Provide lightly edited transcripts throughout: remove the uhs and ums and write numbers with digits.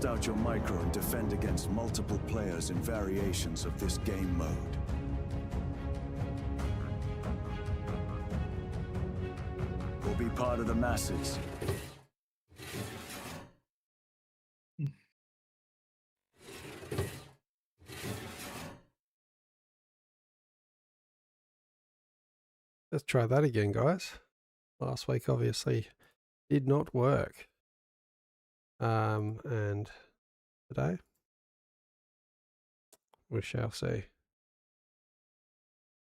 Test out your micro and defend against multiple players in variations of this game mode. We'll be part of the masses. Let's try that again, guys. Last week obviously did not work. And today we shall see.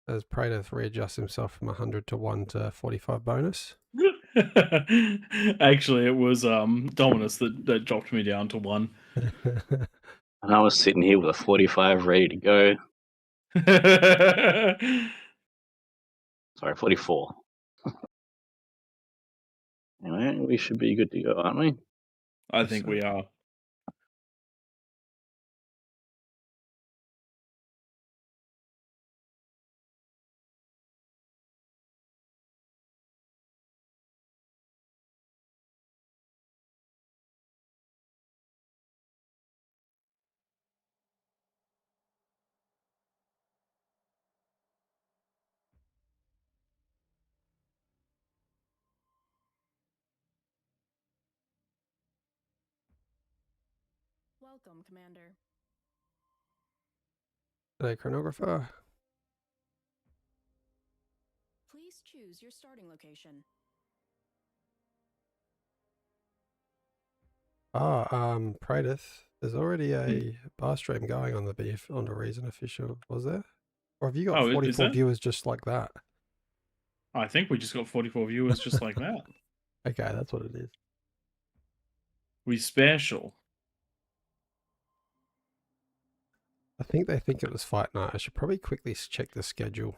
As Praetor readjusts himself from 100 to 1 to 45 bonus. Actually, it was Dominus that dropped me down to 1. And I was sitting here with a 45 ready to go. Sorry, 44. Anyway, we should be good to go, aren't we? I think we are. Welcome, Commander. Today, chronographer. Please choose your starting location. Praetor, there's already a bar stream going on the AllReason official, was there? Or have you got 44 viewers just like that? I think we just got 44 viewers just like that. Okay, that's what it is. We special. I think they think it was fight night. I should probably quickly check the schedule.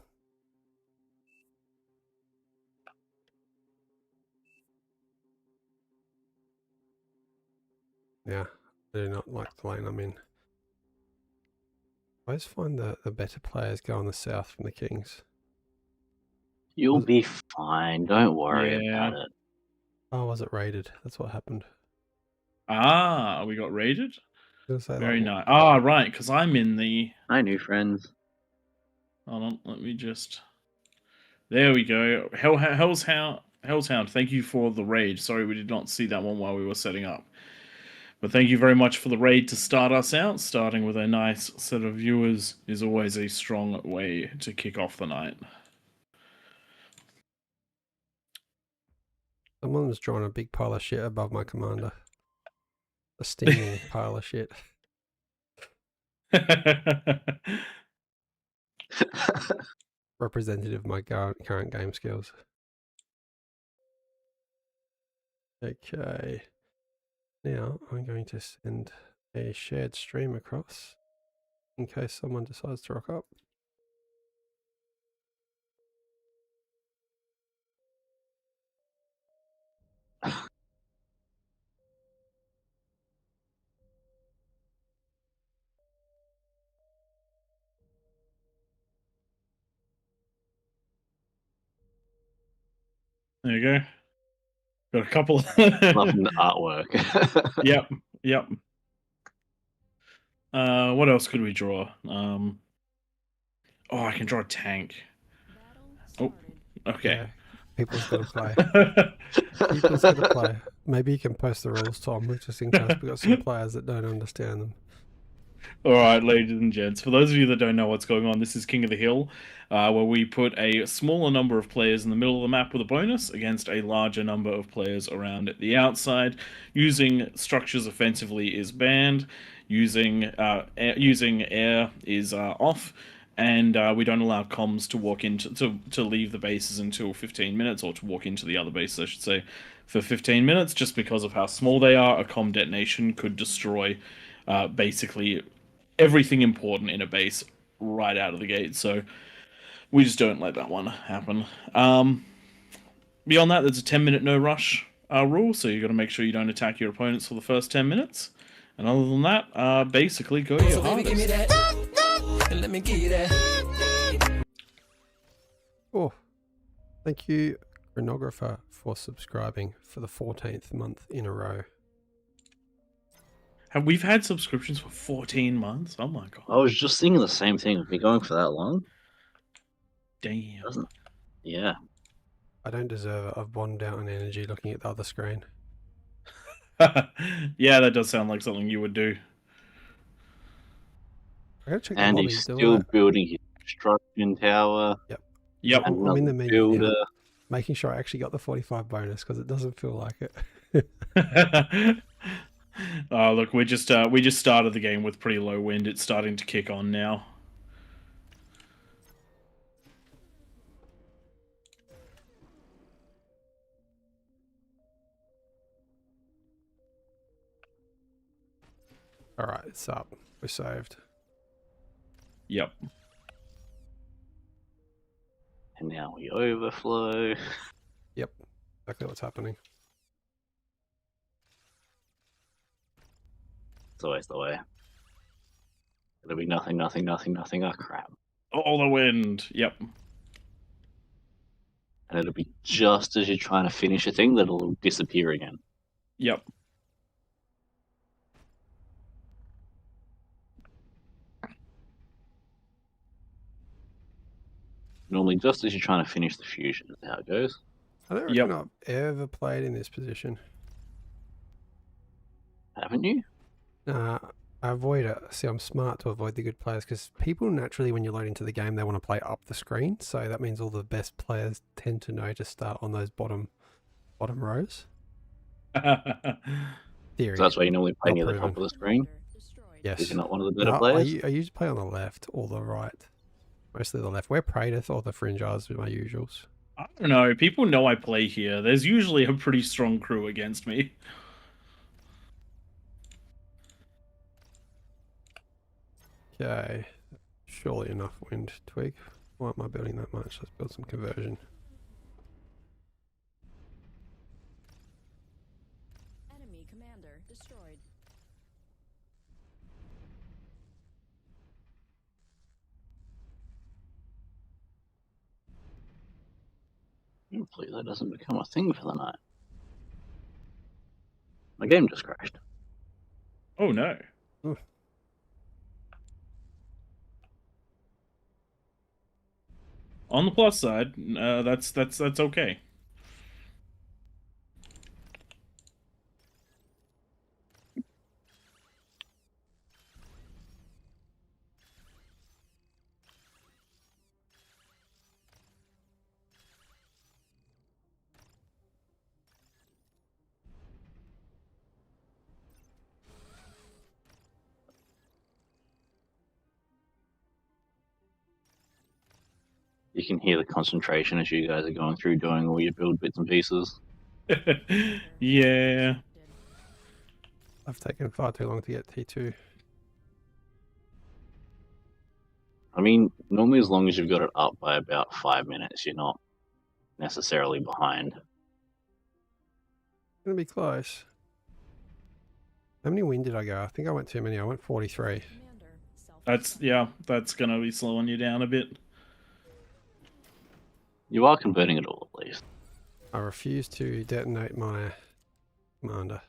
Yeah, I do not like the lane I'm in. I always find the better players go on the south from the Kings. You'll be fine. Don't worry about it. Oh, was it raided? That's what happened. Ah, we got raided? Very like, nice. Ah, right, because I'm in the... Hi, new friends. Hold on, let me just... There we go. Hellshound, thank you for the raid. Sorry we did not see that one while we were setting up. But thank you very much for the raid to start us out. Starting with a nice set of viewers is always a strong way to kick off the night. Someone's drawn a big pile of shit above my commander. A steaming pile of shit. Representative of my current game skills. Okay. Now I'm going to send a shared stream across in case someone decides to rock up. There you go. Got a couple. Loving the artwork. Yep. What else could we draw? Oh, I can draw a tank. Oh, okay. Yeah, people's got to play. People's got to play. Maybe you can post the rules, Tom, just in case we've got some players that don't understand them. Alright, ladies and gents, for those of you that don't know what's going on, this is King of the Hill, where we put a smaller number of players in the middle of the map with a bonus against a larger number of players around the outside. Using structures offensively is banned, using air is off, and we don't allow comms to walk into to leave the bases until 15 minutes, or to walk into the other bases, I should say, for 15 minutes, just because of how small they are. A comm detonation could destroy basically everything important in a base right out of the gate, so we just don't let that one happen. Beyond that, there's a 10-minute no rush rule, so you got to make sure you don't attack your opponents for the first 10 minutes. And other than that, basically go to your hardest. Let me give you that. Oh, thank you, chronographer, for subscribing for the 14th month in a row. We've had subscriptions for 14 months? Oh my god. I was just thinking the same thing. We've been going for that long. Damn. Yeah. I don't deserve it. I've bombed out on energy looking at the other screen. Yeah, that does sound like something you would do. I gotta check And the he's lobby. still building his construction tower. Yep. I'm in the menu now, builder. making sure I actually got the 45 bonus because it doesn't feel like it. Oh, look, we just started the game with pretty low wind. It's starting to kick on now. All right, it's up. We're saved. Yep. And now we overflow. Yep, exactly what's happening. It's always the way. It'll be nothing, nothing, nothing, nothing. Oh, crap. All the wind. Yep. And it'll be just as you're trying to finish a thing that it'll disappear again. Yep. Normally, just as you're trying to finish the fusion is how it goes. I don't reckon I've ever played in this position. Haven't you? I avoid it. See, I'm smart to avoid the good players because people naturally, when you load into the game, they want to play up the screen. So that means all the best players tend to know to start on those bottom rows. Theory. So that's why you normally play Not near the proven. top of the screen? Yes. Because you're not one of the better No, players? I usually play on the left or the right. Mostly the left. Where Praedyth or the Fringe Eyes are my usuals. I don't know. People know I play here. There's usually a pretty strong crew against me. Okay. Surely enough wind twig. Why am I building that much? Let's build some conversion. Enemy commander destroyed. Hopefully that doesn't become a thing for the night. My game just crashed. Oh no. Ooh. On the plus side, that's okay. You can hear the concentration as you guys are going through doing all your build bits and pieces. Yeah. I've taken far too long to get T2. I mean, normally as long as you've got it up by about 5 minutes, you're not necessarily behind. Gonna be close. How many wind did I go? I think I went too many. I went 43. That's gonna be slowing you down a bit. You are converting it all, at least. I refuse to detonate my commander.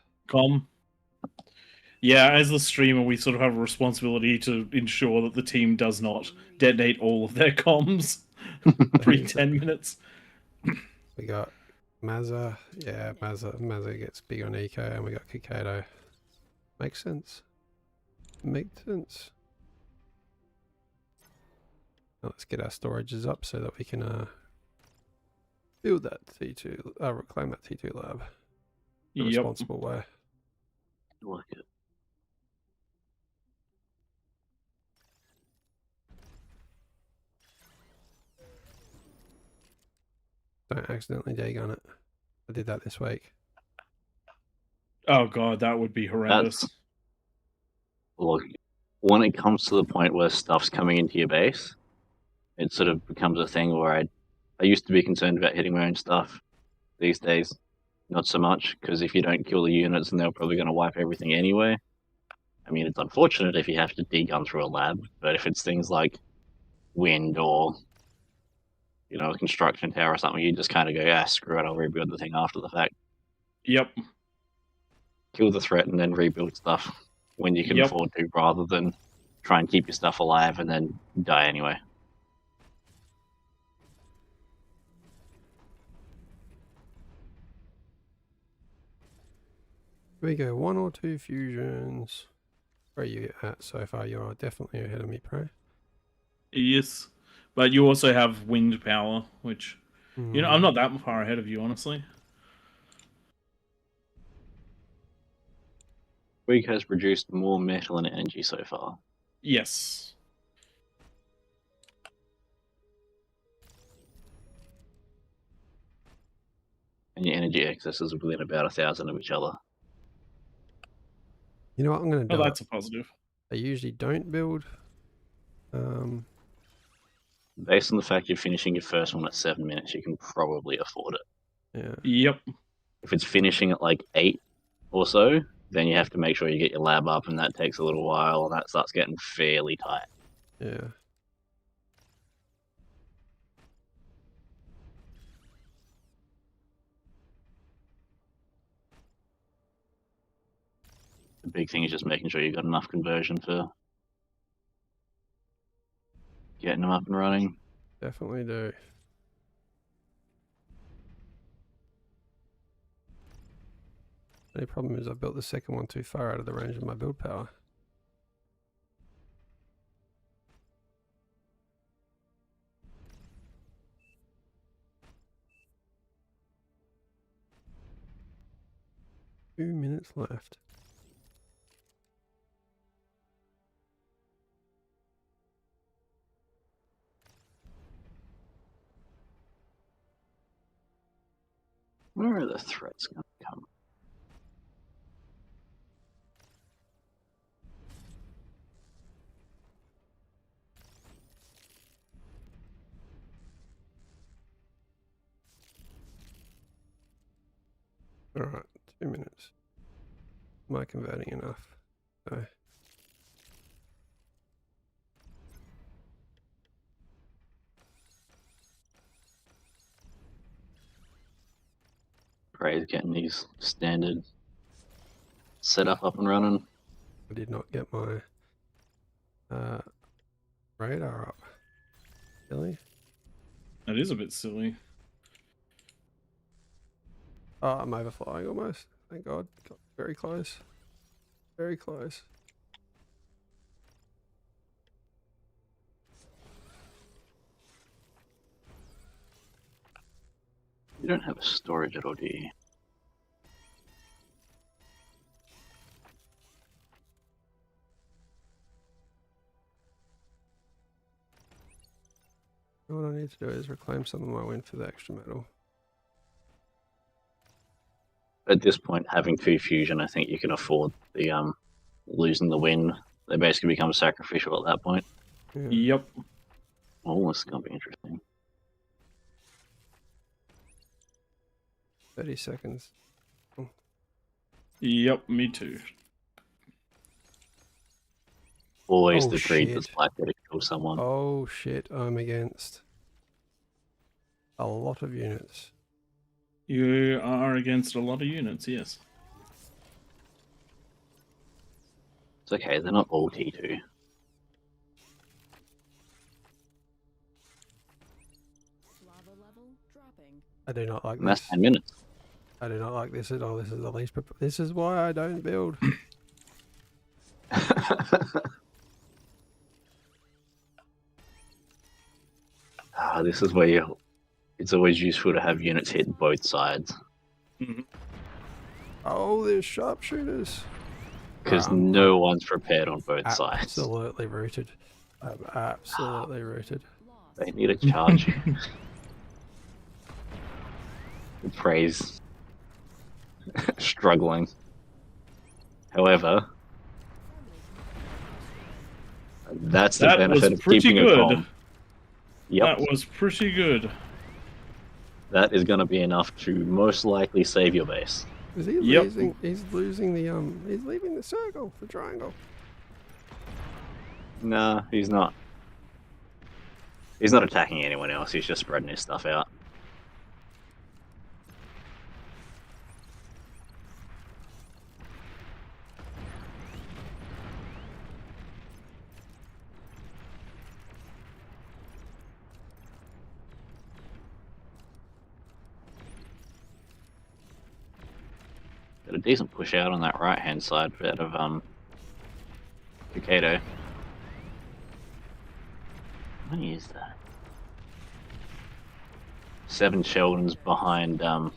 Yeah, as the streamer, we sort of have a responsibility to ensure that the team does not detonate all of their comms every 10 minutes. We got Mazza. Yeah, Mazza gets big on eco, and we got Kikado. Makes sense. Makes sense. Now let's get our storages up so that we can build that T2, reclaim that T2 lab in a responsible way. Like it. Don't accidentally degun it. I did that this week. Oh god, that would be horrendous. Look, when it comes to the point where stuff's coming into your base, it sort of becomes a thing where I used to be concerned about hitting my own stuff. These days, not so much, because if you don't kill the units, then they're probably going to wipe everything anyway. I mean, it's unfortunate if you have to degun through a lab, but if it's things like wind or, you know, a construction tower or something, you just kind of go, yeah, screw it, I'll rebuild the thing after the fact. Yep. Kill the threat and then rebuild stuff when you can Yep. afford to, rather than try and keep your stuff alive and then die anyway. Here we go, 1 or 2 fusions. Where are you at so far? You are definitely ahead of me, Prey. Yes. But you also have wind power, which, you know, I'm Hmm. not that far ahead of you, honestly. Week has produced more metal and energy so far. Yes. And your energy excesses are within about 1,000 of each other. You know what I'm going to Oh, do? that's a positive. I usually don't build. Based on the fact you're finishing your first one at 7 minutes, you can probably afford it. Yeah. Yep. If it's finishing at like 8 or so, then you have to make sure you get your lab up, and that takes a little while, and that starts getting fairly tight. Yeah. The big thing is just making sure you've got enough conversion for getting them up and running. Definitely do. The only problem is I built the second one too far out of the range of my build power. Two minutes left. Where are the threats going to come? Alright, 2 minutes. Am I converting enough? No. Prey's getting these standard setup up and running. I did not get my radar up. Really? That is a bit silly. Oh, I'm overflying almost. Thank God. Got very close. Very close. You don't have a storage at all, do you? What I need to do is reclaim some of my win for the extra metal. At this point, having 2 fusion, I think you can afford the losing the win. They basically become sacrificial at that point. Yeah. Yep. Oh, this is going to be interesting. 30 seconds. Yep, me too. Always Oh, the greed shit. that's likely to kill someone. Oh shit, I'm against a lot of units. You are against a lot of units, yes. It's okay, they're not all T2. Lava level dropping. I do not like And that's this. 10 minutes. I do not like this at all. This is the least. This is why I don't build. This is where it's always useful to have units hit both sides. Oh, there's sharpshooters. Because no one's prepared on both sides. Absolutely rooted. I'm absolutely rooted. Lost. They need a charge. Praise. Struggling. However, that's the That benefit was of pretty keeping a good. calm. Yep, That was pretty good. that is going to be enough to most likely save your base. Is he Yep. losing? He's losing the He's leaving the circle, the triangle. Nah, he's not. He's not attacking anyone else. He's just spreading his stuff out. Got a decent push out on that right hand side out of Ducato. How many is that? 7 Sheldons behind a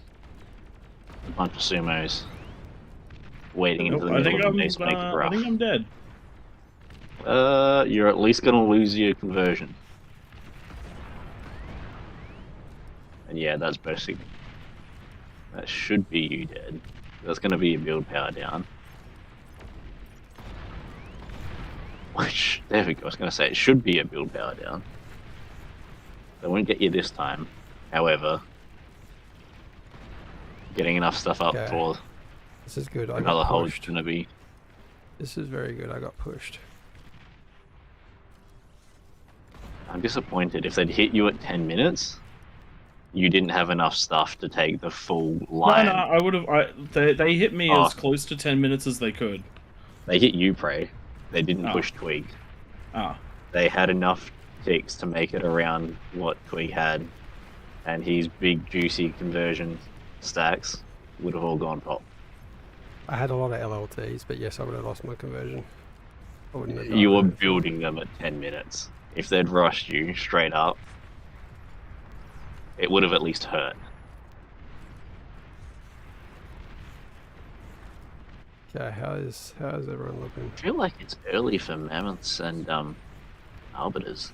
bunch of sumos waiting into the middle of the base to make it I rough. think I'm dead. You're at least gonna lose your conversion. And yeah, that's basic. That should be you dead. That's gonna be your build power down. Which, there we go, I was gonna say, it should be a build power down. They won't get you this time. However, getting enough stuff up Okay. for This is good. I another got hold is pushed. gonna be... This is very good. I got pushed. I'm disappointed. If they'd hit you at 10 minutes, you didn't have enough stuff to take the full line. No, I would have. They hit me as close to 10 minutes as they could. They hit you, Prey. They didn't Oh. push Twig. Ah, They had enough ticks to make it around what Twig had, and his big, juicy conversion stacks would have all gone pop. I had a lot of LLTs, but yes, I would have lost my conversion. I wouldn't have You were gotten it. building them at 10 minutes. If they'd rushed you straight up, it would have at least hurt. Okay, how's everyone looking? I feel like it's early for mammoths and arbiters.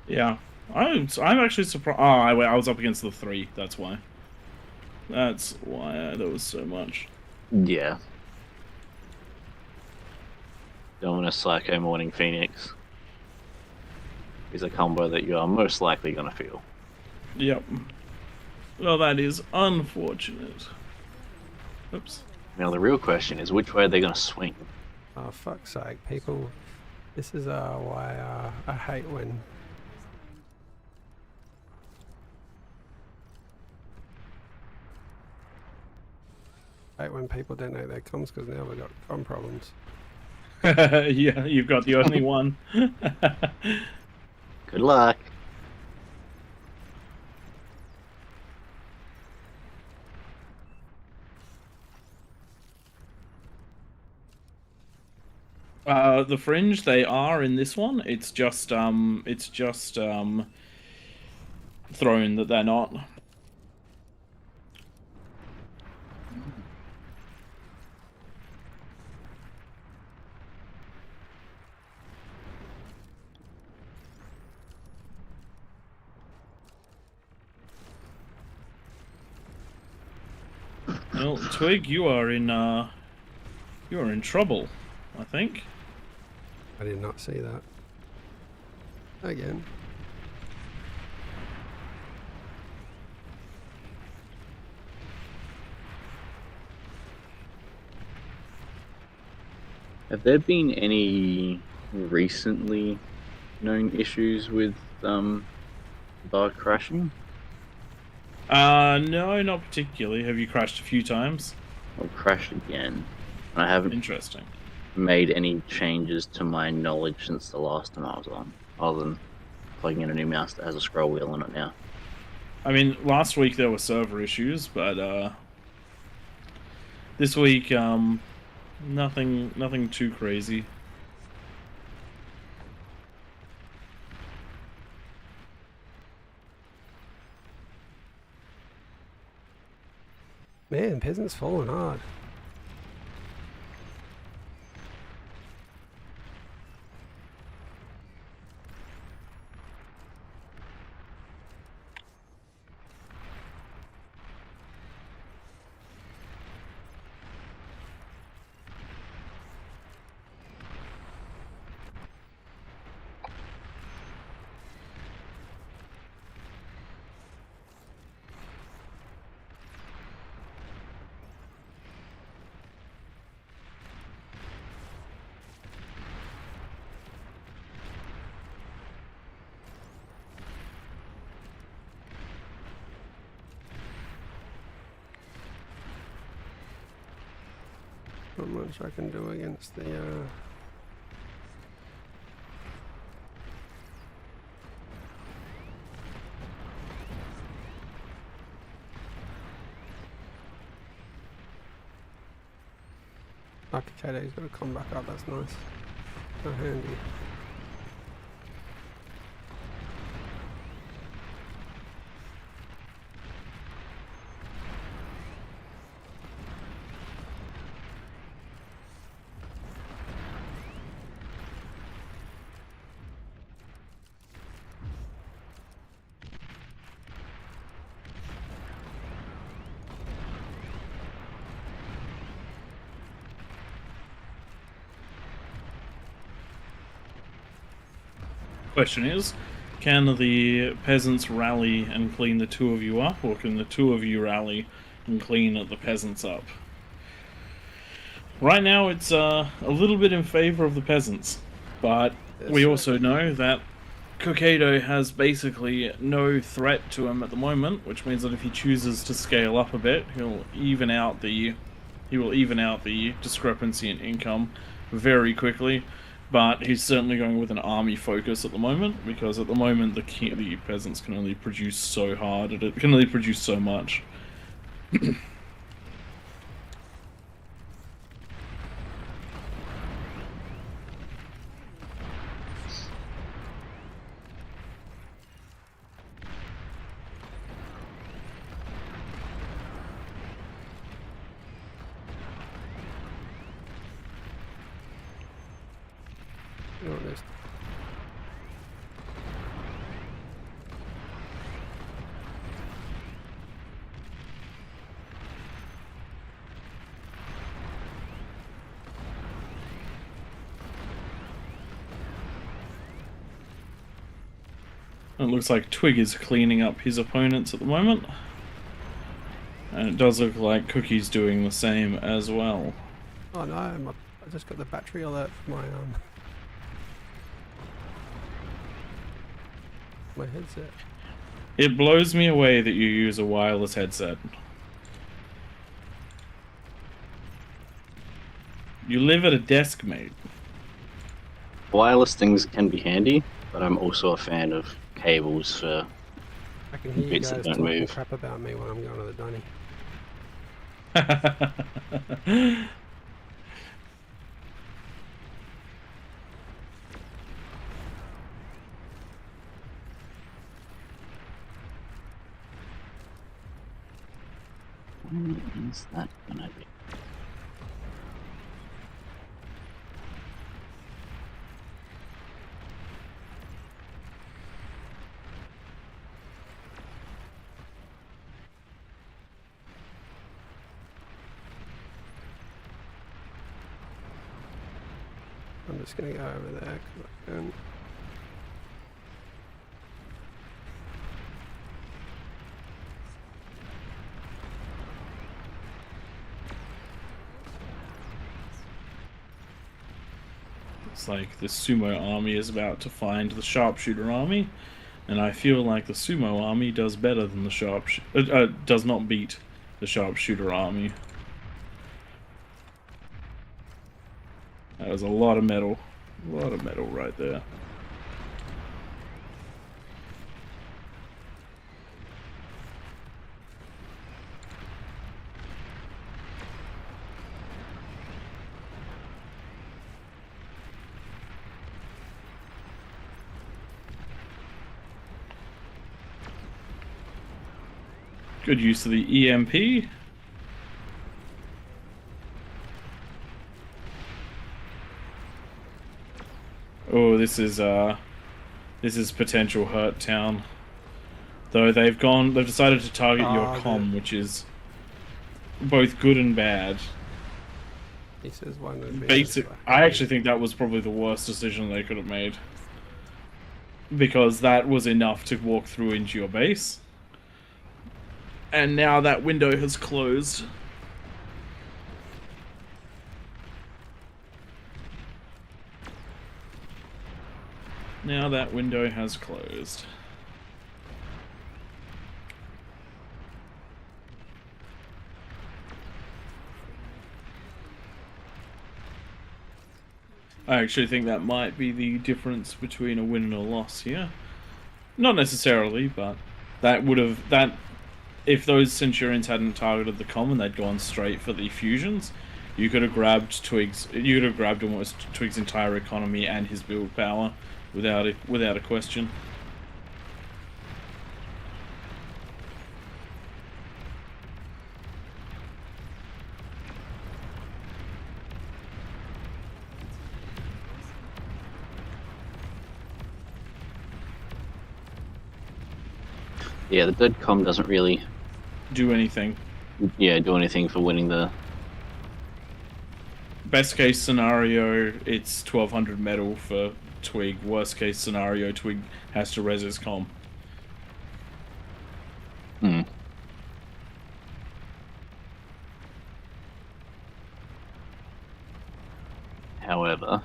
yeah. I'm actually surprised. Oh, I was up against the 3. That's why. That's why there was so much. Yeah. Dominus Psycho Morning Phoenix is a combo that you are most likely going to feel. Yep. Well, that is unfortunate. Oops. Now the real question is, which way are they going to swing? Oh, fuck's sake, people. This is why I hate when... people donate their comms, because now we've got comm problems. Yeah, you've got the only one. Good luck. The Fringe, they are in this one. It's just thrown that they're not. Well, Twig, you are in trouble, I think. I did not see that. Again. Have there been any recently known issues with bar crashing? No, not particularly. Have you crashed a few times? I've crashed again. I haven't Interesting. made any changes to my knowledge since the last time I was on, other than plugging in a new mouse that has a scroll wheel on it now. I mean, last week there were server issues, but this week, nothing too crazy. Man, peasants falling hard. Not much I can do against the Kakedo's got to come back up, that's nice. So handy. Question is, can the peasants rally and clean the two of you up, or can the two of you rally and clean the peasants up? Right now it's a little bit in favor of the peasants, but we also know that Kakedo has basically no threat to him at the moment, which means that if he chooses to scale up a bit, he will even out the discrepancy in income very quickly. But he's certainly going with an army focus at the moment, because at the moment the peasants can only produce so hard, it can only produce so much. Honest. It looks like Twig is cleaning up his opponents at the moment, and it does look like Cookie's doing the same as well. Oh no, I just got the battery alert for my headset. It blows me away that you use a wireless headset. You live at a desk, mate. Wireless things can be handy, but I'm also a fan of cables for I can hear you bits guys that don't talking move. crap about me when I'm going to the dunny. When is that gonna be? I'm just going to go over there 'cause I can. It's like the sumo army is about to find the sharpshooter army, and I feel like the sumo army does better than the does not beat the sharpshooter army. That was a lot of metal right there. Good use of the EMP. Oh, this is potential hurt town. Though they've decided to target your comm, which is both good and bad. He says one would be I actually think that was probably the worst decision they could have made, because that was enough to walk through into your base. And now that window has closed. Now that window has closed. I actually think that might be the difference between a win and a loss here. Not necessarily, but if those Centurions hadn't targeted the common, they'd gone straight for the fusions, you could have grabbed Twig's. You could have grabbed almost Twig's entire economy and his build power without a question. Yeah, the dead com doesn't really Do anything. do anything for winning the. Best case scenario, it's 1200 metal for Twig. Worst case scenario, Twig has to res his com. Hmm. However,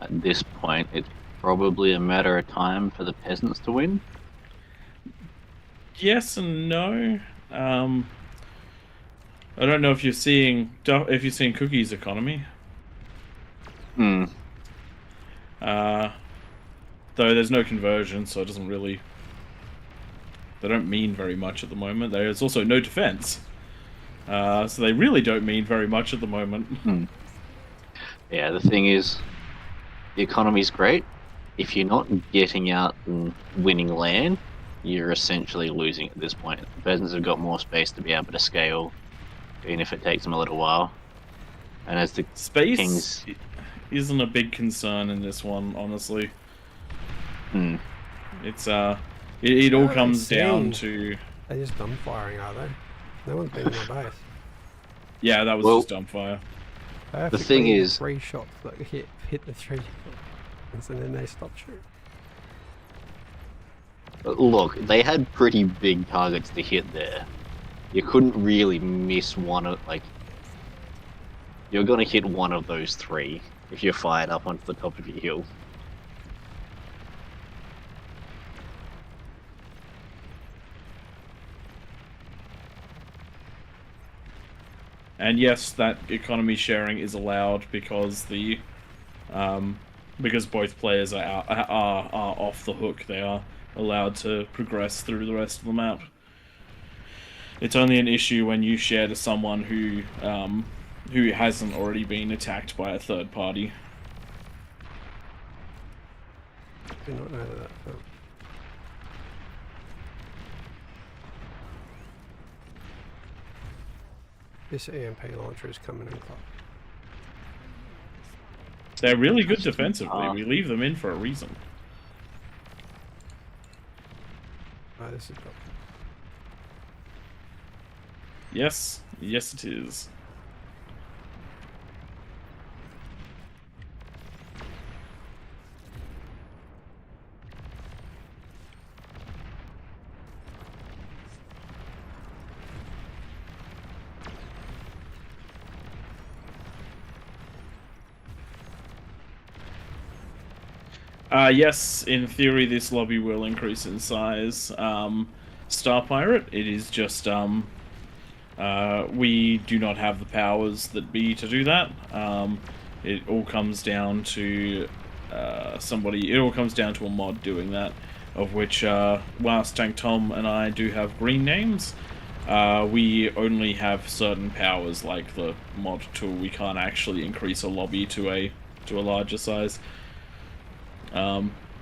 at this point, it's probably a matter of time for the peasants to win. Yes and no. I don't know if you're seeing Cookie's economy. Hmm. Though there's no conversion, so it doesn't really. They don't mean very much at the moment. There's also no defense, so they really don't mean very much at the moment. Hmm. Yeah, the thing is, the economy's great. If you're not getting out and winning land, you're essentially losing at this point. The peasants have got more space to be able to scale, even if it takes them a little while. And as the Space kings... isn't a big concern in this one, honestly. Hmm. It's it all Oh, comes down insane. to They're just dumbfiring, are they? No one's been in my base. yeah, that was Well- just dumbfire. Perfectly The thing is- 3 shots that hit the 3 and then they stopped shooting. Look, they had pretty big targets to hit there. You couldn't really miss one of, like... You're gonna hit one of those 3 if you're fired up onto the top of your hill. And yes, that economy sharing is allowed because because both players are off the hook. They are allowed to progress through the rest of the map. It's only an issue when you share to someone who hasn't already been attacked by a third party. I do not know that. No. This EMP launcher is coming in close. They're really good defensively. We leave them in for a reason. Oh, this is good. Yes, yes it is. Yes, in theory, this lobby will increase in size. Star Pirate, it is just, we do not have the powers that be to do that. It all comes down to it all comes down to a mod doing that, of which, whilst Tank Tom and I do have green names, we only have certain powers, like the mod tool. We can't actually increase a lobby to a larger size.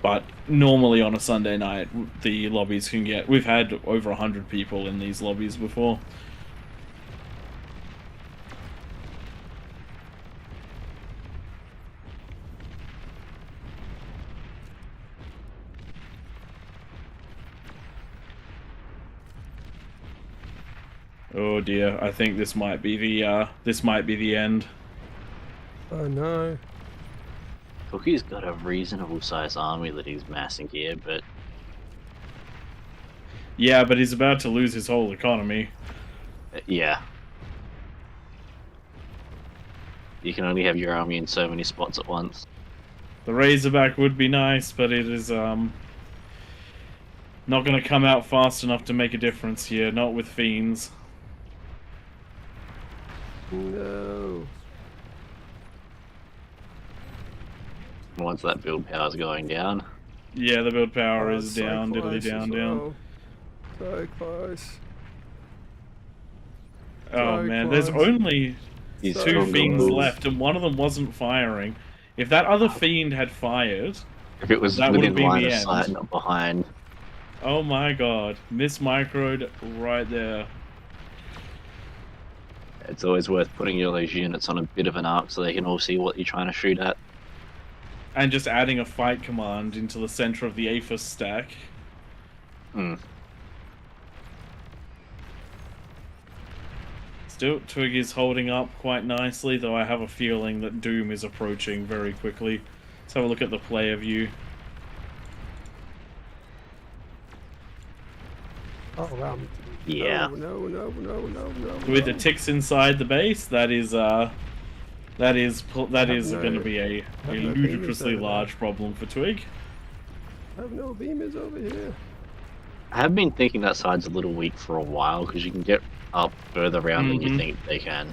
But normally on a Sunday night, the lobbies can get... We've had over 100 people in these lobbies before. Oh dear, I think this might be the end. Oh no. Cookie's got a reasonable sized army that he's massing here, but Yeah, but he's about to lose his whole economy. yeah. You can only have your army in so many spots at once. The Razorback would be nice, but it is not going to come out fast enough to make a difference here, not with Fiends. No. Once that build power's going down. Yeah, the build power Oh, is so down, diddly close down, as down. well. So close. Oh So man, there's close. only He's So Two still fiends got- left, and one of them wasn't firing. If that other fiend had fired, If it was that would have within been line the of end. sight, not behind. Oh my god. Miss-microed right there. It's always worth putting all those units on a bit of an arc so they can all see what you're trying to shoot at. And just adding a fight command into the center of the APHIS stack. Hmm. Still, Twig is holding up quite nicely, though I have a feeling that Doom is approaching very quickly. Let's have a look at the player view. Oh wow. Yeah. No. With the ticks inside the base, that is going to be a no ludicrously beamers over large problem for Twig. I have no beamers over here. I have been thinking that side's a little weak for a while because you can get up further around than you think they can.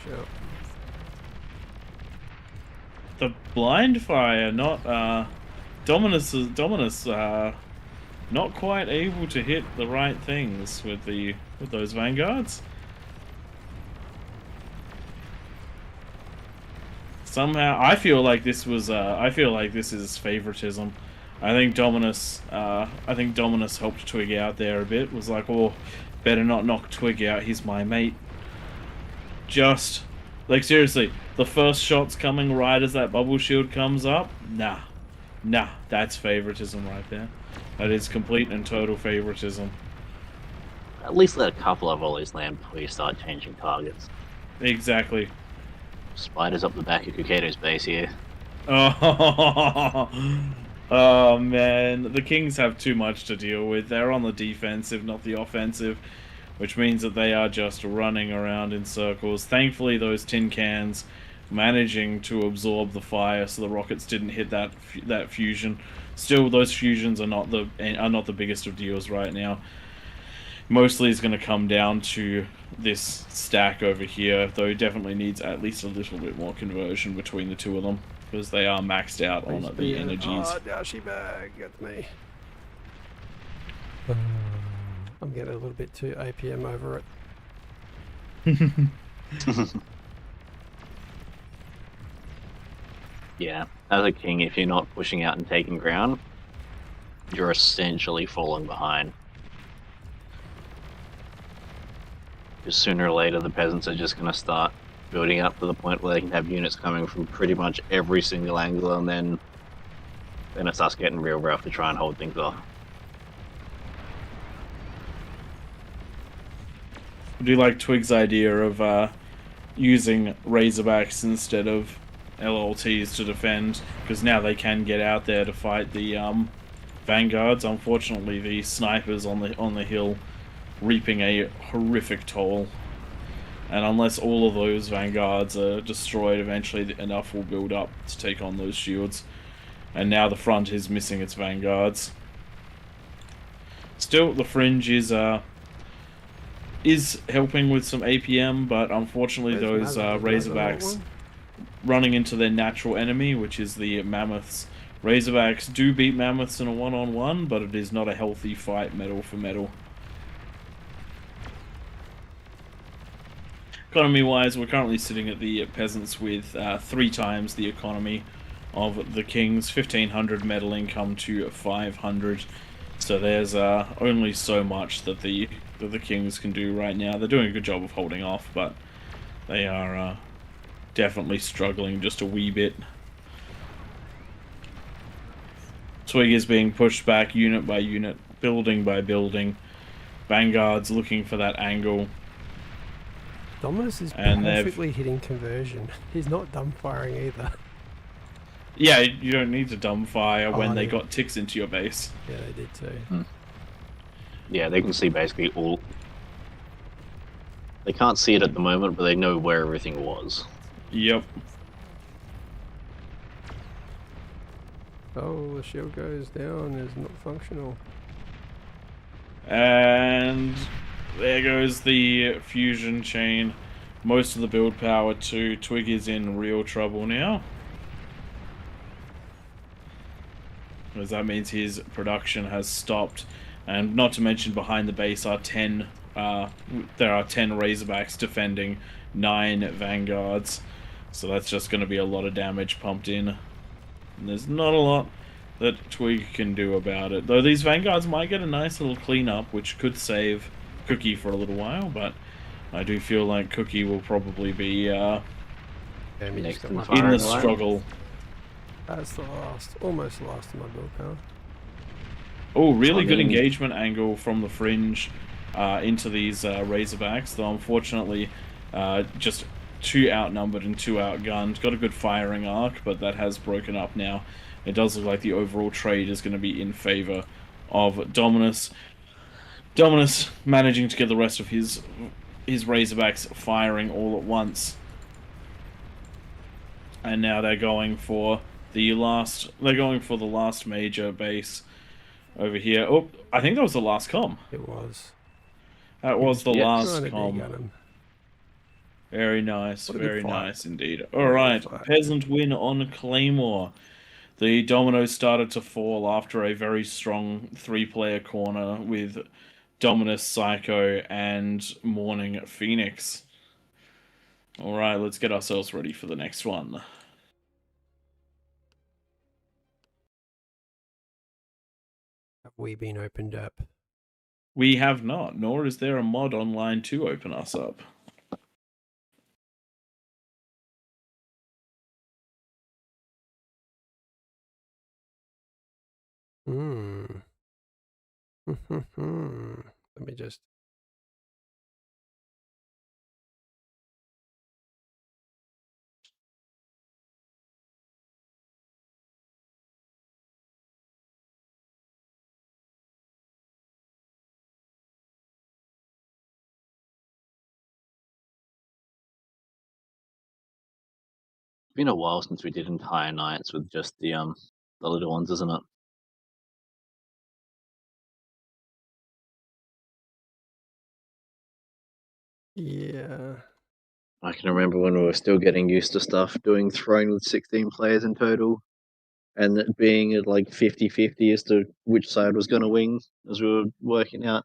Sure. The blind fire, not Dominus, not quite able to hit the right things with those vanguards. Somehow, I feel like this is favoritism. I think Dominus helped Twig out there a bit. Was like, oh, better not knock Twig out. He's my mate. Just like seriously, the first shot's coming right as that bubble shield comes up. Nah, that's favoritism right there. That is complete and total favoritism. At least let a couple of volleys land before you start changing targets. Exactly. Spiders up the back of Kukato's base here. Oh, oh man, the Kings have too much to deal with. They're on the defensive, not the offensive, which means that they are just running around in circles. Thankfully, those tin cans managing to absorb the fire, so the rockets didn't hit that fusion. Still, those fusions are not the biggest of deals right now. Mostly is going to come down to this stack over here, though it definitely needs at least a little bit more conversion between the two of them, because they are maxed out on the energies. Oh, dashy bag, get me. I'm getting a little bit too APM over it. Yeah, as a king, if you're not pushing out and taking ground, you're essentially falling behind. Because sooner or later, the peasants are just going to start building up to the point where they can have units coming from pretty much every single angle, and then it starts getting real rough to try and hold things off. I do like Twig's idea of using Razorbacks instead of LLTs to defend, because now they can get out there to fight the vanguards. Unfortunately, the snipers on the hill reaping a horrific toll, and unless all of those vanguards are destroyed, eventually enough will build up to take on those shields. And now the front is missing its vanguards. Still, the fringe is helping with some APM, but unfortunately those Razorbacks running into their natural enemy, which is the mammoths. Razorbacks do beat mammoths in a one-on-one, but it is not a healthy fight metal for metal. Economy-wise, we're currently sitting at the peasants with 3 times the economy of the Kings. 1,500 metal income to 500. So there's only so much that the Kings can do right now. They're doing a good job of holding off, but they are definitely struggling just a wee bit. Twig is being pushed back unit by unit, building by building. Vanguard's looking for that angle. Dominus is And perfectly hitting conversion. He's not dumbfiring either. Yeah, you don't need to dumbfire when they yeah. got ticks into your base. Yeah, they did too. Yeah, they can see basically all... They can't see it at the moment, but they know where everything was. Yep. Oh, the shield goes down, is not functional. And there goes the fusion chain. Most of the build power to Twig is in real trouble now, because that means his production has stopped. And not to mention behind the base are 10, there are 10 Razorbacks defending 9 Vanguards. So that's just going to be a lot of damage pumped in. And there's not a lot that Twig can do about it. Though these Vanguards might get a nice little cleanup, which could save Cookie for a little while, but I do feel like Cookie will probably be Damn, you Next just got in my the fire. in the Alright. struggle. That's the last, almost the last of my build power. Oh, really I good mean- engagement angle from the fringe into these Razorbacks, though unfortunately just too outnumbered and too outgunned. Got a good firing arc, but that has broken up now. It does look like the overall trade is going to be in favor of Dominus. Dominus managing to get the rest of his Razorbacks firing all at once. And now they're going for the last major base over here. Oh, I think that was the last comm. It was. That was the Yes. last Trying to comm. de-gun him. Very nice, What a good very fight. nice indeed. a good Alright, fight. Peasant win on Claymore. The dominoes started to fall after a very strong 3-player corner with Dominus, Psycho, and Morning Phoenix. Alright, let's get ourselves ready for the next one. Have we been opened up? We have not, nor is there a mod online to open us up. Hmm. Let me just. It's been a while since we did entire nights with just the little ones, isn't it? Yeah. I can remember when we were still getting used to stuff, doing throne with 16 players in total, and it being at like 50-50 as to which side was going to win as we were working out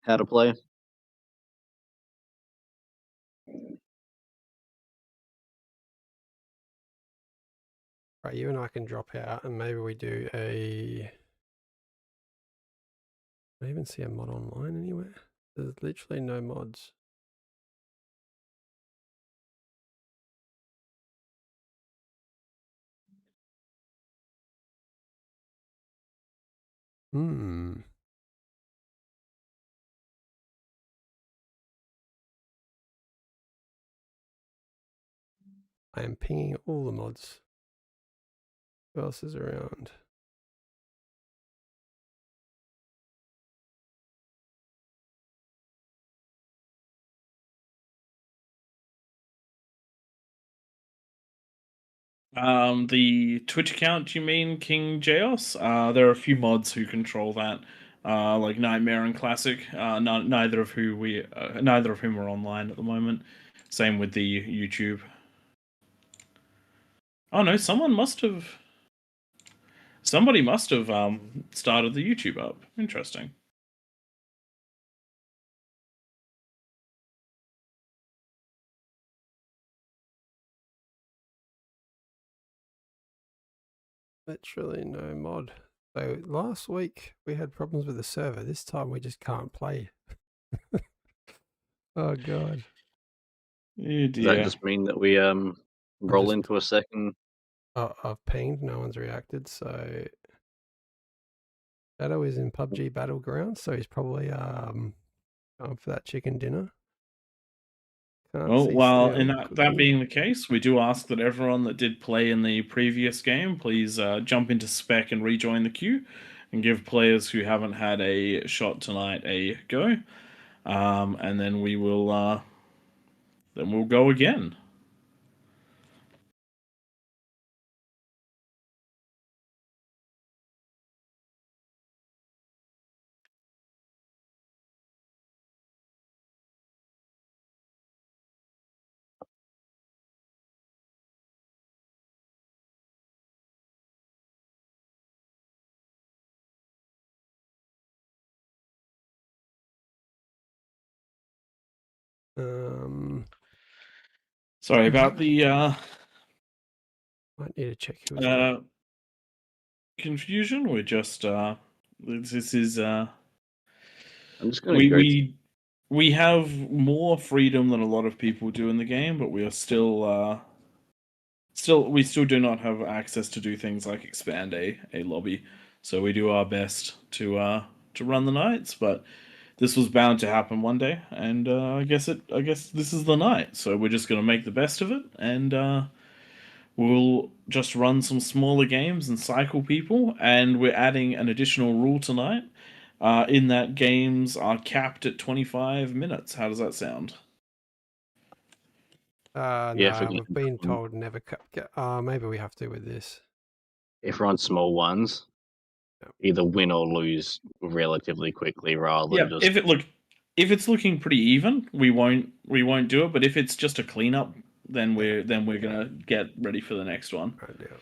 how to play. Right, you and I can drop out and maybe we do a. I even see a mod online anywhere. There's literally no mods. Hmm. I am pinging all the mods. Who else is around? The Twitch account, you mean, King Jaos? There are a few mods who control that, like Nightmare and Classic. Neither of whom are online at the moment. Same with the YouTube. Oh no, somebody must have started the YouTube up. Interesting. Literally no mod. So last week we had problems with the server. This time we just can't play. Oh god. Oh Does that dear. just mean that we roll just- into a second? I've pinged, no one's reacted, so Shadow is in PUBG Battlegrounds, so he's probably going for that chicken dinner. Can't Well, see while Steel in that cooking. being the case, we do ask that everyone that did play in the previous game, please jump into spec and rejoin the queue, and give players who haven't had a shot tonight a go, and then we'll go again. Sorry about the Might need to check who was in it. confusion. We're just this is I'm just going to go. we have more freedom than a lot of people do in the game, but we are still we still do not have access to do things like expand a lobby. So we do our best to run the nights, but this was bound to happen one day, and I guess this is the night. So we're just gonna make the best of it, and we'll just run some smaller games and cycle people. And we're adding an additional rule tonight, in that games are capped at 25 minutes. How does that sound? Yeah, No, we've been told never cut. Maybe we have to with this. if we're on small ones, either win or lose relatively quickly, rather Yeah, than just. if it's looking pretty even, we won't do it. But if it's just a cleanup, then we're gonna get ready for the next one. Right, yeah.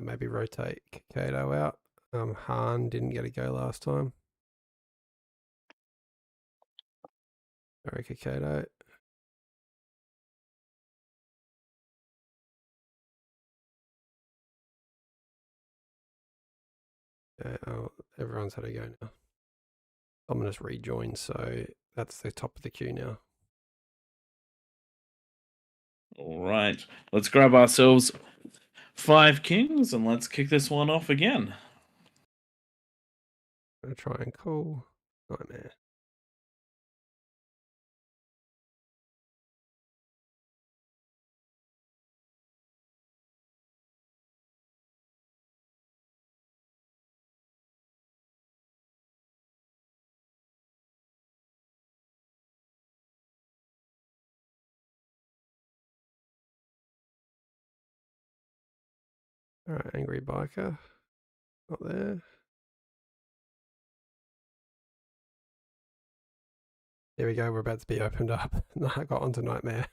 Maybe rotate Kato out. Han didn't get a go last time. Sorry, Kato. Everyone's had a go now. Dominus rejoined, so that's the top of the queue now. All right, let's grab ourselves 5 kings and let's kick this one off again. I'm gonna try and call Nightmare. All right, Angry Biker. Not there. Here we go. We're about to be opened up. No, I got onto Nightmare.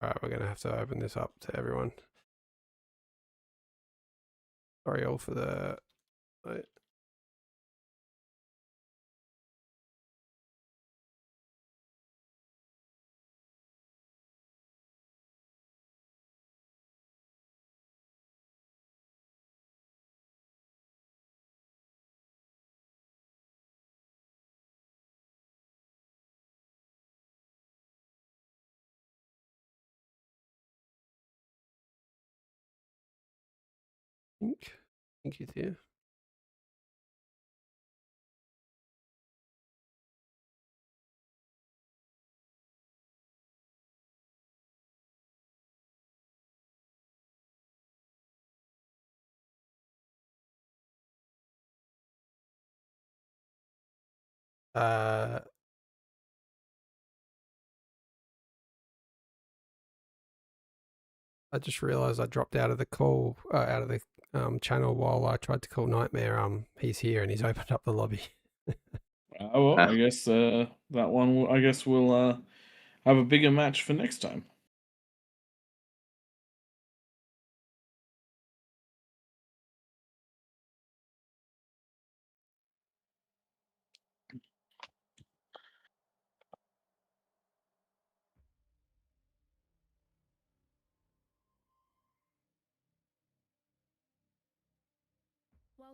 All right, we're going to have to open this up to everyone. Sorry all for the... Wait. I think he's here. I just realized I dropped out of the call, out of the channel while I tried to call Nightmare. He's here and he's opened up the lobby. Well, I guess that one. I guess we'll have a bigger match for next time.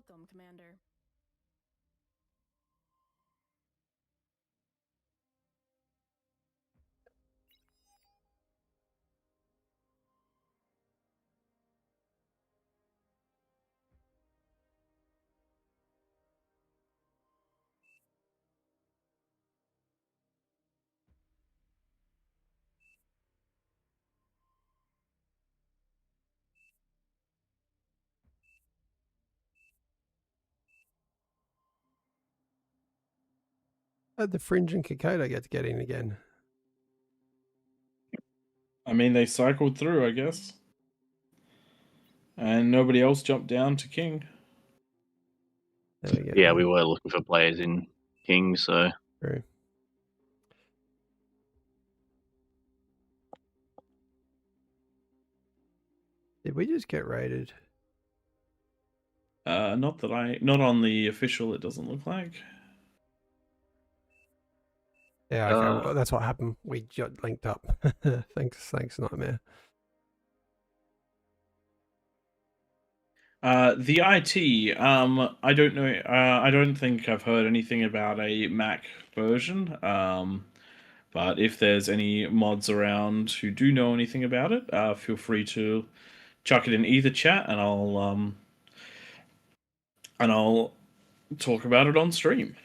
Welcome, Commander. How'd the Fringe and Kokoda get in again? I mean, they cycled through, I guess. And nobody else jumped down to king. There we go. Yeah, we were looking for players in king, so True. Did we just get raided? Not on the official, it doesn't look like. Yeah, okay. Well, that's what happened. We just linked up. Thanks, Nightmare. The IT, I don't know. I don't think I've heard anything about a Mac version. But if there's any mods around who do know anything about it, feel free to chuck it in either chat, and I'll talk about it on stream.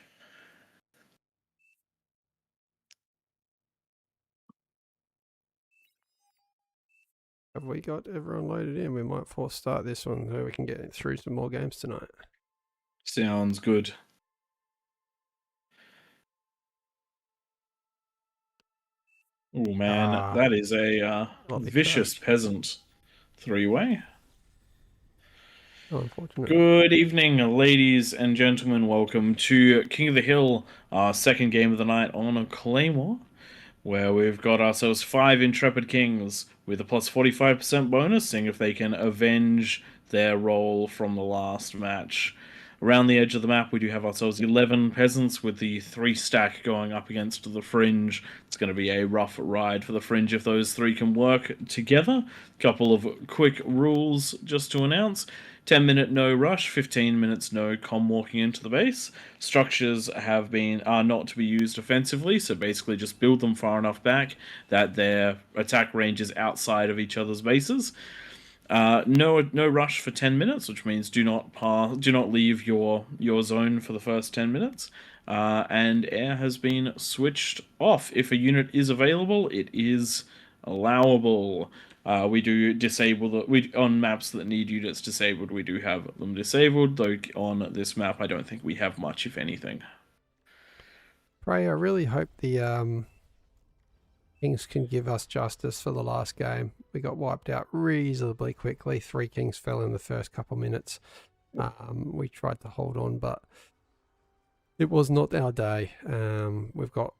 Have we got everyone loaded in? We might force start this one so we can get through some more games tonight. Sounds good. Oh man, that is a vicious peasant three-way. Oh, unfortunate. Good evening, ladies and gentlemen. Welcome to King of the Hill, our second game of the night on Claymore, where we've got ourselves 5 Intrepid Kings with a plus 45% bonus, seeing if they can avenge their role from the last match. Around the edge of the map, we do have ourselves 11 peasants with the 3 stack going up against the fringe. It's going to be a rough ride for the fringe if those 3 can work together. Couple of quick rules just to announce. 10-minute no rush, 15 minutes no com walking into the base. Structures are not to be used offensively, so basically just build them far enough back that their attack range is outside of each other's bases. No rush for 10 minutes, which means do not leave your zone for the first 10 minutes. And air has been switched off. If a unit is available, it is allowable. We do disable on maps that need units disabled. We do have them disabled, though on this map, I don't think we have much, if anything. Pray, I really hope the Kings can give us justice for the last game. We got wiped out reasonably quickly. 3 Kings fell in the first couple minutes. We tried to hold on, but it was not our day. We've got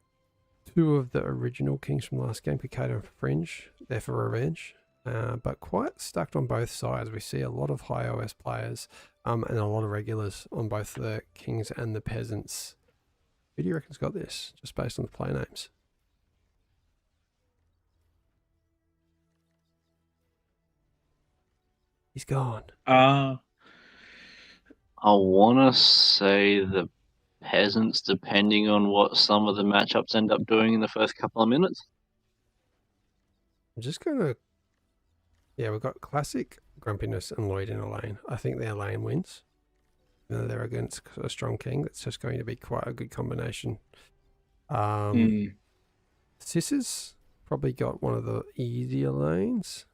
2 of the original Kings from last game, Picado and Fringe. They're for revenge. But quite stacked on both sides. We see a lot of high OS players and a lot of regulars on both the Kings and the Peasants. Who do you reckon's got this, just based on the play names? He's gone. I want to say the peasants, depending on what some of the matchups end up doing in the first couple of minutes. I'm just going to... Yeah, we've got Classic, Grumpiness, and Lloyd in a lane. I think their lane wins. Even though they're against a strong king, that's just going to be quite a good combination. Sis's probably got one of the easier lanes.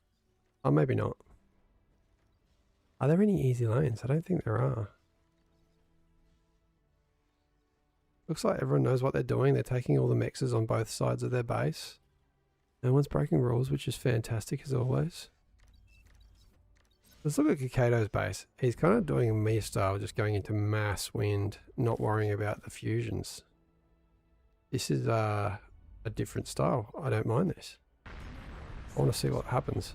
Oh, maybe not. Are there any easy lanes? I don't think there are. Looks like everyone knows what they're doing. They're taking all the mexes on both sides of their base. No one's breaking rules, which is fantastic as always. Let's look at Kikado's base. He's kind of doing a me style, just going into mass wind, not worrying about the fusions. This is a different style. I don't mind this. I want to see what happens.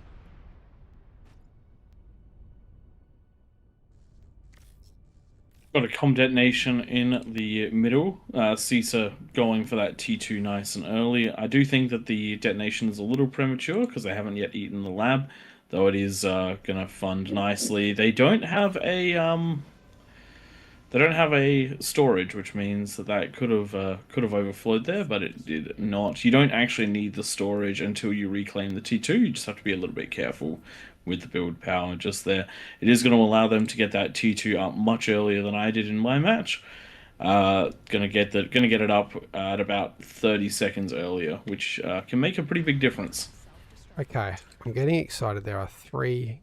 Got a com detonation in the middle. CISA going for that T2 nice and early. I do think that the detonation is a little premature because they haven't yet eaten the lab, though it is going to fund nicely. They don't have a storage, which means that could have overflowed there, but it did not. You don't actually need the storage until you reclaim the T2. You just have to be a little bit careful with the build power just there. It is going to allow them to get that T2 up much earlier than I did in my match. Gonna get it up at about 30 seconds earlier, which can make a pretty big difference. Okay, I'm getting excited. There are 3.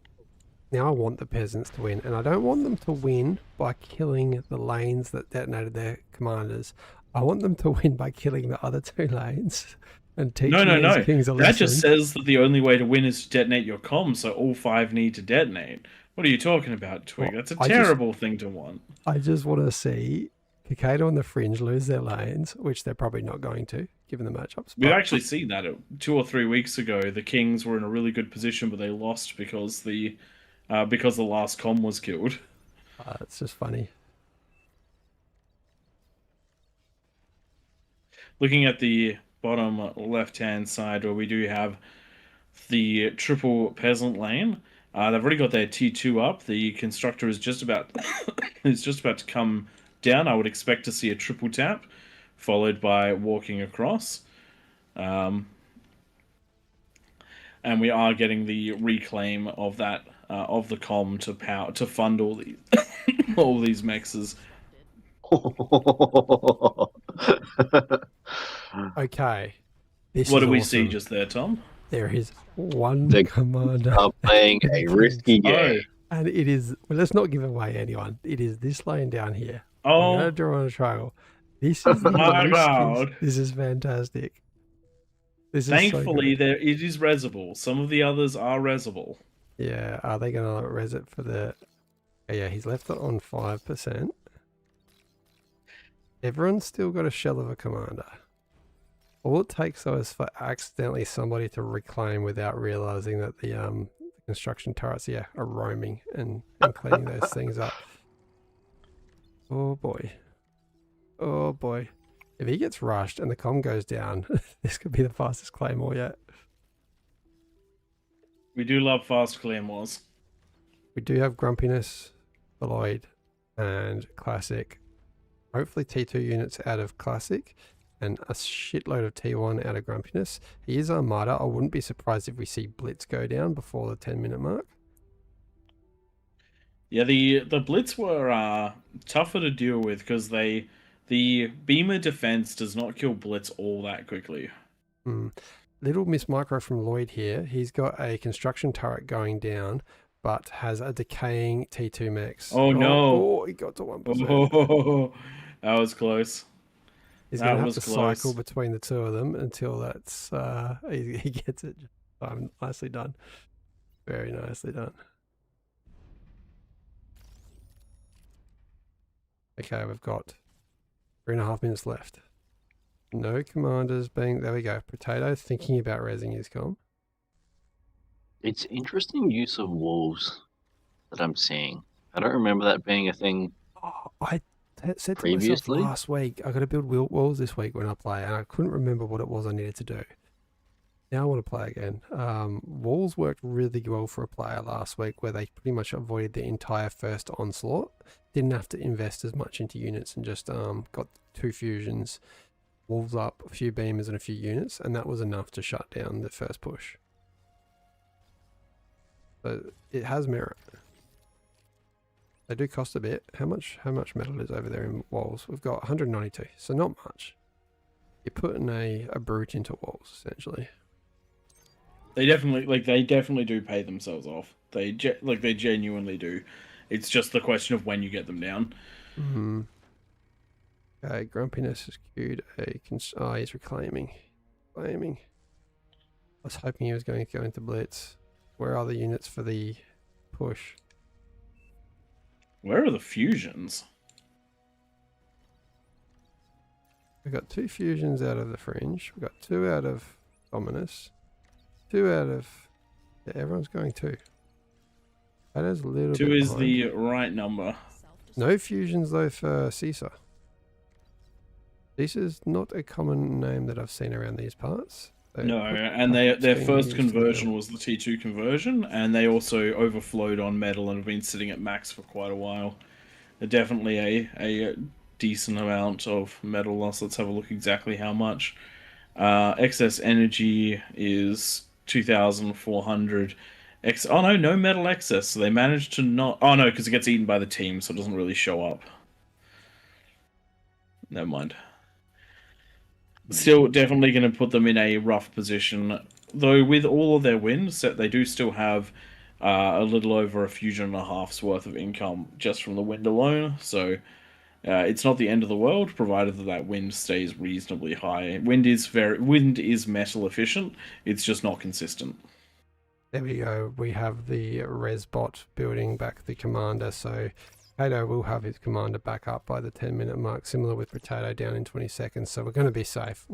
Now I want the peasants to win, and I don't want them to win by killing the lanes that detonated their commanders. I want them to win by killing the other 2 lanes and teaching No. these kings a That just lesson. says that the only way to win is to detonate your comms, so all 5 need to detonate. What are you talking about, Twig? Well, That's a I just- terrible thing to want. I just want to see Kakado and the Fringe lose their lanes, which they're probably not going to, given the matchups. We've but- actually seen that 2 or 3 weeks ago. The Kings were in a really good position, but they lost because the last comm was killed. It's just funny. Looking at the bottom left-hand side, where we do have the triple peasant lane, they've already got their T2 up. The constructor is just about to come down. I would expect to see a triple tap, followed by walking across. And we are getting the reclaim of that of the comm to fund all these all these mexes. Okay. This What is do we awesome. see just there, Tom? There is one The- commander. Are playing in the a Kings. risky game. And it is, well, let's not give away anyone. It is this lane down here. I'm Oh going to draw on a triangle. This is the my riskiest- God. This is fantastic. This is thankfully, so good. it is resable. Some of the others are resable. Yeah, are they going to res it for the... Oh, yeah, he's left it on 5%. Everyone's still got a shell of a commander. All it takes, though, is for accidentally somebody to reclaim without realizing that the construction turrets, yeah, are roaming and cleaning those things up. Oh, boy. Oh, boy. If he gets rushed and the comm goes down, this could be the fastest claymore yet. We do love fast claymores. We do have Grumpiness, Lloyd, and Classic. Hopefully T2 units out of Classic and a shitload of T1 out of Grumpiness. He is Armada. I wouldn't be surprised if we see Blitz go down before the 10-minute mark. Yeah, the Blitz were tougher to deal with because the Beamer defense does not kill Blitz all that quickly. Little Miss Micro from Lloyd here. He's got a construction turret going down, but has a decaying T2 mechs. Oh, no. Oh, he got to 1%. Oh, that was close. He's that going to have was to close. cycle between the two of them until that's he gets it. Nicely done. Very nicely done. Okay, we've got 3.5 minutes left. No commanders being... There we go. Potato thinking about resing his comm. It's interesting use of wolves that I'm seeing. I don't remember that being a thing. Oh, I said to Previously? myself last week, I got to build walls this week when I play, and I couldn't remember what it was I needed to do. Now I want to play again. Walls worked really well for a player last week where they pretty much avoided the entire first onslaught. Didn't have to invest as much into units and just got 2 fusions, wolves up, a few beamers and a few units, and that was enough to shut down the first push. So it has merit. They do cost a bit. How much metal is over there in walls? We've got 192, so not much. You're putting a brute into walls, essentially. They definitely do pay themselves off. They genuinely do. It's just the question of when you get them down. Mm-hmm. Okay, Grumpiness has queued oh, he's reclaiming. Claiming. I was hoping he was going to go into Blitz. Where are the units for the push? Where are the fusions? We've got 2 fusions out of the Fringe. We've got 2 out of Dominus. 2 out of... Yeah, everyone's going 2. That is a little 2 bit is behind. the right number. No fusions though for Caesar. Caesar's not a common name that I've seen around these parts. No, and their first conversion was the T2 conversion, and they also overflowed on metal and have been sitting at max for quite a while. They're definitely a decent amount of metal loss. Let's have a look exactly how much. Excess energy is 2,400. Oh no metal excess. So they managed to not... Oh no, because it gets eaten by the team, so it doesn't really show up. Never mind. Still definitely going to put them in a rough position. Though with all of their wins, they do still have a little over a fusion and a half's worth of income just from the win alone. So It's not the end of the world, provided that wind stays reasonably high. Wind is metal efficient. It's just not consistent. There we go. We have the Resbot building back the commander. So Potato will have his commander back up by the 10-minute mark, similar with Potato down in 20 seconds. So we're going to be safe.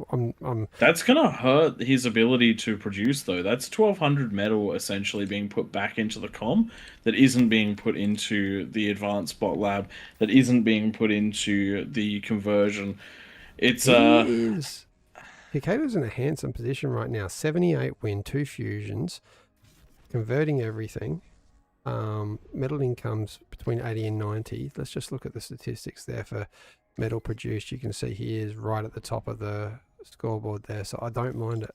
That's going to hurt his ability to produce, though. That's 1,200 metal essentially being put back into the comm that isn't being put into the advanced bot lab, that isn't being put into the conversion. It's Picato's in a handsome position right now. 78 win, 2 fusions, converting everything. Metal income's between 80 and 90. Let's just look at the statistics there for metal produced. You can see he is right at the top of the scoreboard there, so I don't mind it.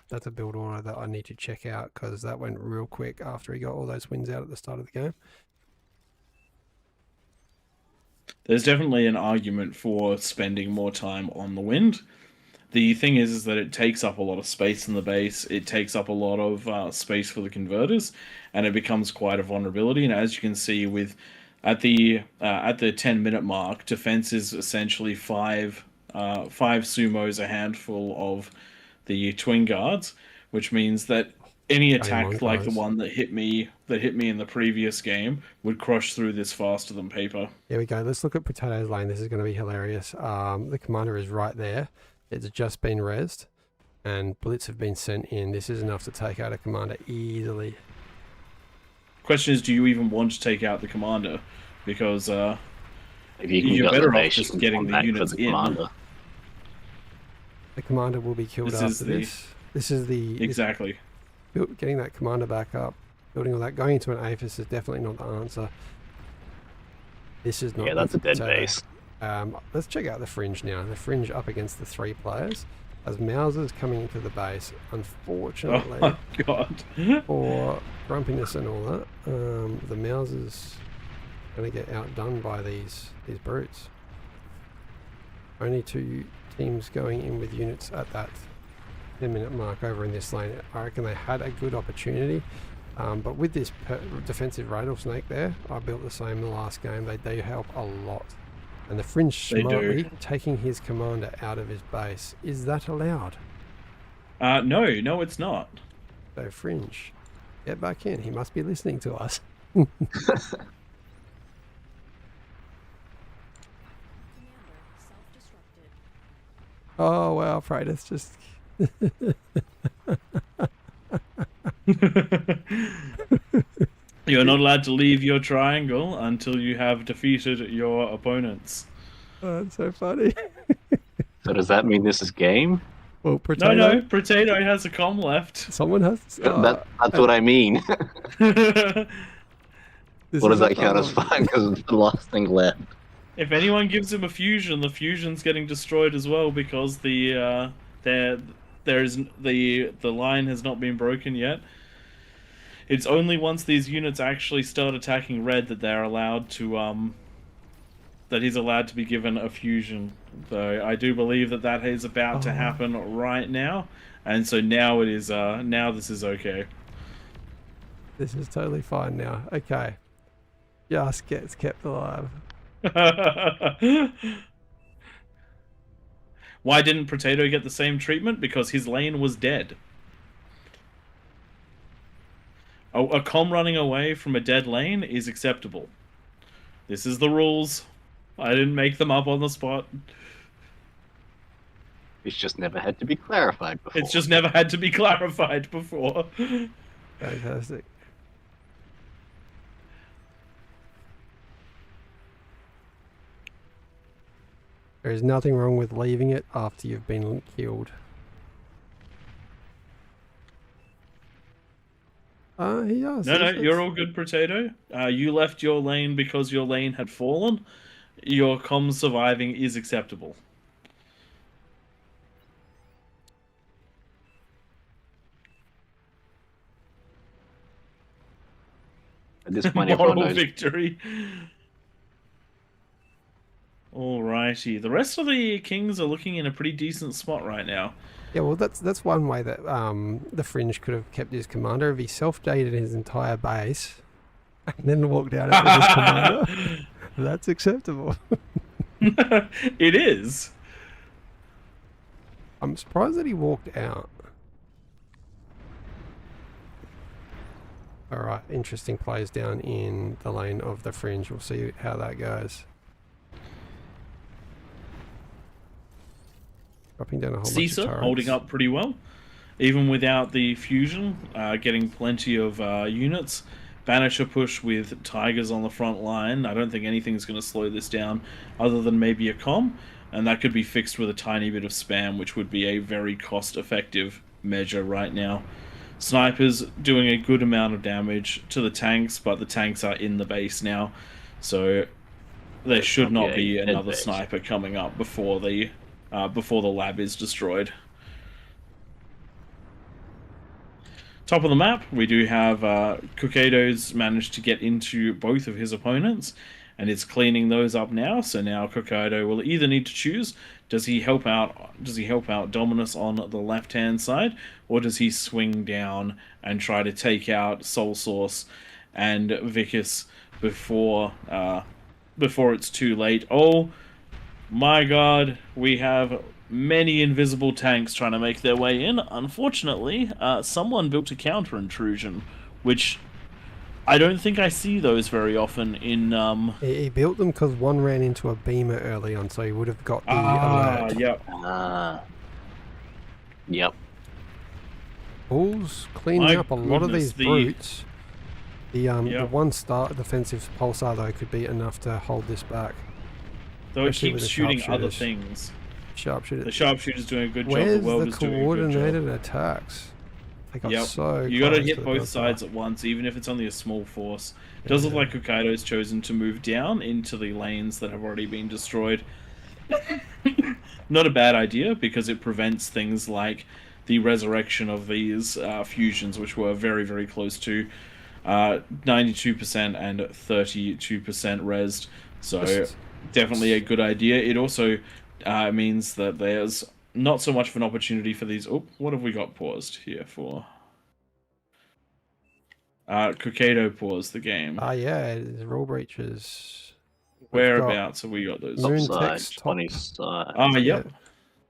That's a build order that I need to check out because that went real quick after he got all those wins out at the start of the game. There's definitely an argument for spending more time on the wind. The thing is that it takes up a lot of space in the base. It takes up a lot of space for the converters, and it becomes quite a vulnerability. And as you can see, at the 10-minute mark, defense is essentially five sumos, a handful of the twin guards, which means that any attack like the one that hit me in the previous game would crush through this faster than paper. Here we go. Let's look at Potato's lane. This is going to be hilarious. The commander is right there. It's just been rezzed, and Blitz have been sent in. This is enough to take out a commander easily. Question is, do you even want to take out the commander? Because if you can you're get better the off base, just you can getting come the back for units the in. commander. The commander will be killed after this. This is the... Exactly. Getting that commander back up, building all that, going into an APHIS is definitely not the answer. This is not... Yeah, that's a dead base. Let's check out the Fringe now. The Fringe up against the 3 players. As Mauser's coming into the base, unfortunately, oh God. for grumpiness and all that, the Mauser's going to get outdone by these brutes. Only 2 teams going in with units at that 10-minute mark over in this lane. I reckon they had a good opportunity, but with this defensive rattlesnake there, I built the same the last game. They do help a lot. And the Fringe smartly taking his commander out of his base. Is that allowed? No, it's not. So Fringe, get back in. He must be listening to us. Commander, self-destructed. Oh wow, Praetus just... You're not allowed to leave your triangle until you have defeated your opponents. Oh, that's so funny. So does that mean this is game? Well, Potato... No, Potato has a comm left. Someone has... That's what I mean. This What does is a that count as fun one. fine? Because it's the last thing left. If anyone gives him a fusion, the fusion's getting destroyed as well because the line has not been broken yet. It's only once these units actually start attacking red that they're allowed to that he's allowed to be given a fusion. So I do believe that is about to happen right now, and so now it is. Now this is okay. This is totally fine now. Okay. Just gets kept alive. Why didn't Potato get the same treatment? Because his lane was dead. A comm running away from a dead lane is acceptable. This is the rules. I didn't make them up on the spot. It's just never had to be clarified before. It's just never had to be clarified before. Fantastic. There is nothing wrong with leaving it after you've been killed. He does. No, you're all good, Potato. You left your lane because your lane had fallen. Your comm surviving is acceptable. At this point, everyone Moral knows. victory. Alrighty. The rest of the kings are looking in a pretty decent spot right now. Yeah, well, that's one way that the Fringe could have kept his commander if he self-dated his entire base and then walked out with his commander. That's acceptable. It is. I'm surprised that he walked out. Alright, interesting plays down in the lane of the fringe. We'll see how that goes. Dropping down a whole bunch of Caesar turrets. holding up pretty well. Even without the fusion, getting plenty of units. Banisher push with Tigers on the front line. I don't think anything's going to slow this down other than maybe a comm. And that could be fixed with a tiny bit of spam, which would be a very cost-effective measure right now. Snipers doing a good amount of damage to the tanks, but the tanks are in the base now. So there should not be another sniper coming up before the lab is destroyed. Top of the map, we do have Cokado's managed to get into both of his opponents, and it's cleaning those up now. So now Kokado will either need to choose: does he help out Dominus on the left-hand side, or does he swing down and try to take out Soul Source and Vicus before it's too late? Oh my God, we have many invisible tanks trying to make their way in. Unfortunately, someone built a counter intrusion, which I don't think I see those very often in... He built them because one ran into a beamer early on, so he would have got the alert. Yep. Yep. Bull's cleaning up a lot of these brutes. The Yep. one star defensive pulsar though could be enough to hold this back. Though it Especially with keeps the shooting other sharpshooters. things. Sharpshooter. The sharpshooter's doing a good job. Where's The welder's the doing a good job. coordinated attacks? They got so You got to close hit the both build sides bar. at once, even if it's only a small force. It does look like Hokkaido's chosen to move down into the lanes that have already been destroyed. Not a bad idea, because it prevents things like the resurrection of these fusions, which were very, very close to 92% and 32% resed. So definitely a good idea. It also means that there's not so much of an opportunity for these... Oh, what have we got paused here for? Kokado paused the game. Yeah, the rule breaches. Whereabouts have we got those? Moon Top side, text, top. 20 side. Oh, yep.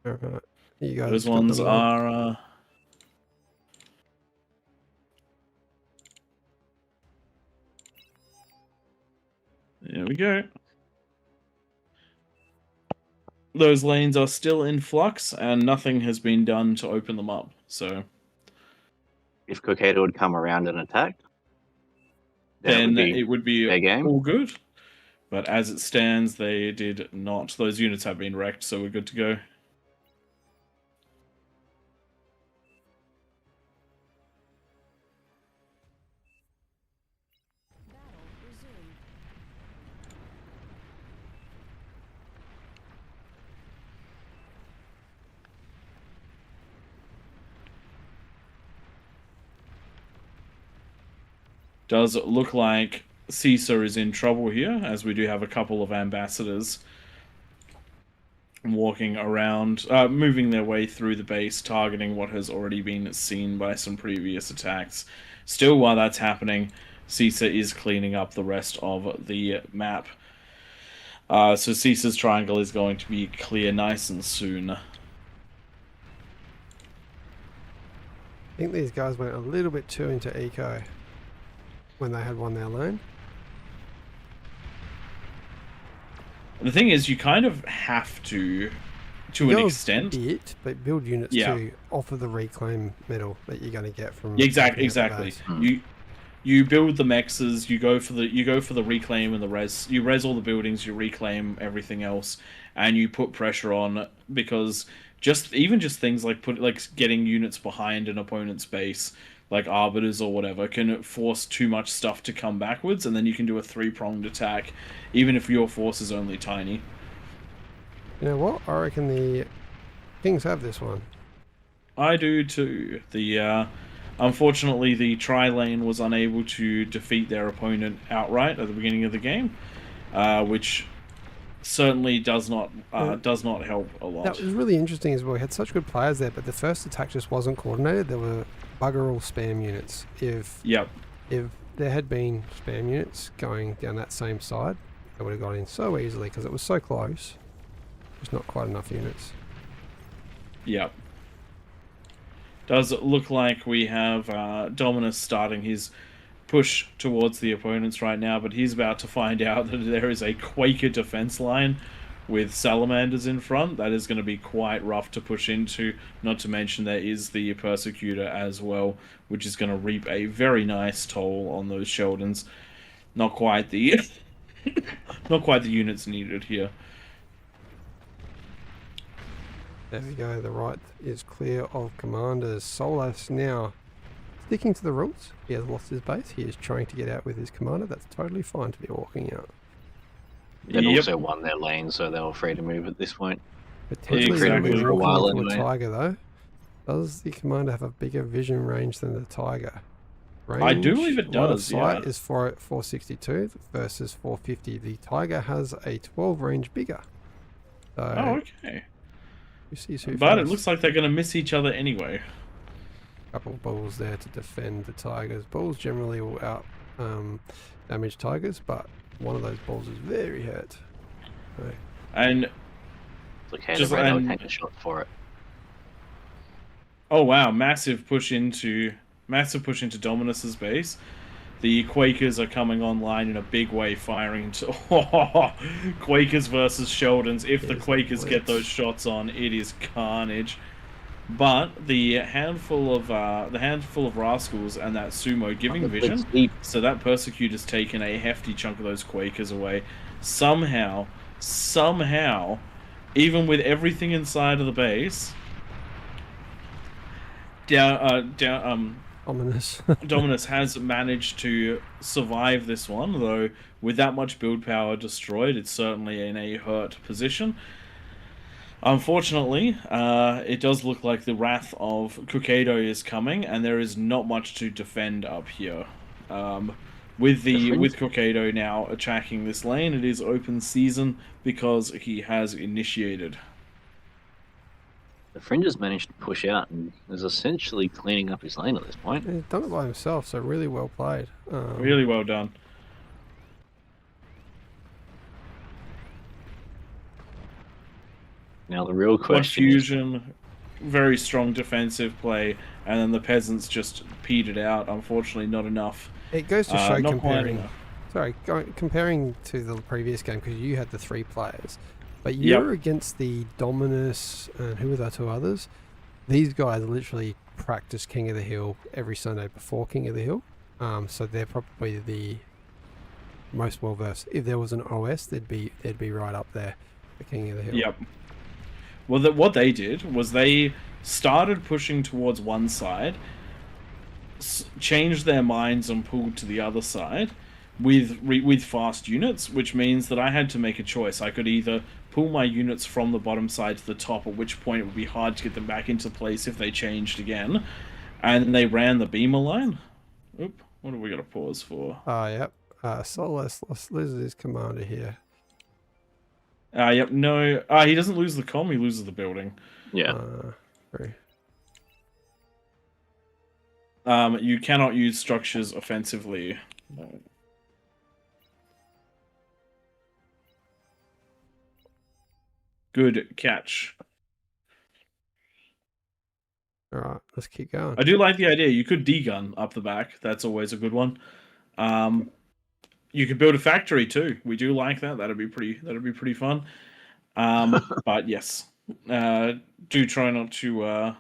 Alright. You guys Those got ones them all. are... There we go. Those lanes are still in flux, and nothing has been done to open them up. So If Kokado would come around and attack, then it would be fair game. all good. But as it stands, they did not. Those units have been wrecked, so we're good to go. Battle resumed. Does look like Caesar is in trouble here, as we do have a couple of ambassadors walking around, moving their way through the base, targeting what has already been seen by some previous attacks. Still, while that's happening, Caesar is cleaning up the rest of the map. So Caesar's triangle is going to be clear nice and soon. I think these guys went a little bit too into eco when they had won their lane. The thing is, you kind of have to an extent. Bit, but build units Yeah. to offer the reclaim medal that you're going to get from Exactly. taking out the base. You build the mexes, you go for the reclaim and the res. You res all the buildings, you reclaim everything else, and you put pressure on, because just things like getting units behind an opponent's base, like arbiters or whatever, can force too much stuff to come backwards, and then you can do a three-pronged attack, even if your force is only tiny. You know what? I reckon the Kings have this one. I do too. Unfortunately, the tri-lane was unable to defeat their opponent outright at the beginning of the game, which certainly does not help a lot. That was really interesting as well. We had such good players there, but the first attack just wasn't coordinated. There were bugger all spam units. If there had been spam units going down that same side, they would have got in so easily because it was so close. There's not quite enough units. Yep. Does look like we have Dominus starting his push towards the opponents right now, but he's about to find out that there is a Quaker defense line with Salamanders in front. That is going to be quite rough to push into, not to mention there is the Persecutor as well, which is going to reap a very nice toll on those Sheldons. Not quite the not quite the units needed here. There we go, the right is clear of commanders. Solas now sticking to the rules. He has lost his base. He is trying to get out with his commander. That's totally fine to be walking out. They'd also won their lane, so they were free to move at this point. Potentially Exactly. moving For a while into anyway. a tiger though. Does the commander have a bigger vision range than the tiger? I do believe it line of does, sight yeah. is 462 versus 450. The tiger has a 12 range bigger. So Oh, okay. you see who But it first. looks like they're going to miss each other anyway. Couple of bulls there to defend the tigers. Bulls generally will out damage tigers, but one of those bulls is very hurt. So, And It's okay, Just the radar will and- take a shot for it. oh wow, massive push into Dominus's base. The Quakers are coming online in a big way, firing into Quakers versus Sheldons. If the There's a Quakers get blitz. those shots on, it is carnage. But the handful of rascals and that sumo giving The vision, blitz deep. so that Persecutor's taken a hefty chunk of those Quakers away. Somehow, even with everything inside of the base, ominous. Dominus has managed to survive this one, though with that much build power destroyed, it's certainly in a hurt position. Unfortunately, it does look like the wrath of Kukado is coming, and there is not much to defend up here. With Kukado now attacking this lane, it is open season because he has initiated. The Fringe has managed to push out and is essentially cleaning up his lane at this point. He's done it by himself, so really well played. Really well done. Now the real question is, Confusion, very strong defensive play, and then the peasants just petered out. Unfortunately, not enough. It goes to show not quite comparing. enough. Sorry, comparing to the previous game because you had the 3 players, but Yep. you're against the Dominus and who were the 2 others? These guys literally practice King of the Hill every Sunday before King of the Hill, so they're probably the most well versed. If there was an OS, they'd be right up there, the King of the Hill. Yep. Well, what they did was they started pushing towards one side, changed their minds and pulled to the other side with fast units, which means that I had to make a choice. I could either pull my units from the bottom side to the top, at which point it would be hard to get them back into place if they changed again, and they ran the beamer line. Oop, what have we got to pause for? Yep. Solas loses his commander here. Yep, no, he doesn't lose the comm, he loses the building. yeah, Very. You cannot use structures offensively. No. Good catch. All right, let's keep going. I do like the idea. You could degun up the back. That's always a good one. You could build a factory too. We do like that. That'd be pretty fun. But yes, do try not to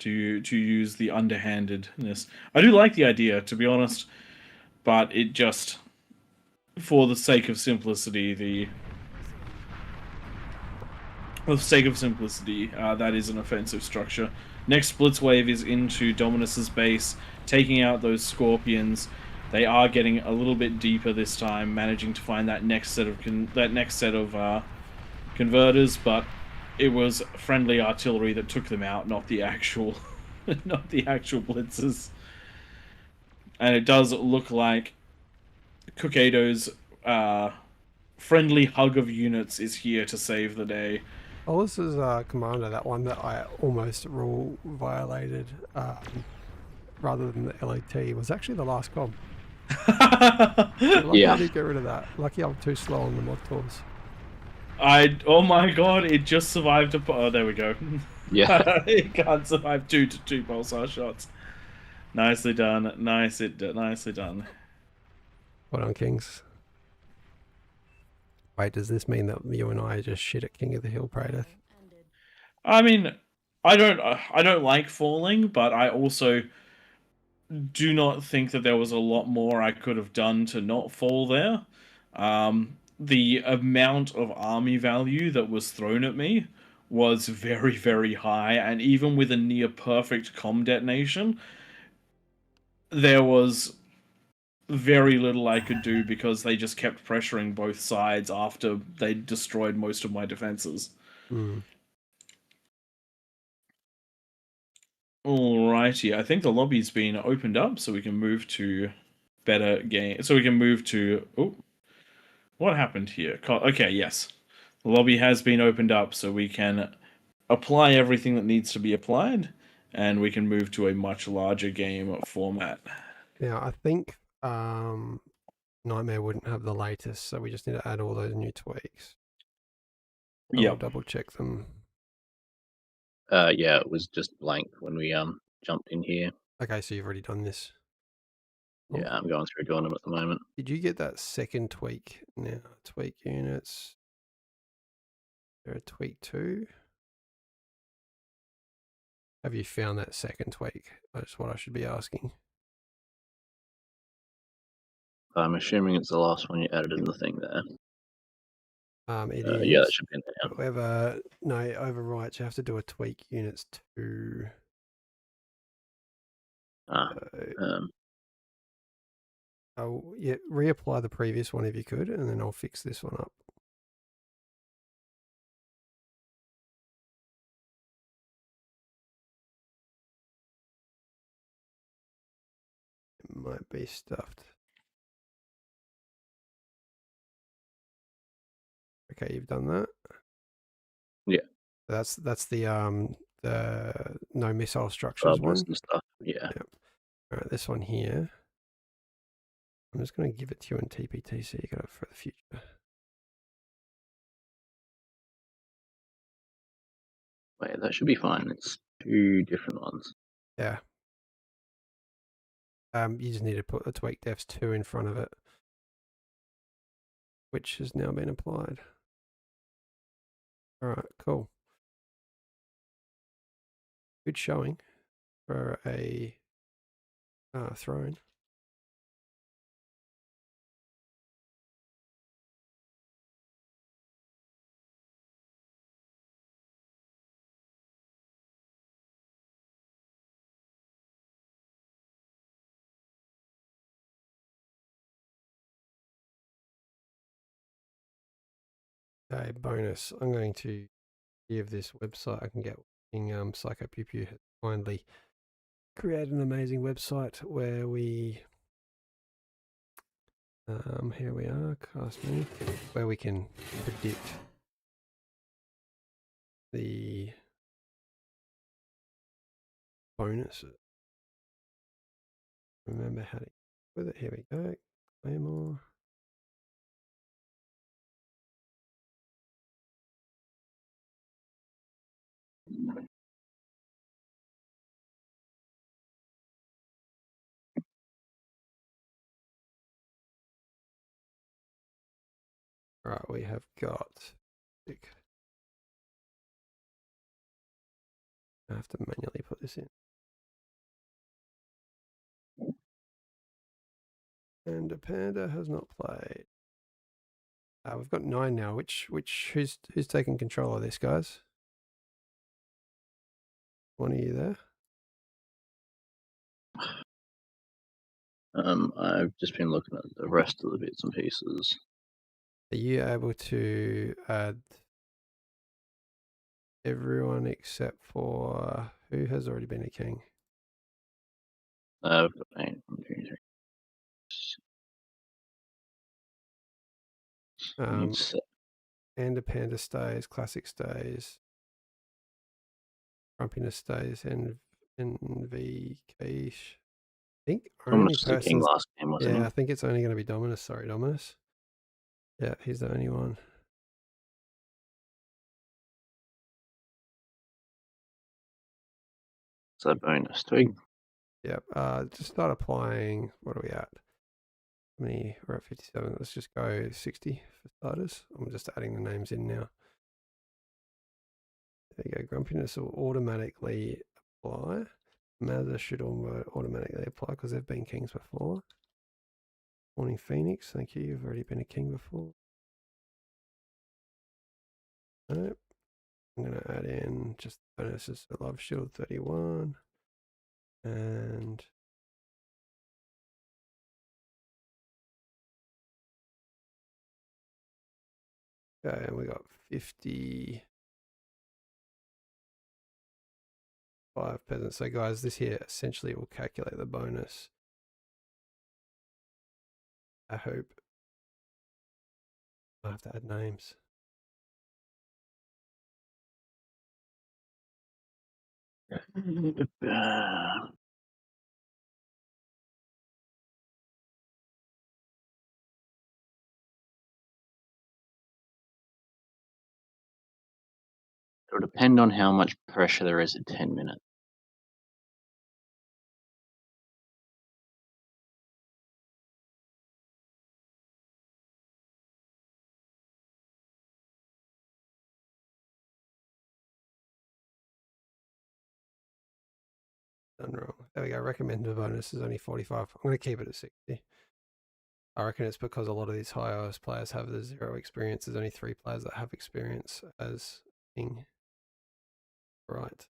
use the underhandedness. I do like the idea, to be honest, but it just, for the sake of simplicity, that is an offensive structure. Next Blitz Wave is into Dominus's base, taking out those Scorpions. They are getting a little bit deeper this time, managing to find that next set of converters, but it was friendly artillery that took them out, not the actual blitzes. And it does look like Kukado's friendly hug of units is here to save the day. Oh, this is commander, that one that I almost rule violated rather than the LAT was actually the last comm. Lucky Yeah. I did get rid of that. Lucky I'm too slow on the mod tools. Oh my god, it just survived a. Oh, there we go. Yeah. It can't survive 2-2 pulsar shots. Nicely done. Nicely done. Well done, Kings. Wait, does this mean that you and I are just shit at King of the Hill, Praetor? Ended. I mean, I don't like falling, but I also do not think that there was a lot more I could have done to not fall there. The amount of army value that was thrown at me was very, very high, and even with a near perfect comm detonation, there was very little I could do because they just kept pressuring both sides after they destroyed most of my defenses. Hmm. Alrighty, I think the lobby's been opened up, so we can move to better game. So we can move to. Oh, what happened here? Okay, yes, the lobby has been opened up, so we can apply everything that needs to be applied, and we can move to a much larger game format. Now, I think Nightmare wouldn't have the latest, so we just need to add all those new tweaks. I'll Yep. double check them. Yeah, it was just blank when we jumped in here. Okay, so you've already done this. Yeah, I'm going through doing them at the moment. Did you get that second tweak? Now, tweak units. There a tweak 2? Have you found that second tweak? That's what I should be asking. I'm assuming it's the last one you added in the thing there. It Yeah, that is. should be in there. However, no, overwrites. You have to do a tweak units 2. Oh, yeah, reapply the previous one if you could, and then I'll fix this one up. It might be stuffed. Okay, you've done that. Yeah. That's the no missile structures one. And stuff. Yeah. Yep. All right, this one here. I'm just going to give it to you in TPT so you got it for the future. Wait, that should be fine. It's 2 different ones. Yeah. You just need to put the tweak defs 2 in front of it, which has now been applied. All right, cool. Good showing for a throne. Okay, bonus. I'm going to give this website I can get working. Psycho Pew Pew has kindly created an amazing website where we here we are, cast menu, where we can predict the bonuses. Remember how to with it. Here we go. Claymore. Right, we have got. I have to manually put this in. And a panda has not played. We've got 9 now. Who's taking control of this, guys? One of you there? I've just been looking at the rest of the bits and pieces. Are you able to add everyone except for who has already been a king? I've got 8, 1, 2, 3. And a panda stays, classic stays, grumpiness stays, and NV quiche. I think only Dominus was the king person's last game, wasn't yeah, he? I think it's only going to be Dominus. Sorry, Dominus. Yeah, he's the only one. So bonus 3. Yep. Just start applying. What are we at? How many? We're at 57. Let's just go 60 for starters. I'm just adding the names in now. There you go. Grumpiness will automatically apply. Mazza should automatically apply because they've been kings before. Morning Phoenix, thank you. You've already been a king before. Nope. I'm going to add in just bonuses to Love Shield 31. And okay, and we got 55 peasants. So guys, this here essentially will calculate the bonus. I hope. I have to add names. It'll depend on how much pressure there is at 10 minutes. Done wrong. There we go. Recommended bonus is only 45. I'm going to keep it at 60. I reckon it's because a lot of these high OS players have the 0 experience. There's only 3 players that have experience as king. Right.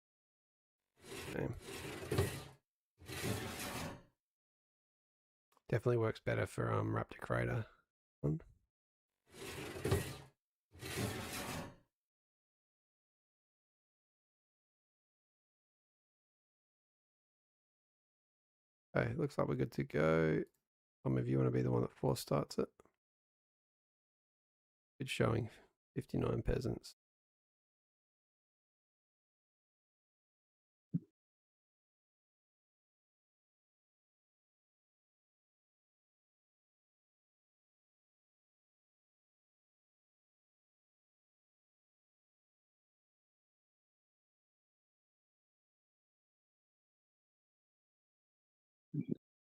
Okay. Definitely works better for Raptor Crater. Okay, looks like we're good to go. Some of you want to be the one that force starts it. Good showing. 59 peasants.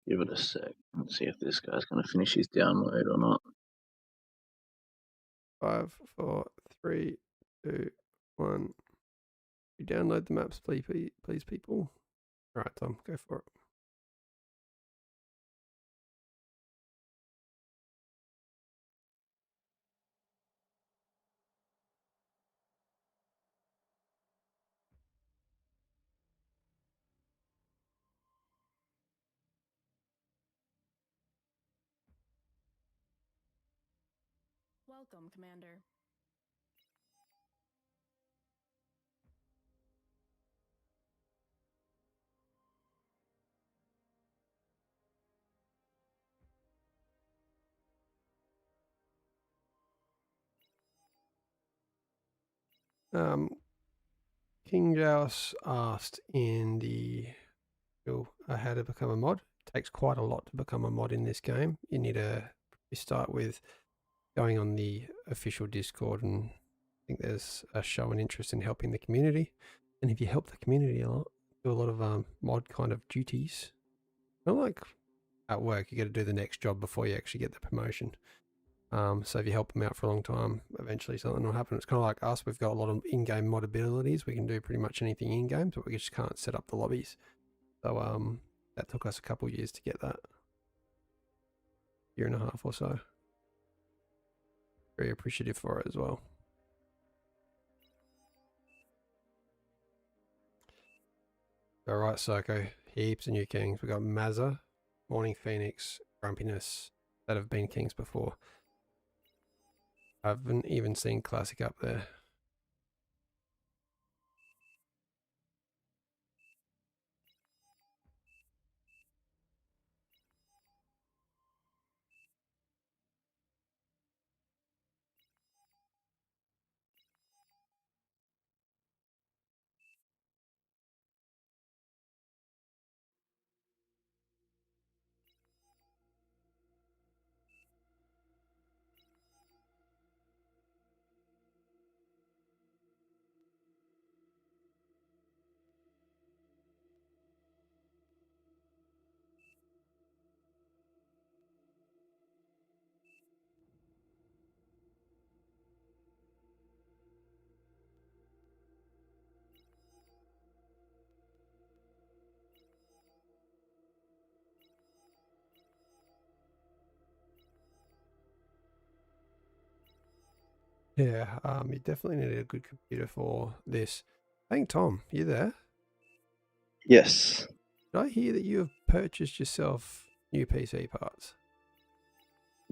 Give it a sec. Let's see if this guy's going to finish his download or not. 5, 4, 3, 2, 1. You download the maps, please, people. All right, Tom, go for it. Welcome, Commander. King Joust asked in the how to become a mod. It takes quite a lot to become a mod in this game. You start with going on the official Discord, and I think there's a show and interest in helping the community. And if you help the community a lot, do a lot of mod kind of duties. Not like at work, you got to do the next job before you actually get the promotion. So if you help them out for a long time, eventually something will happen. It's kind of like us. We've got a lot of in-game mod abilities. We can do pretty much anything in-game, but we just can't set up the lobbies. So that took us a couple of years to get that. Year and a half or so. Very appreciative for it as well. All right, Soko. Heaps of new kings. We've got Mazza, Morning Phoenix, Grumpiness that have been kings before. I haven't even seen Classic up there. Yeah, you definitely need a good computer for this. Hey, Tom, you there? Yes. Did I hear that you have purchased yourself new PC parts?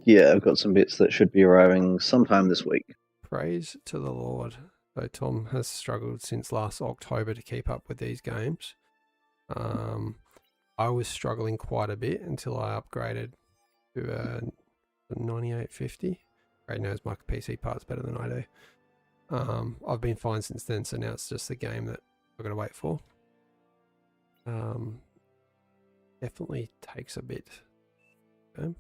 Yeah, I've got some bits that should be arriving sometime this week. Praise to the Lord. So Tom has struggled since last October to keep up with these games. I was struggling quite a bit until I upgraded to a 9850. Ray knows my PC parts better than I do. I've been fine since then, so now it's just the game that I've got to wait for. Definitely takes a bit. Okay.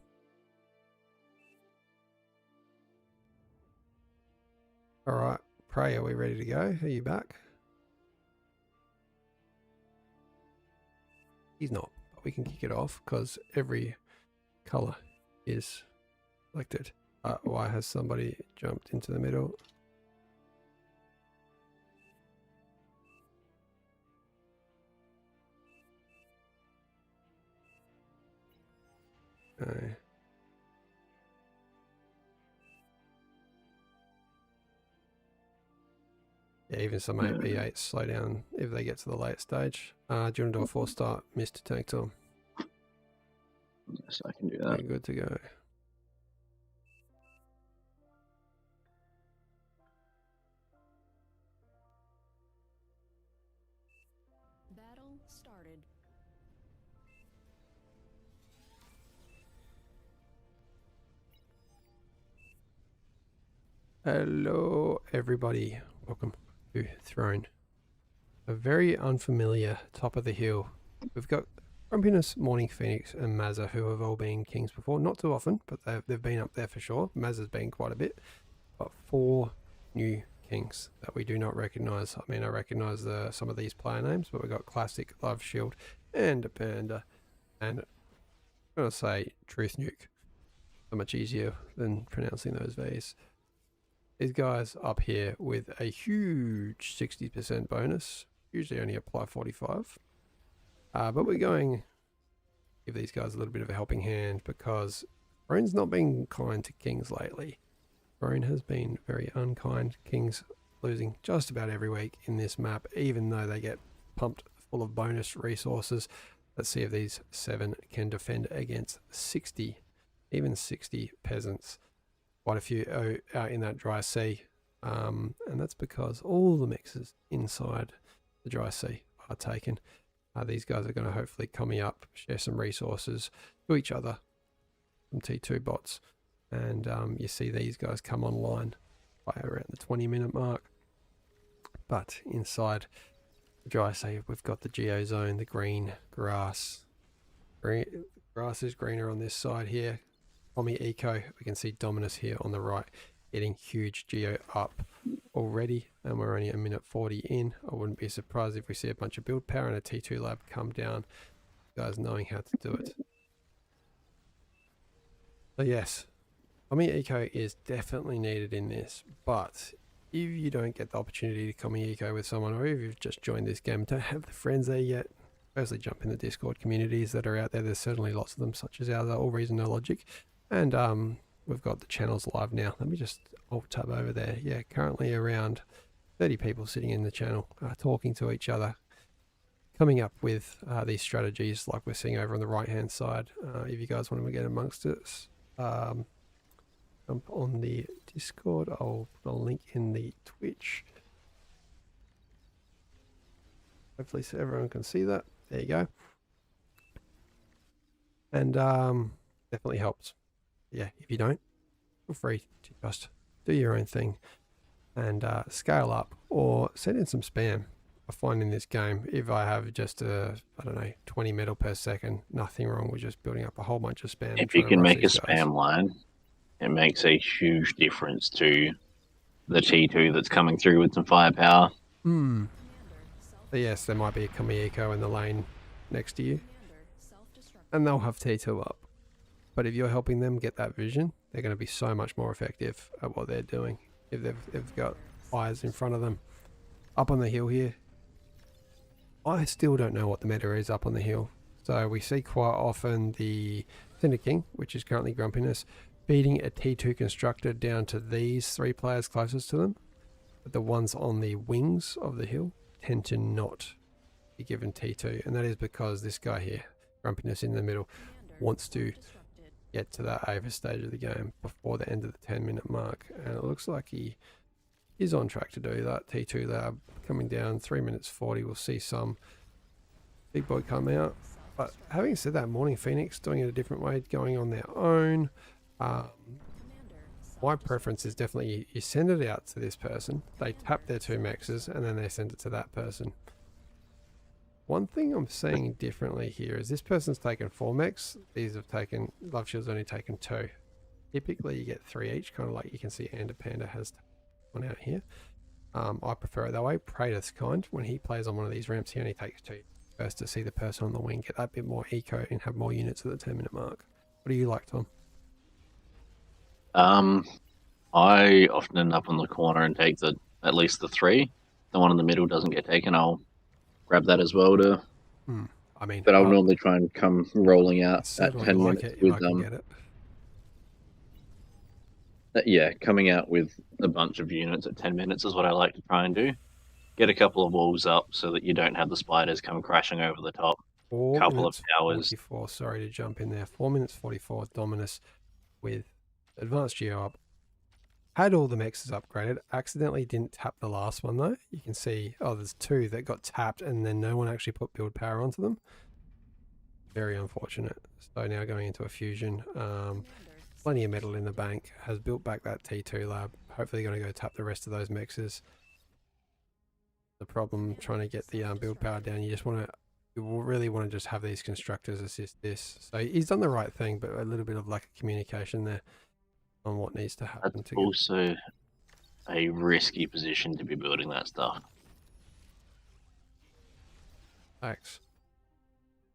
All right, Prey, are we ready to go? Are you back? He's not, but we can kick it off because every color is selected. Why has somebody jumped into the middle? Okay. Yeah, even some 8v8s slow down if they get to the late stage. Do you want to do a 4-star Mr. Tank Tom? Yes, I can do that. You're good to go. Battle started. Hello, everybody. Welcome to Throne. A very unfamiliar top of the hill. We've got Grumpiness, Morning Phoenix, and Mazza, who have all been kings before. Not too often, but they've been up there for sure. Mazza's been quite a bit. But 4 new kings that we do not recognise. I mean, I recognise some of these player names, but we've got Classic, Love Shield, and a Panda. And I'm going to say Truth Nuke. So much easier than pronouncing those V's. These guys up here with a huge 60% bonus. Usually only apply 45. But we're going to give these guys a little bit of a helping hand because Rone's not been kind to kings lately. Rone has been very unkind. Kings losing just about every week in this map, even though they get pumped full of bonus resources. Let's see if these 7 can defend against 60, even 60 peasants. Quite a few out in that dry sea, and that's because all the mixes inside the dry sea are taken. These guys are going to hopefully commie up, share some resources to each other, some T2 bots, and you see these guys come online by around the 20-minute mark. But inside the dry sea, we've got the geozone, the green grass. Grass is greener on this side here. Tommy Eco, we can see Dominus here on the right, getting huge geo up already, and we're only a minute 40 in. I wouldn't be surprised if we see a bunch of build power and a T2 lab come down, guys knowing how to do it. So yes, Tommy Eco is definitely needed in this, but if you don't get the opportunity to Tommy Eco with someone, or if you've just joined this game, don't have the friends there yet, firstly jump in the Discord communities that are out there. There's certainly lots of them, such as ours, AllReasonNoLogic. And we've got the channels live now. Let me just alt tab over there. Yeah, currently around 30 people sitting in the channel, talking to each other, coming up with these strategies like we're seeing over on the right hand side. If you guys want to get amongst us, jump on the Discord. I'll put a link in the Twitch. Hopefully so everyone can see that. There you go. And definitely helps. Yeah, if you don't, feel free to just do your own thing and scale up or send in some spam. I find in this game, if I have just I don't know, 20 metal per second, nothing wrong with just building up a whole bunch of spam. If you can make a spam line, it makes a huge difference to the T2 that's coming through with some firepower. So yes, there might be a Kamieko in the lane next to you, and they'll have T2 up. But if you're helping them get that vision, they're going to be so much more effective at what they're doing. If they've got eyes in front of them. Up on the hill here, I still don't know what the meta is up on the hill. So we see quite often the Cinder King, which is currently Grumpiness, speeding a T2 constructor down to these 3 players closest to them, but the ones on the wings of the hill tend to not be given T2, and that is because this guy here, Grumpiness in the middle, wants to get to that AFA stage of the game before the end of the 10-minute mark, and it looks like he is on track to do that. T2 lab coming down 3 minutes 40. We'll see some big boy come out. But having said that, Morning Phoenix doing it a different way, going on their own. My preference is definitely you send it out to this person, they tap their 2 mexes, and then they send it to that person. One thing I'm seeing differently here is this person's taken 4 mechs, these have taken, Love Shield's only taken 2. Typically you get 3 each, kind of like you can see Anda Panda has one out here. I prefer it that way. Praetor's kind, when he plays on one of these ramps, he only takes 2. First to see the person on the wing get that bit more eco and have more units at the 10-minute mark. What do you like, Tom? I often end up on the corner and take at least the 3. The one in the middle doesn't get taken, I'll grab that as well to. I mean, But I'll normally try and come rolling out at 10 like minutes it with if I can get it. yeah, Coming out with a bunch of units at 10 minutes is what I like to try and do. Get a couple of walls up so that you don't have the spiders come crashing over the top. 4 Couple of minutes towers. 44, sorry to jump in there. 4 minutes 44, Dominus with Advanced Geo up. Had all the mexes upgraded, accidentally didn't tap the last one though. You can see, oh, there's 2 that got tapped and then no one actually put build power onto them. Very unfortunate. So now going into a fusion. Plenty of metal in the bank, has built back that T2 lab. Hopefully going to go tap the rest of those mexes. The problem trying to get the build power down, you really want to just have these constructors assist this. So he's done the right thing, but a little bit of lack of communication there on what needs to happen. That's also a risky position to be building that stuff. Thanks.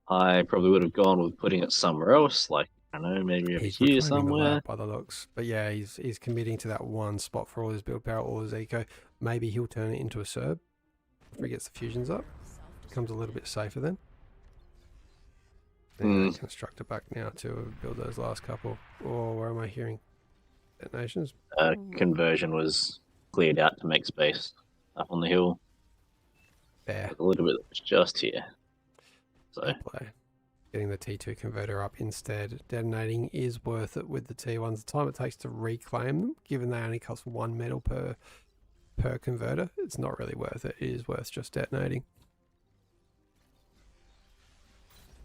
I probably would have gone with putting it somewhere else, like, I don't know, maybe over He's here reclaiming the somewhere. lab by the looks. But yeah, he's committing to that one spot for all his build power, all his eco. Maybe he'll turn it into a Serb after he gets the fusions up. Becomes a little bit safer then. And constructor back now to build those last couple. Or where am I hearing detonations? Conversion was cleared out to make space up on the hill. There. A little bit was just here. So Good play. Getting the T2 converter up instead. Detonating is worth it with the T1s. The time it takes to reclaim them, given they only cost 1 metal per converter, it's not really worth it. It is worth just detonating.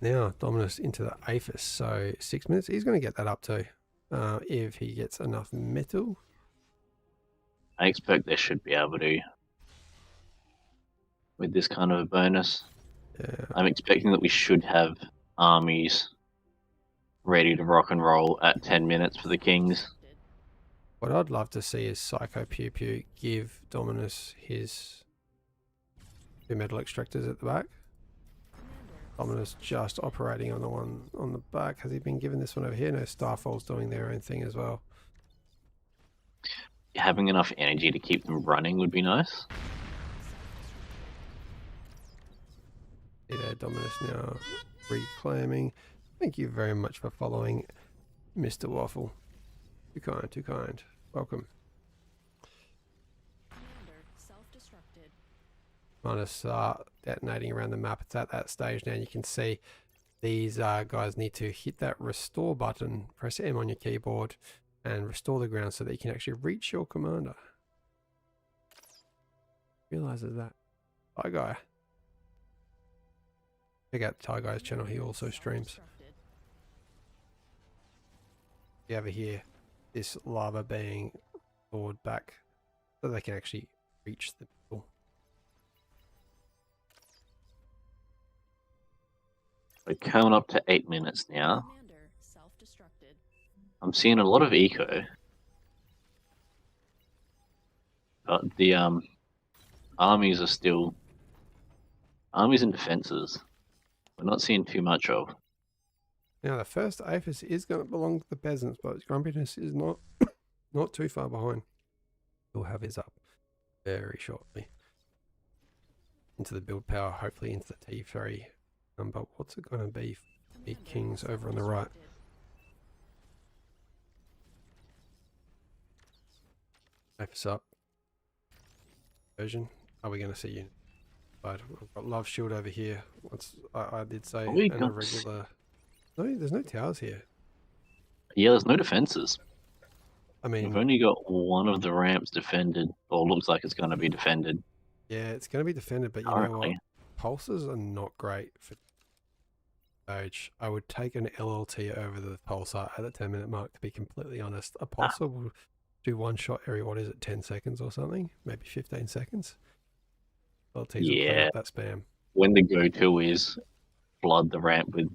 Now Dominus into the APHIS, so 6 minutes. He's going to get that up too, if he gets enough metal. I expect they should be able to with this kind of a bonus. Yeah. I'm expecting that we should have armies ready to rock and roll at 10 minutes for the Kings. What I'd love to see is Psycho Pew Pew give Dominus his 2 metal extractors at the back. Dominus just operating on the one on the back. Has he been given this one over here? No, Starfall's doing their own thing as well. Having enough energy to keep them running would be nice. See there, Dominus now reclaiming. Thank you very much for following, Mr. Waffle. Too kind, too kind. Welcome. Minus detonating around the map. It's at that stage now. You can see these guys need to hit that restore button, press M on your keyboard, and restore the ground so that you can actually reach your commander. Realizes that. Hi, guy. Check out Ty Guy's channel, he also streams. You ever hear this lava being stored back so they can actually reach the people. We're coming up to 8 minutes now. I'm seeing a lot of eco. But the armies are still armies and defenses. We're not seeing too much of. Now the first APHIS is going to belong to the peasants, but Grumpiness is not too far behind. He'll have his up very shortly. Into the build power, hopefully into the T3. But what's it going to be for the Kings over on the right? F's up. Version. Are we going to see you? But we've got Love Shield over here. Once I did say, Are we and a gonna regular. No, there's no towers here. Yeah, there's no defenses. I We've mean, only got one of the ramps defended, or looks like it's going to be defended yeah, it's going to be defended, but you know what? currently. Pulses are not great for stage. I would take an LLT over the pulsar at the 10-minute mark, to be completely honest. A pulsar will do one shot every, what is it, 10 seconds or something? Maybe 15 seconds. LLTs will clean Yeah, up that spam. when the go-to is flood the ramp with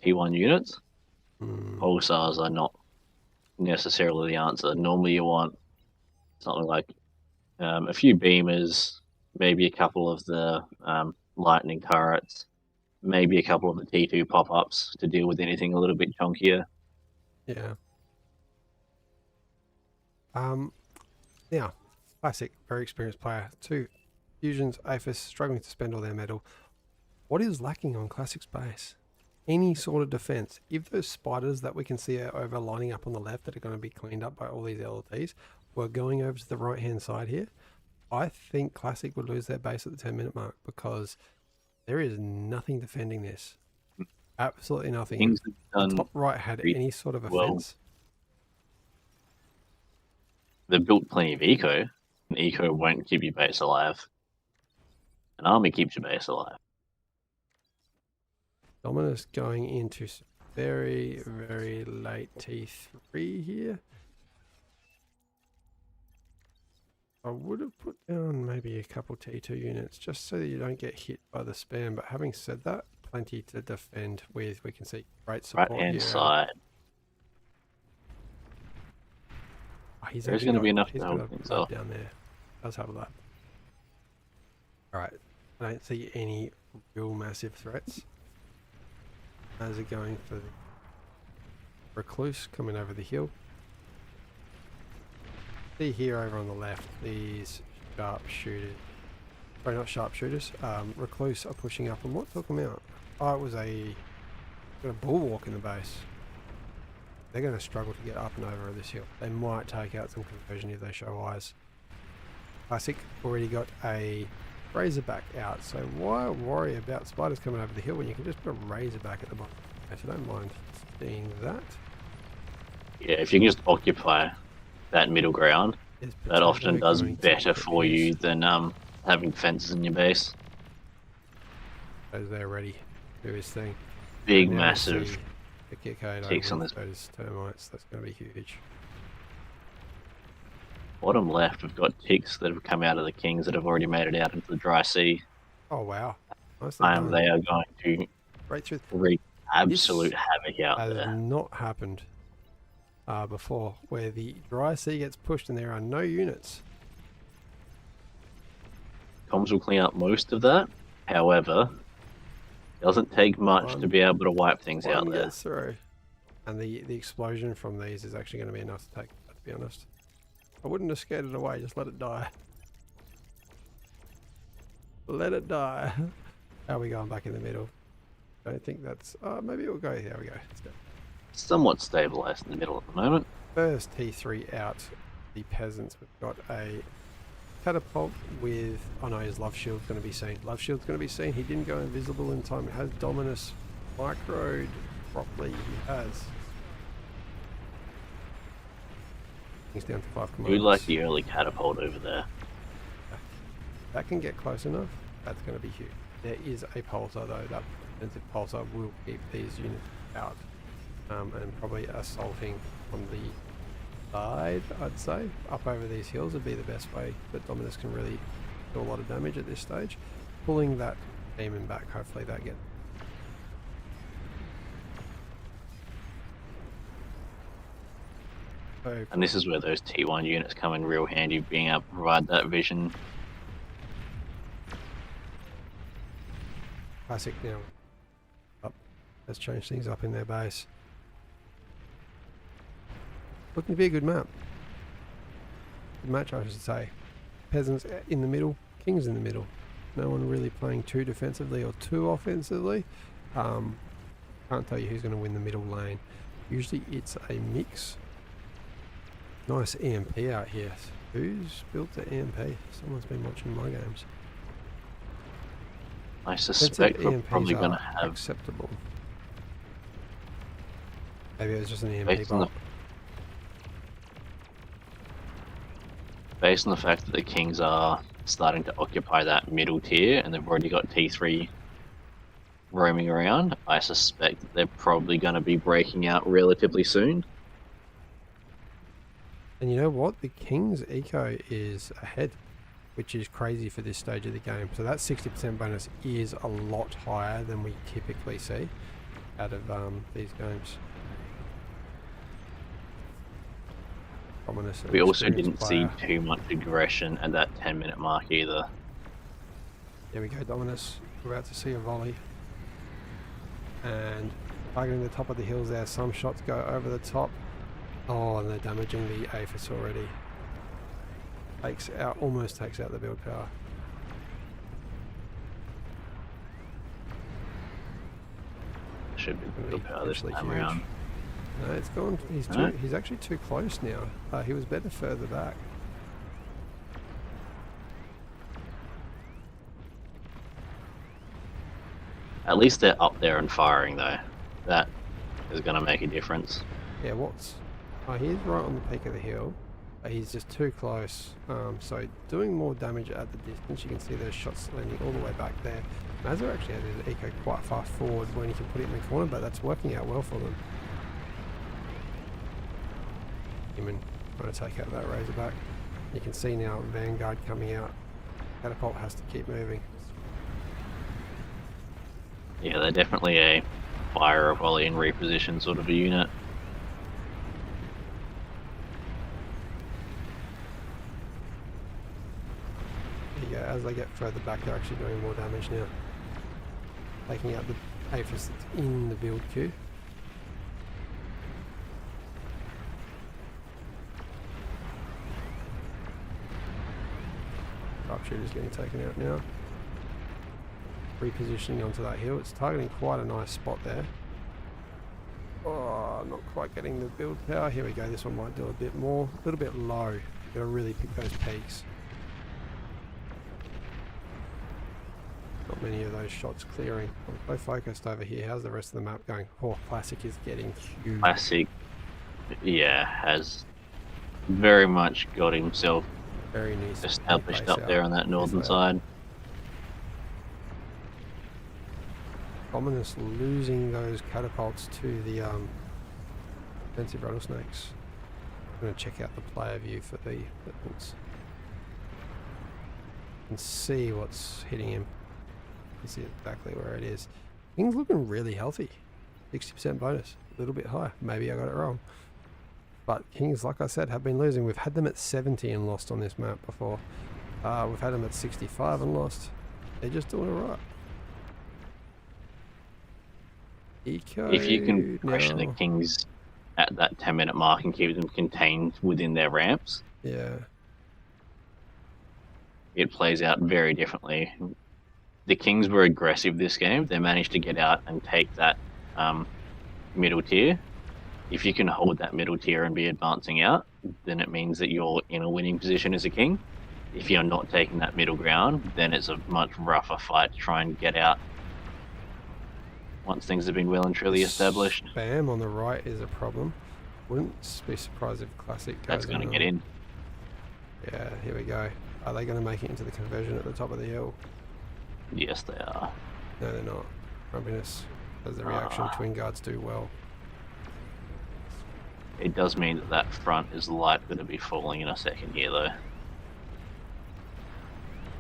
T1 units, pulsars are not necessarily the answer. Normally you want something like a few beamers, maybe a couple of the lightning turrets, maybe a couple of the T2 pop-ups to deal with anything a little bit chunkier. Yeah. Now, Classic, very experienced player. 2 Fusions, APHIS, struggling to spend all their metal. What is lacking on Classic space? Any sort of defense. If those spiders that we can see are over lining up on the left that are going to be cleaned up by all these LLTs were going over to the right-hand side here, I think Classic would lose their base at the 10-minute mark, because there is nothing defending this. Absolutely nothing. Things If have the done top right had pretty any sort of well. offense. They've built plenty of eco, and eco won't keep your base alive. An army keeps your base alive. Dominus going into some very, very late T3 here. I would have put down maybe a couple T2 units just so that you don't get hit by the spam. But having said that, plenty to defend with. We can see great support Right-hand here. side. Oh, he's There's actually going to be got- enough he's to got hold a things lab off. down there. Does have a lab. Alright, I don't see any real massive threats. As are going for the Recluse coming over the hill. See here over on the left, these sharpshooters. Sorry, not sharpshooters. Recluse are pushing up, and what took them out? Oh, it was got a bulwark in the base. They're going to struggle to get up and over this hill. They might take out some conversion if they show eyes. Classic already got a Razorback out, so why worry about spiders coming over the hill when you can just put a Razorback at the bottom? So I don't mind seeing that. Yeah, if you can just occupy that middle ground, Is that often Potato does going to better put for his- you than having fences in your base. As they're ready to do his thing. Big, Now we massive see the Kikado ticks on with this. those termites. That's going to be huge. Bottom left, we've got ticks that have come out of the kings that have already made it out into the dry sea. Oh wow! Nicely And done. they are going to Right through. wreak absolute havoc out Has there. not happened before, where the dry sea gets pushed and there are no units. Comms will clean up most of that. However, doesn't take much to One- be able to wipe things out One there. gets through, and the explosion from these is actually going to be enough to take. To be honest, I wouldn't have scared it away. Just let it die. Let it die. How are we going back in the middle? Don't think that's. Maybe it will go. There we go. Let's go. Somewhat stabilized in the middle at the moment. First T3 out, the peasants. We've got a catapult with. Oh no, his love shield's going to be seen. Love shield's going to be seen. He didn't go invisible in time. He has Dominus microed properly. He has. He's down to 5 commands. We like the early catapult over there. That can get close enough. That's going to be huge. There is a pulsar though. That defensive pulsar will keep these units out, and probably assaulting on the side. I'd say up over these hills would be the best way. But Dominus can really do a lot of damage at this stage. Pulling that demon back. Hopefully that gets. So And this is where those T1 units come in real handy, being able to provide that vision. Classic now. Up. Let's change things up in their base. Looking to be a good map. Good match, I should say. Peasants in the middle, kings in the middle. No one really playing too defensively or too offensively. Can't tell you who's going to win the middle lane. Usually it's a mix. Nice EMP out here. Who's built the EMP? Someone's been watching my games. I Defensive suspect we're EMPs probably going to are have, acceptable. Maybe it was just an EMP based on the bot. based on the fact that the Kings are starting to occupy that middle tier, and they've already got T3 roaming around, I suspect that they're probably going to be breaking out relatively soon. And you know what? The King's eco is ahead, which is crazy for this stage of the game. So that 60% bonus is a lot higher than we typically see out of these games. Ominous and We also experienced didn't player. see too much aggression at that 10-minute mark either. There we go, Dominus. We're about to see a volley. And targeting the top of the hills there. Some shots go over the top. Oh, and they're damaging the APHIS already. Almost takes out the build power. Should be Gonna good be power this actually time huge. around. No, it's gone. He's actually too close now. He was better further back. At least they're up there and firing though. That is going to make a difference. Yeah, he's right on the peak of the hill. He's just too close. So doing more damage at the distance. You can see those shots landing all the way back there. Mazza actually had his eco quite far forward when he can put it in the corner, but that's working out well for them. Human trying to take out that Razorback. You can see now Vanguard coming out. Catapult has to keep moving. Yeah, they're definitely a fire, a volley, and reposition sort of a unit. Yeah, as they get further back, they're actually doing more damage now. Taking out the APHIS that's in the build queue. Sharpshooter's getting taken out now. Repositioning onto that hill. It's targeting quite a nice spot there. Oh, not quite getting the build power. Here we go. This one might do a bit more. A little bit low. Gotta really pick those peaks. Not many of those shots clearing. I'm so focused over here. How's the rest of the map going? Oh, Classic is getting huge. Classic, yeah, has very much got himself Very nice. established up there on that northern side. Ominous losing those catapults to the defensive rattlesnakes. I'm going to check out the player view for the weapons and see what's hitting him. You can see exactly where it is. Things looking really healthy. 60% bonus, a little bit high. Maybe I got it wrong. But Kings, like I said, have been losing. We've had them at 70 and lost on this map before. We've had them at 65 and lost. They're just doing it right. Eco If you can pressure the now. Kings at that 10-minute mark and keep them contained within their ramps, Yeah. it plays out very differently. The Kings were aggressive this game. They managed to get out and take that middle tier. If you can hold that middle tier and be advancing out, then it means that you're in a winning position as a King. If you're not taking that middle ground, then it's a much rougher fight to try and get out once things have been well and truly established. Spam on the right is a problem. Wouldn't be surprised if Classic goes That's going to get in. Yeah, here we go. Are they going to make it into the conversion at the top of the hill? Yes, they are. No, they're not. Grumpiness as the reaction. Twin Guards do well. It does mean that that front is likely to be falling in a second here, though.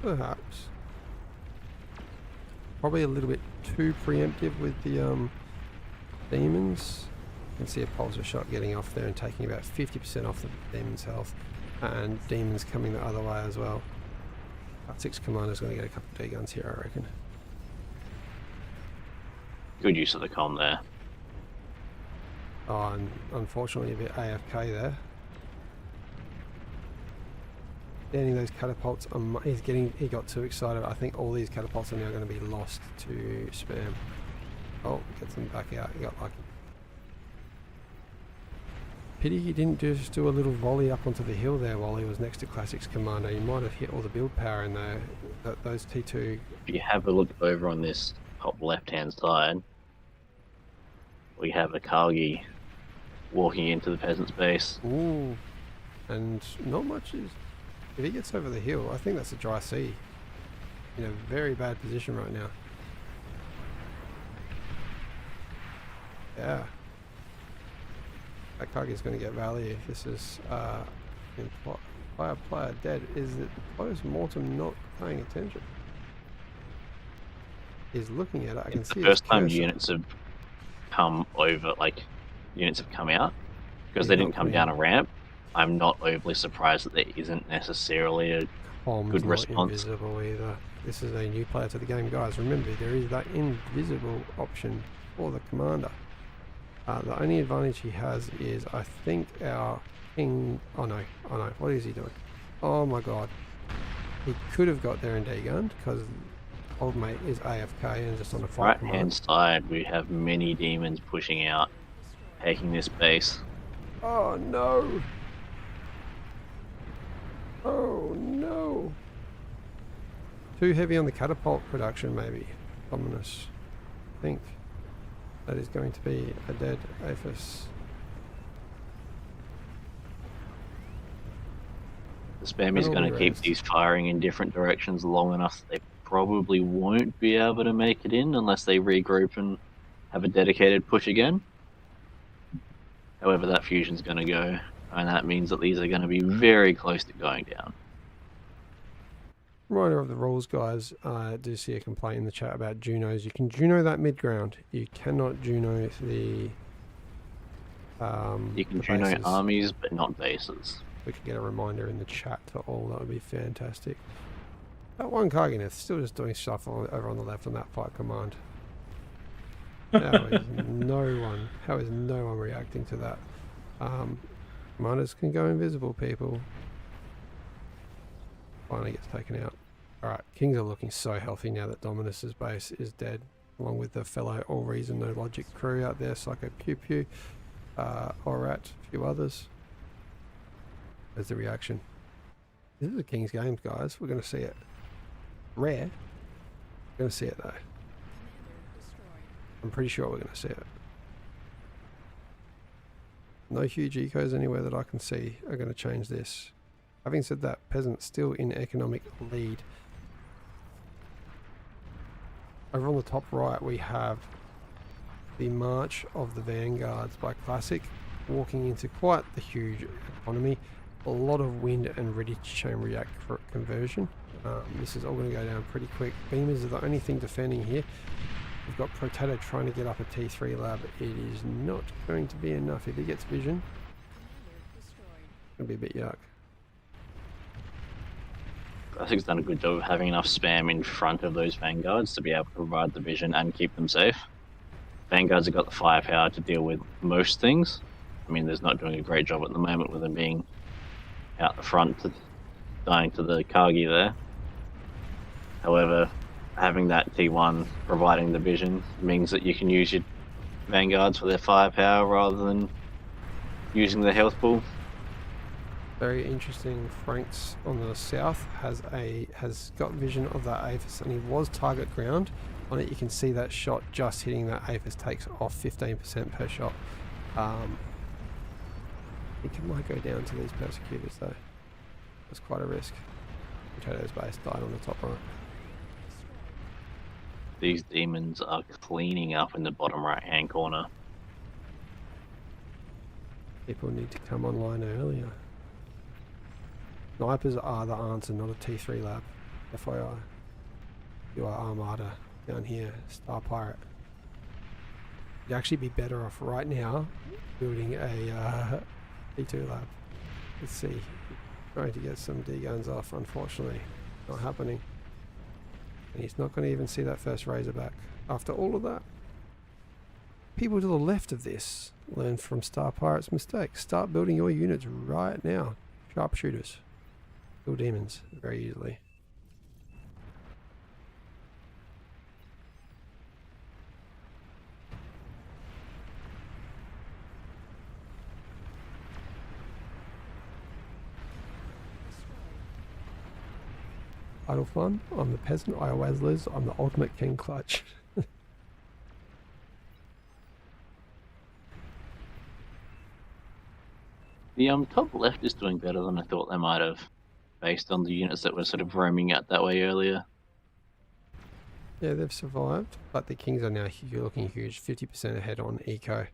Perhaps. Probably a little bit too preemptive with the demons. You can see a pulsar shot getting off there and taking about 50% off the demon's health. And demons coming the other way as well. Part 6 commander's going to get a couple of D-guns here, I reckon. Good use of the comm there. Oh, and unfortunately a bit AFK there. Standing those catapults, he got too excited. I think all these catapults are now going to be lost to spam. Oh, gets them back out. He got lucky. Pity he didn't just do a little volley up onto the hill there while he was next to Classic's commander. He might have hit all the build power in there. Those T2. If you have a look over on this top left-hand side, we have a Kargi walking into the peasant's base. Ooh. And not much is... If he gets over the hill, I think that's a dry sea. In a very bad position right now. Yeah. That Kargi's going to get value. This is player dead. Is it post-mortem not paying attention? He's looking at it. I can It's see the first his time cursor. units have come over, like, units have come out, because He's they not didn't come putting- down a ramp. I'm not overly surprised that there isn't necessarily a Com's good not response. invisible either. This is a new player to the game, guys. Remember, there is that invisible option for the commander. The only advantage he has is, I think, our king... Oh no, what is he doing? Oh my god. He could have got there and degunned, because old mate is AFK and just on a fight Right command. hand side, we have many demons pushing out, taking this base. Oh no! Oh no! Too heavy on the catapult production, maybe. Ominous. I think that is going to be a dead Aphis. The spam is going to keep these firing in different directions long enough that they probably won't be able to make it in unless they regroup and have a dedicated push again. However, that fusion's going to go, and that means that these are going to be very close to going down. Reminder of the rules, guys. I do see a complaint in the chat about Junos. You can Juno that mid ground. You cannot Juno the You can the Juno bases. armies, but not bases. We could get a reminder in the chat to all. That would be fantastic. That one Kargineth still just doing stuff over on the left on that fight command. How is no one reacting to that? Commanders can go invisible, people. Finally gets taken out. Alright, Kings are looking so healthy now that Dominus's base is dead, along with the fellow AllReasonNoLogic crew out there, Psycho Pew Pew, Orat, a few others. There's the reaction. This is a King's Games, guys. We're going to see it. Rare. We're going to see it, though. I'm pretty sure we're going to see it. No huge ecos anywhere that I can see are going to change this. Having said that, Peasant's still in economic lead. Over on the top right, we have the March of the Vanguards by Classic, walking into quite the huge economy. A lot of wind and ready to chain react for conversion. This is all going to go down pretty quick. Beamers are the only thing defending here. We've got Potato trying to get up a T3 lab. It is not going to be enough. If he gets vision, it's going to be a bit yuck. Classic's done a good job of having enough spam in front of those Vanguards to be able to provide the vision and keep them safe. Vanguards have got the firepower to deal with most things. I mean, there's not doing a great job at the moment with them being out the front, dying to the Kargi there. However, having that T1 providing the vision means that you can use your Vanguards for their firepower rather than using the health pool. Very interesting. Franks on the south has got vision of that Aphis, and he was target ground on it. You can see that shot just hitting that Aphis takes off 15% per shot. I think it might go down to these persecutors though. It's quite a risk. Potato's base died on the top right. These demons are cleaning up in the bottom right hand corner. People need to come online earlier. Snipers are the answer, not a T3 lab. FYI. You are Armada down here, Star Pirate. You'd actually be better off right now building a T2 lab. Let's see. Trying to get some D guns off, unfortunately. Not happening. And he's not going to even see that first Razorback. After all of that, people to the left of this learn from Star Pirate's mistakes. Start building your units right now. Sharpshooters. Kill demons very easily. Idle fun. I'm the peasant. I always lose. I'm the ultimate king clutch. The top left is doing better than I thought they might have, based on the units that were sort of roaming out that way earlier. Yeah, they've survived, but the kings are now looking huge. 50% ahead on eco.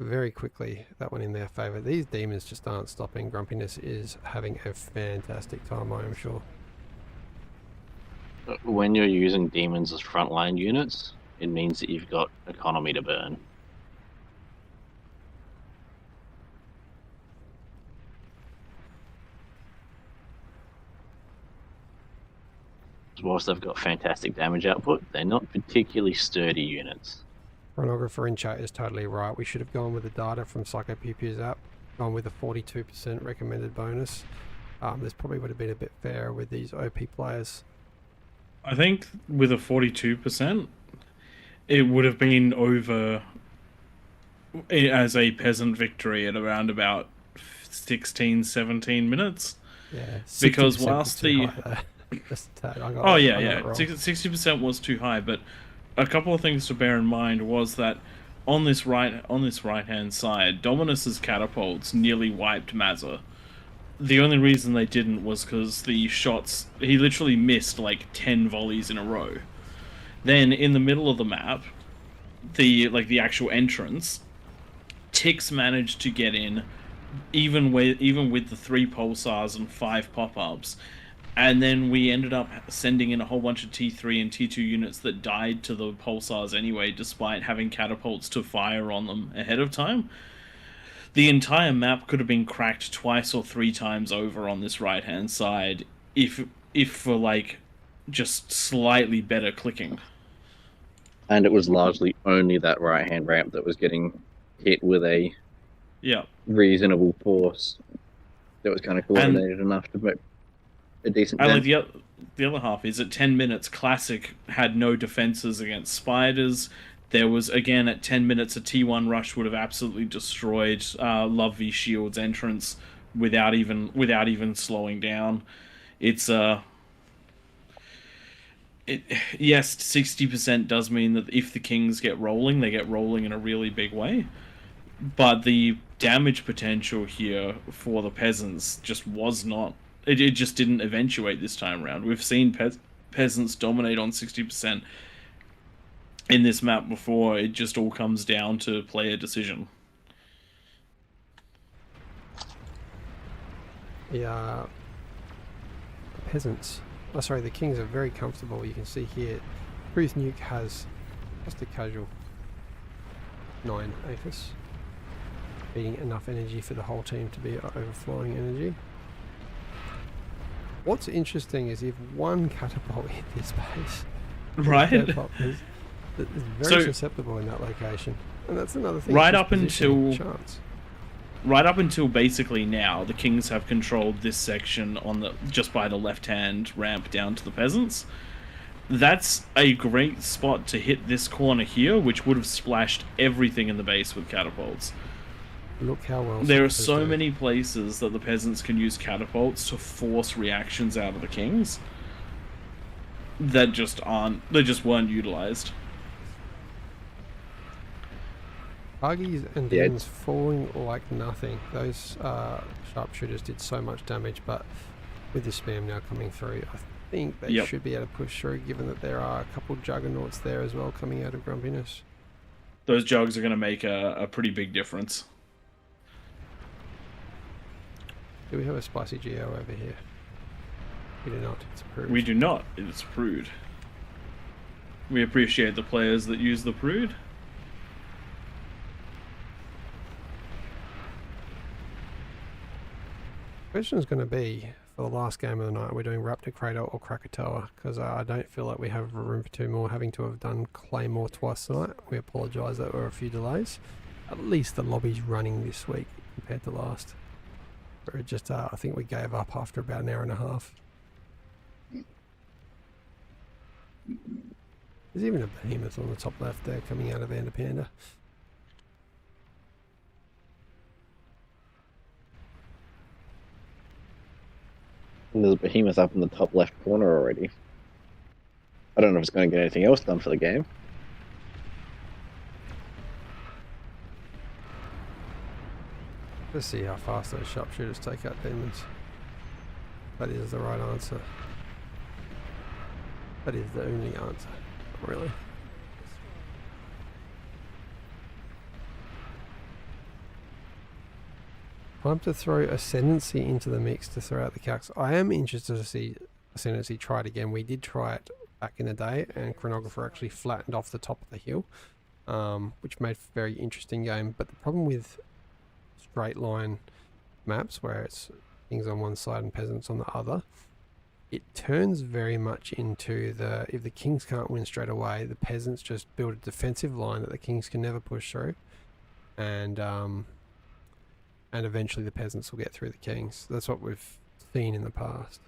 Very quickly, that one in their favour. These demons just aren't stopping. Grumpiness is having a fantastic time, I am sure. When you're using demons as frontline units, it means that you've got economy to burn. Whilst they've got fantastic damage output, they're not particularly sturdy units. Chronographer in chat is totally right. We should have gone with the data from Psycho Pew Pew's app, gone with a 42% recommended bonus. This probably would have been a bit fairer with these OP players. I think with a 42%, it would have been over as a peasant victory at around about 16, 17 minutes. Yeah, because whilst the... Oh yeah, yeah, 60% was too high, but a couple of things to bear in mind was that on this right-hand side, Dominus's catapults nearly wiped Mazza. The only reason they didn't was because the shots, he literally missed like 10 volleys in a row. Then in the middle of the map, the actual entrance, Tix managed to get in, even with the 3 pulsars and 5 pop-ups. And then we ended up sending in a whole bunch of T3 and T2 units that died to the pulsars anyway, despite having catapults to fire on them ahead of time. The entire map could have been cracked 2 or 3 times over on this right-hand side if for, like, just slightly better clicking. And it was largely only that right-hand ramp that was getting hit with a reasonable force that was kind of coordinated enough to make a decent dent. The other half is at 10 minutes, Classic had no defenses against spiders. There was, again, at 10 minutes, a T1 rush would have absolutely destroyed Love v Shield's entrance without even slowing down. It's yes, 60% does mean that if the Kings get rolling, they get rolling in a really big way. But the damage potential here for the peasants just was not... It just didn't eventuate this time around. We've seen peasants dominate on 60% in this map before. It just all comes down to player decision. Yeah, peasants. Oh, sorry, the Kings are very comfortable. You can see here, Truth Nuke has just a casual 9 APHIS, being enough energy for the whole team to be overflowing energy. What's interesting is if one catapult hit this base, right, is very susceptible in that location, and that's another thing. Right up until basically now, the Kings have controlled this section on just by the left-hand ramp down to the peasants. That's a great spot to hit this corner here, which would have splashed everything in the base with catapults. Look how well there are so many places that the peasants can use catapults to force reactions out of the Kings that just weren't utilized. Buggies and demons falling like nothing. Those sharpshooters did so much damage, but with the spam now coming through, I think they should be able to push through, given that there are a couple juggernauts there as well coming out of Grumpiness. Those jugs are going to make a pretty big difference. Do we have a spicy geo over here? We do not. It's Prude. We do not. It's Prude. We appreciate the players that use the Prude. The question is going to be, for the last game of the night, we're doing Raptor Crater or Krakatoa, because I don't feel like we have room for 2 more, having to have done Claymore twice tonight. We apologise that there were a few delays. At least the lobby's running this week compared to last. It just, I think we gave up after about an hour and a half. There's even a behemoth on the top left there coming out of Vanderpanda. And there's a behemoth up in the top left corner already. I don't know if it's going to get anything else done for the game. Let's see how fast those sharpshooters take out demons. That is the right answer. That is the only answer. Not really. Time to throw Ascendancy into the mix to throw out the calcs. I am interested to see Ascendancy try it again. We did try it back in the day, and Chronographer actually flattened off the top of the hill, which made a very interesting game. But the problem with straight line maps, where it's things on one side and peasants on the other, it turns very much into the, if the kings can't win straight away, the peasants just build a defensive line that the kings can never push through, and eventually the peasants will get through the kings. That's what we've seen in the past.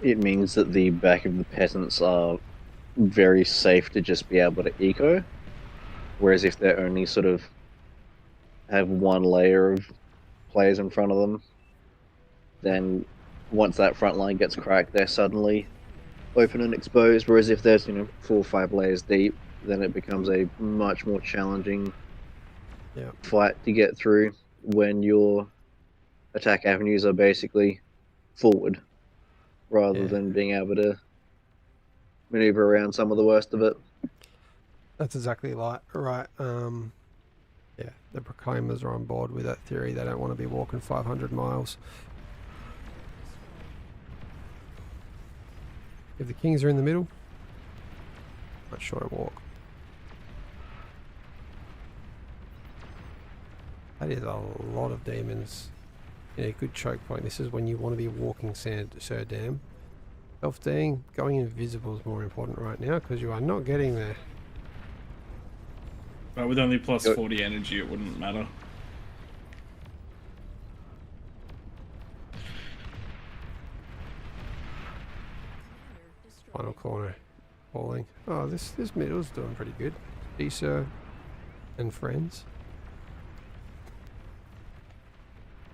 It means that the back of the peasants are very safe to just be able to eco, whereas if they're only sort of have one layer of players in front of them, then once that front line gets cracked, they're suddenly open and exposed. Whereas if there's 4 or 5 layers deep, then it becomes a much more challenging fight to get through when your attack avenues are basically forward, rather than being able to maneuver around some of the worst of it. That's exactly right. Yeah, the Proclaimers are on board with that theory. They don't want to be walking 500 miles. If the kings are in the middle, much shorter walk. That is a lot of demons in a good choke point. This is when you want to be walking Sir Dam. Self-Ding, going invisible is more important right now because you are not getting there. But with only plus 40 energy, it wouldn't matter. Final corner, falling. Oh, this middle's doing pretty good. Isa and friends.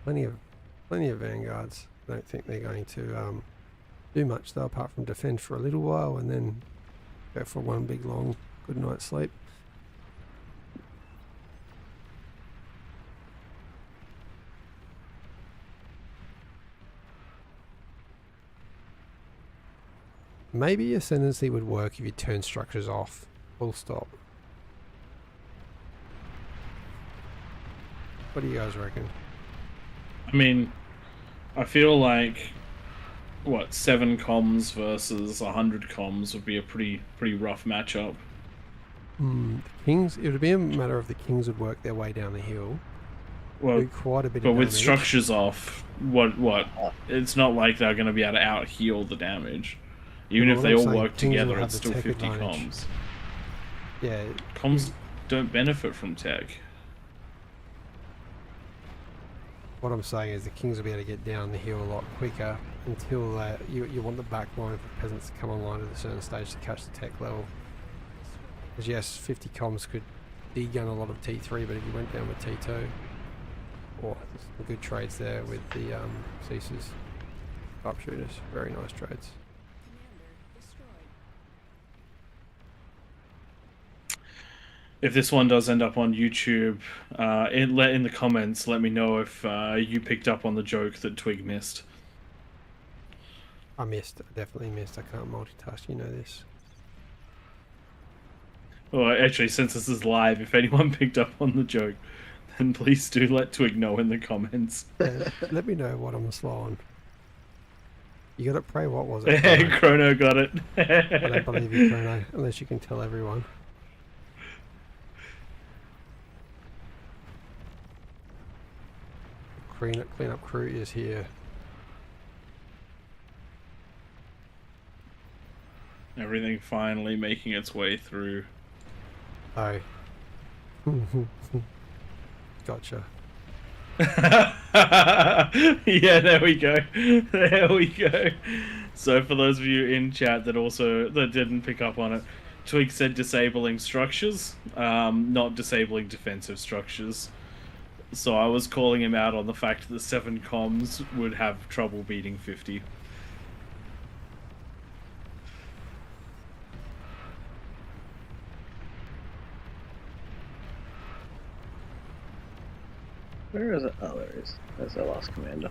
Plenty of vanguards. I don't think they're going to do much though, apart from defend for a little while and then go for one big long good night's sleep. Maybe Ascendancy would work if you turn structures off. Full stop. What do you guys reckon? I mean, I feel like, what, 7 comms versus 100 comms would be a pretty rough matchup. The kings, it would be a matter of the kings would work their way down the hill. Well, do quite a bit but of with damage. structures off, what? It's not like they're going to be able to out heal the damage. Even if they all work together, it's still 50 comms. Yeah. Comms don't benefit from tech. What I'm saying is the kings will be able to get down the hill a lot quicker until you want the back line for peasants to come online at a certain stage to catch the tech level. Because yes, 50 comms could de-gun a lot of T3, but if you went down with T2, there's some good trades there with the Caesars sharpshooters. Very nice trades. If this one does end up on YouTube, in the comments, let me know if you picked up on the joke that Twig missed. I definitely missed. I can't multitask, you know this. Well, actually, since this is live, if anyone picked up on the joke, then please do let Twig know in the comments. Let me know what I'm slow on. You got it, Prey? What was it? Chrono got it. I don't believe you, Chrono, unless you can tell everyone. Cleanup crew is here. Everything finally making its way through. Oh. Gotcha. Yeah, there we go. There we go. So for those of you in chat that didn't pick up on it, Twig said disabling structures, not disabling defensive structures. So I was calling him out on the fact that 7 comms would have trouble beating 50. Where is it? Oh, there it is. There's our last commander.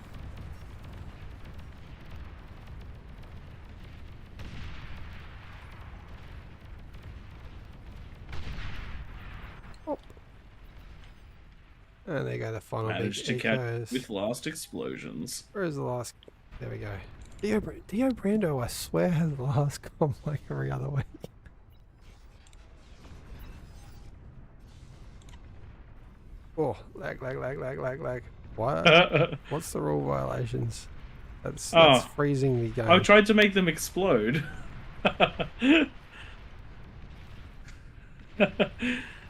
And there you go, the final Managed big to catch ecos. with last explosions. Where's the last? There we go. Dio Brando, I swear, has the last comp like every other week. Oh, lag. What? What's the rule violations? That's freezing the game. I tried to make them explode.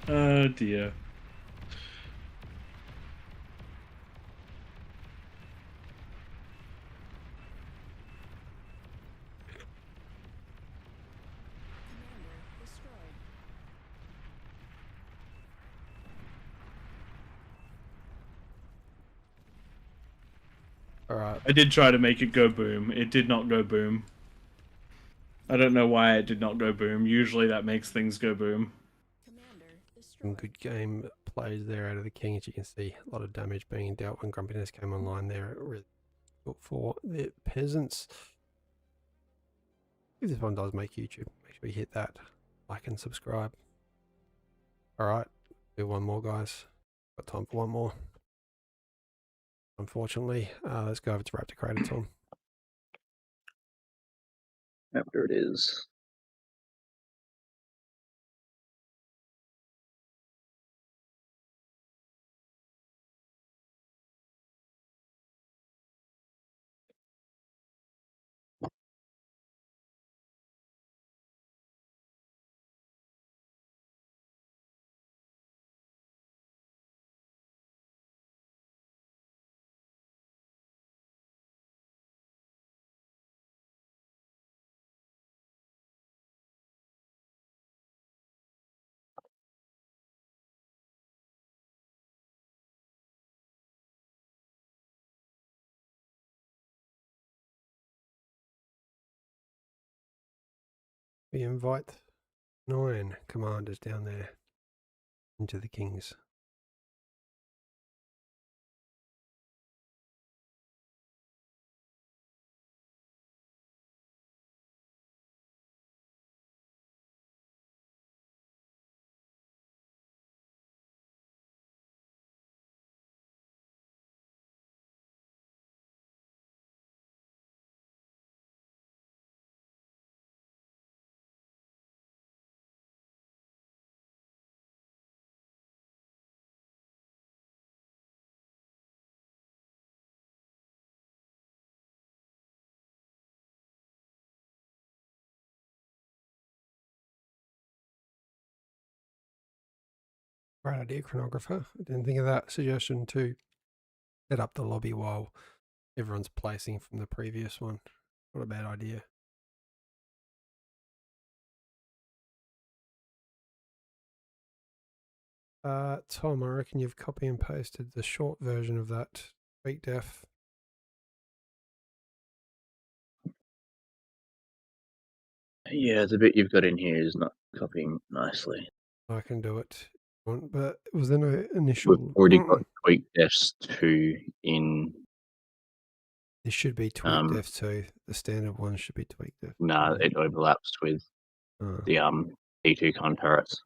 Oh dear. Alright. I did try to make it go boom. It did not go boom. I don't know why it did not go boom. Usually that makes things go boom. Some good game plays there out of the king, as you can see. A lot of damage being dealt when Grumpiness came online there. Really good for the peasants. If this one does make YouTube, make sure you hit that like and subscribe. Alright, do one more, guys. Got time for one more. Unfortunately, let's go over to Raptor Crater, Tom. After it is. We invite 9 commanders down there into the kings. Great idea, chronographer. I didn't think of that suggestion to set up the lobby while everyone's placing from the previous one. What a bad idea. Tom, I reckon you've copy and pasted the short version of that tweak def. Yeah, the bit you've got in here is not copying nicely. I can do it. But was there no initial... We've already got tweak defs 2 in... This should be tweak def 2. The standard one should be tweak def. Nah, it overlaps with the T2 con turrets.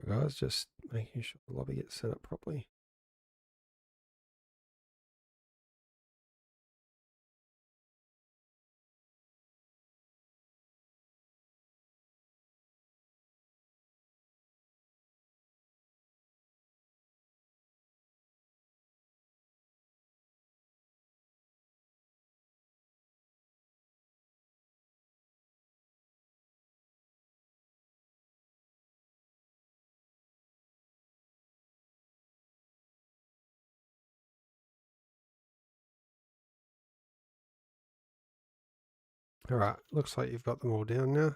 Guys, just making sure the lobby gets set up properly. All right, looks like you've got them all down now.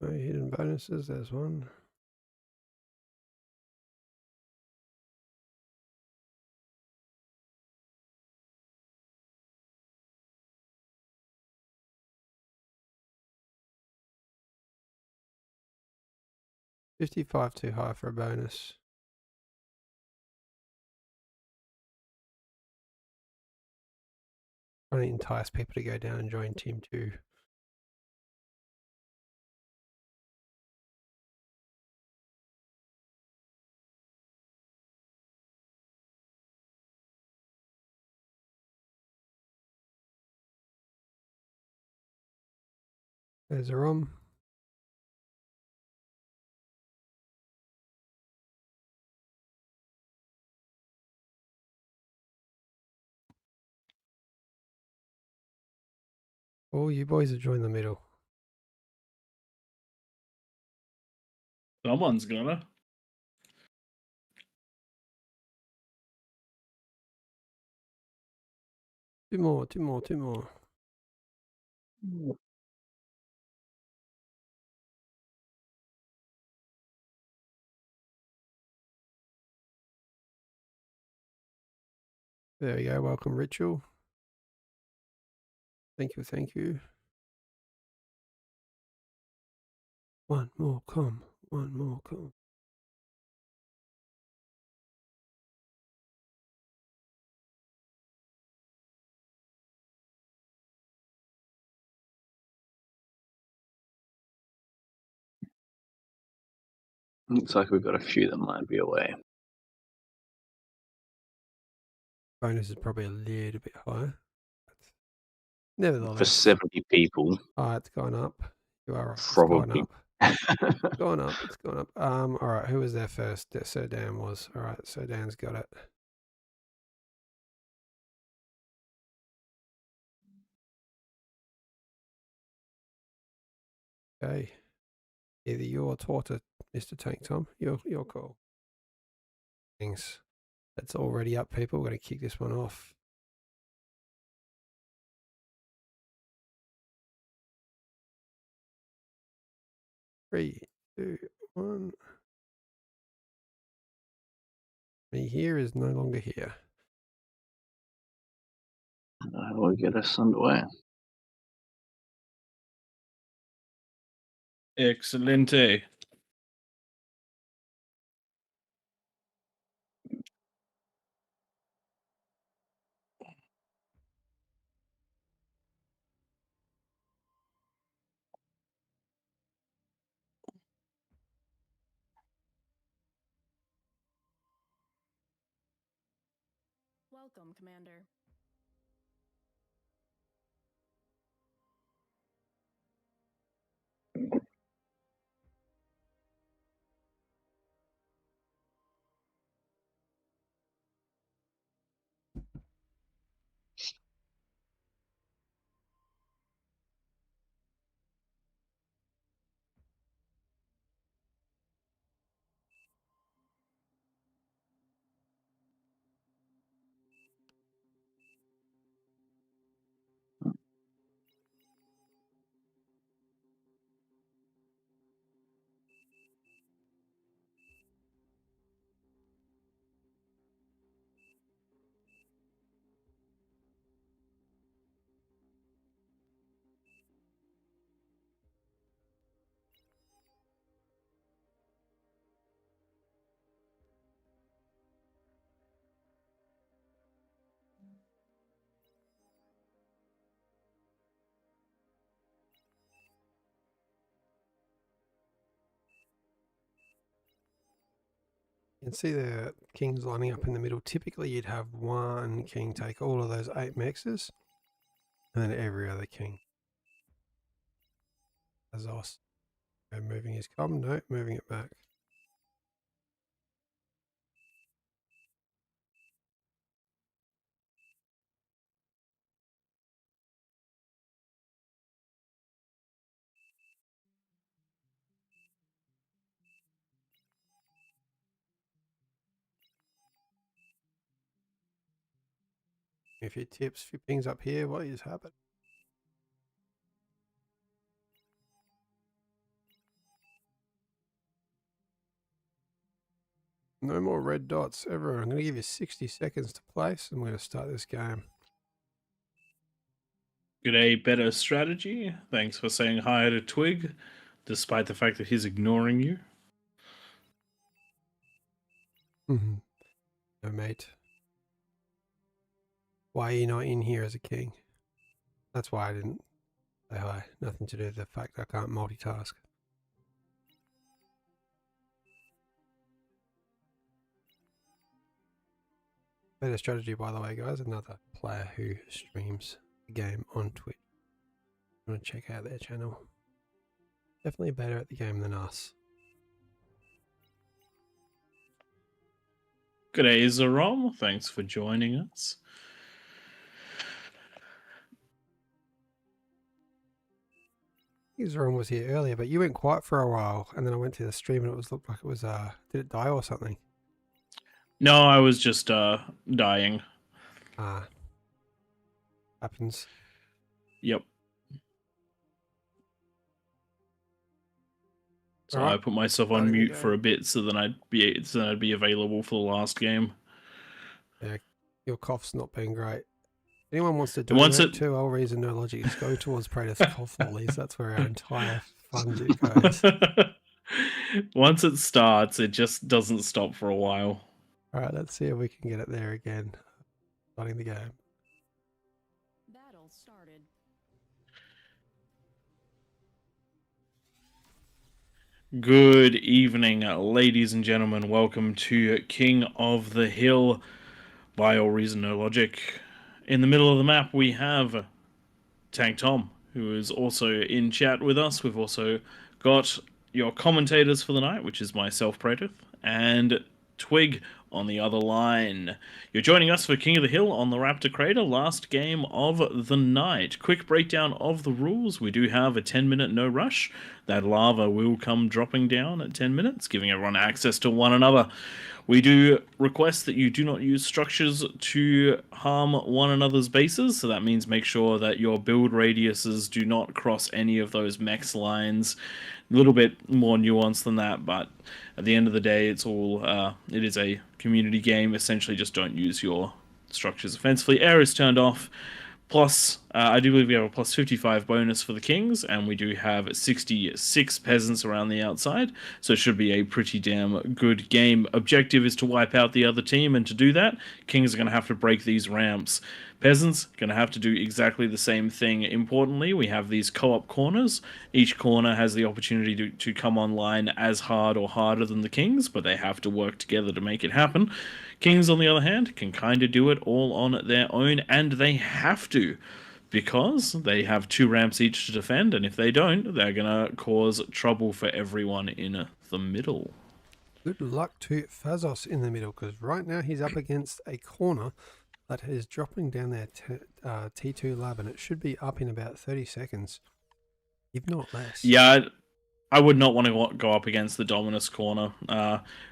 No hidden bonuses, there's one. $55 too high for a bonus. Trying to entice people to go down and join Team 2. There's a ROM. Oh, you boys have joined the middle. Someone's gonna. Two more, two more, two more. There we go. Welcome, Ritual. Thank you, thank you. One more come. One more come. Looks like we've got a few that might be away. Bonus is probably a little bit higher. Nevertheless. For 70 people. Oh, it's gone up. You are right. Probably. It's gone up. It's gone up. All right. Who was there first? Sir Dan was. All right. Sir Dan's got it. Okay. Either you or Torta, Mr. Tank Tom. Your call. Things. That's already up, people. We're going to kick this one off. Three, two, one. Me here is no longer here. I will get us underway. Excelente. Welcome, Commander. You can see the kings lining up in the middle. Typically, you'd have one king take all of those 8 mexes, and then every other king. Azos. Moving his com, no, moving it back. If your tips, if your pings up here, what is happening? No more red dots. Everyone, I'm going to give you 60 seconds to place. I'm going to start this game. G'day, better strategy. Thanks for saying hi to Twig, despite the fact that he's ignoring you. No, mate. Why are you not in here as a king? That's why I didn't say hi. Nothing to do with the fact I can't multitask. Better strategy, by the way, guys. Another player who streams the game on Twitch. You want to check out their channel. Definitely better at the game than us. G'day, Zerom. Thanks for joining us. Zerom was here earlier, but you went quiet for a while, and then I went to the stream and it looked like it was did it die or something? No, I was just dying. Happens. Yep. So Right. I put myself on mute for a bit so then I'd be available for the last game. Yeah, your cough's not been great. Anyone wants to donate to AllReasonNoLogic, just go towards Praetor's cough lollies. That's where our entire fund goes. Once it starts, it just doesn't stop for a while. All right, let's see if we can get it there again. Starting the game. Battle started. Good evening, ladies and gentlemen. Welcome to King of the Hill by AllReasonNoLogic. In the middle of the map, we have Tank Tom, who is also in chat with us. We've also got your commentators for the night, which is myself, Praetor, and Twig on the other line. You're joining us for King of the Hill on the Raptor Crater, last game of the night. Quick breakdown of the rules. We do have a 10-minute no rush. That lava will come dropping down at 10 minutes, giving everyone access to one another. We do request that you do not use structures to harm one another's bases, so that means make sure that your build radiuses do not cross any of those mex lines. A little bit more nuanced than that, but at the end of the day, it's all it is a community game. Essentially, just don't use your structures offensively. Air is turned off. Plus, I do believe we have a plus 55 bonus for the kings, and we do have 66 peasants around the outside, so it should be a pretty damn good game. Objective is to wipe out the other team, and to do that, kings are going to have to break these ramps. Peasants going to have to do exactly the same thing. Importantly, we have these co-op corners. Each corner has the opportunity to come online as hard or harder than the kings, but they have to work together to make it happen. Kings, on the other hand, can kind of do it all on their own, and they have to, because they have 2 ramps each to defend, and if they don't, they're going to cause trouble for everyone in the middle. Good luck to Fazos in the middle, because right now he's up against a corner that is dropping down their T2 lab, and it should be up in about 30 seconds, if not less. Yeah, I would not want to go up against the Dominus corner.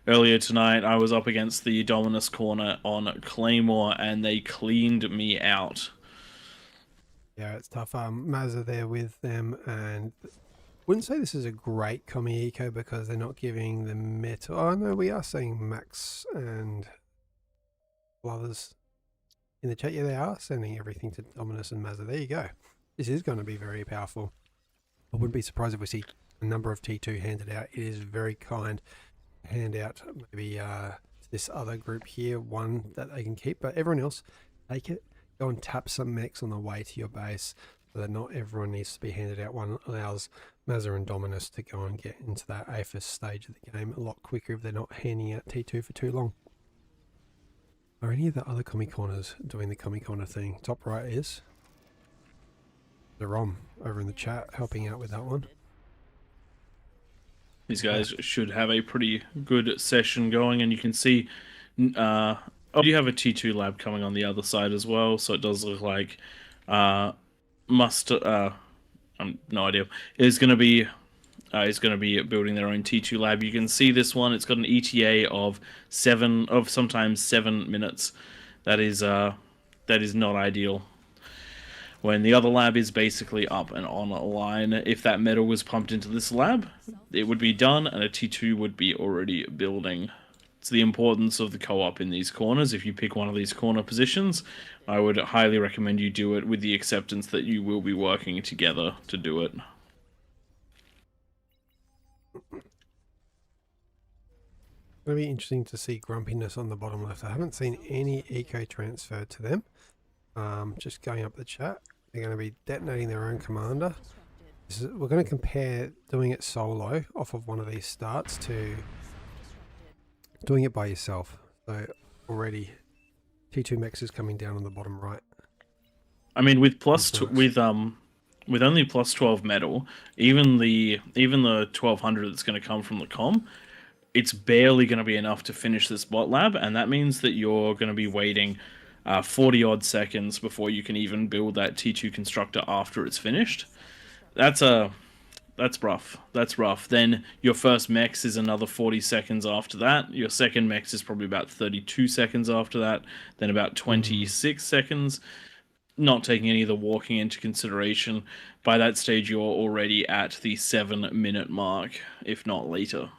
Earlier tonight, I was up against the Dominus corner on Claymore, and they cleaned me out. Yeah, it's tough. Maz are there with them, and wouldn't say this is a great commie eco because they're not giving the meta. Oh no, we are seeing Max and others in the chat. Yeah, they are sending everything to Dominus and Mazza. There you go. This is going to be very powerful. I wouldn't be surprised if we see a number of T2 handed out. It is very kind to hand out maybe to this other group here, one that they can keep, but everyone else, take it. Go and tap some mechs on the way to your base. so that not everyone needs to be handed out one. It allows Mazza and Dominus to go and get into that AFIS stage of the game a lot quicker if they're not handing out T2 for too long. Are any of the other commie corners doing the commie corner thing? Top right is the ROM over in the chat helping out with that one. These guys should have a pretty good session going, and you can see you have a T2 lab coming on the other side as well, so it does look like no idea, is going to be building their own T2 lab. You can see this one, it's got an ETA of sometimes 7 minutes. That is not ideal. When the other lab is basically up and on a line, if that metal was pumped into this lab, it would be done and a T2 would be already building. It's the importance of the co-op in these corners. If you pick one of these corner positions, I would highly recommend you do it with the acceptance that you will be working together to do it. It'll be interesting to see grumpiness on the bottom left. I haven't seen any eco transfer to them. Just going up the chat, they're going to be detonating their own commander. We're going to compare doing it solo off of one of these starts to doing it by yourself. So already T2 mechs is coming down on the bottom right. I mean, with only plus 12 metal, even the 1200 that's going to come from the com, it's barely going to be enough to finish this bot lab, and that means that you're going to be waiting 40 odd seconds before you can even build that T2 constructor after it's finished. That's rough. That's rough. Then your first mechs is another 40 seconds after that. Your second mechs is probably about 32 seconds after that. Then about 26 seconds. Not taking any of the walking into consideration. By that stage, you're already at the 7-minute mark, if not later.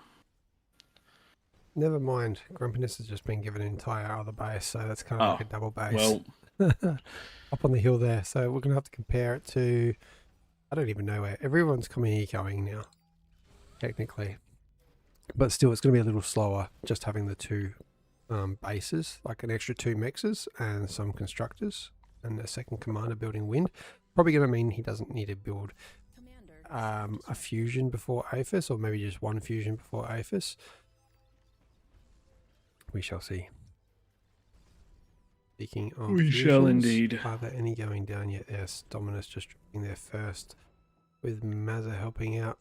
Never mind. Grumpiness has just been given an entire other base, so that's kind of like a double base. Well, up on the hill there. So we're going to have to compare it to, I don't even know where. Everyone's coming now, technically. But still, it's going to be a little slower just having the two bases, like an extra 2 mexes and some constructors and a second commander building wind. Probably going to mean he doesn't need to build a fusion before AFIS, or maybe just one fusion before AFIS. We shall see. Speaking of we shall indeed. Are there any going down yet? Yes, Dominus just dropping there first, with Mazza helping out.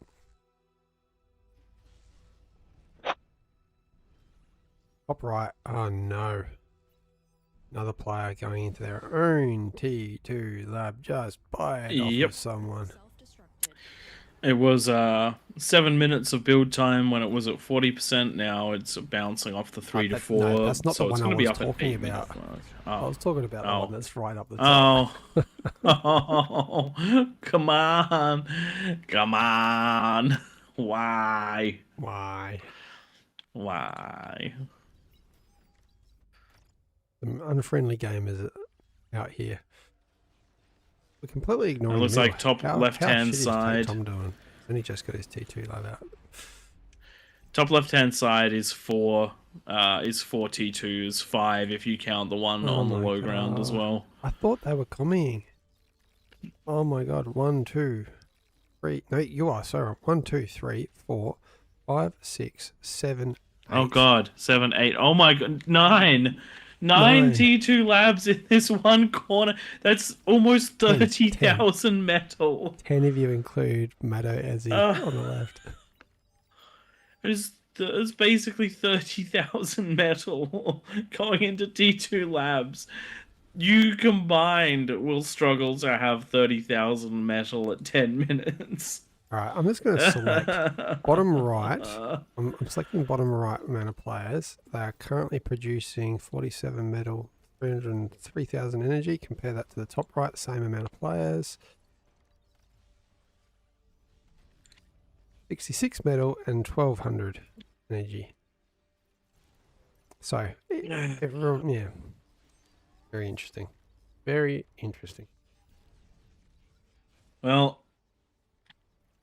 Top right. Oh no. Another player going into their own T2 lab just by it off of someone. It was 7 minutes of build time when it was at 40%. Now it's bouncing off the 3 to 4. No, that's not so the one I was talking about. I was talking about the one that's right up the top. Oh, come on. Come on. Why? Some unfriendly gamers out here. We're completely ignoring. It looks like top left-hand side. Tom doing? And he just got his T2 lab out. Top left-hand side is 4 T2s, 5 if you count the one on the low ground as well. I thought they were coming. Oh my god! 1, 2, 3. No, you are. Sorry. 1, 2, 3, 4, 5, 6, 7. 8. Oh god, 7, 8. Oh my god, 9. 9 T2 labs in this one corner. That's almost 30,000 metal. 10 if you include Maddo Ezzy on the left. It's basically 30,000 metal going into T2 labs. You combined will struggle to have 30,000 metal at 10 minutes. Alright, I'm just going to select bottom right. I'm selecting bottom right amount of players. They are currently producing 47 metal, 303,000 energy. Compare that to the top right, same amount of players. 66 metal and 1200 energy. So, everyone, yeah. Very interesting. Very interesting. Well,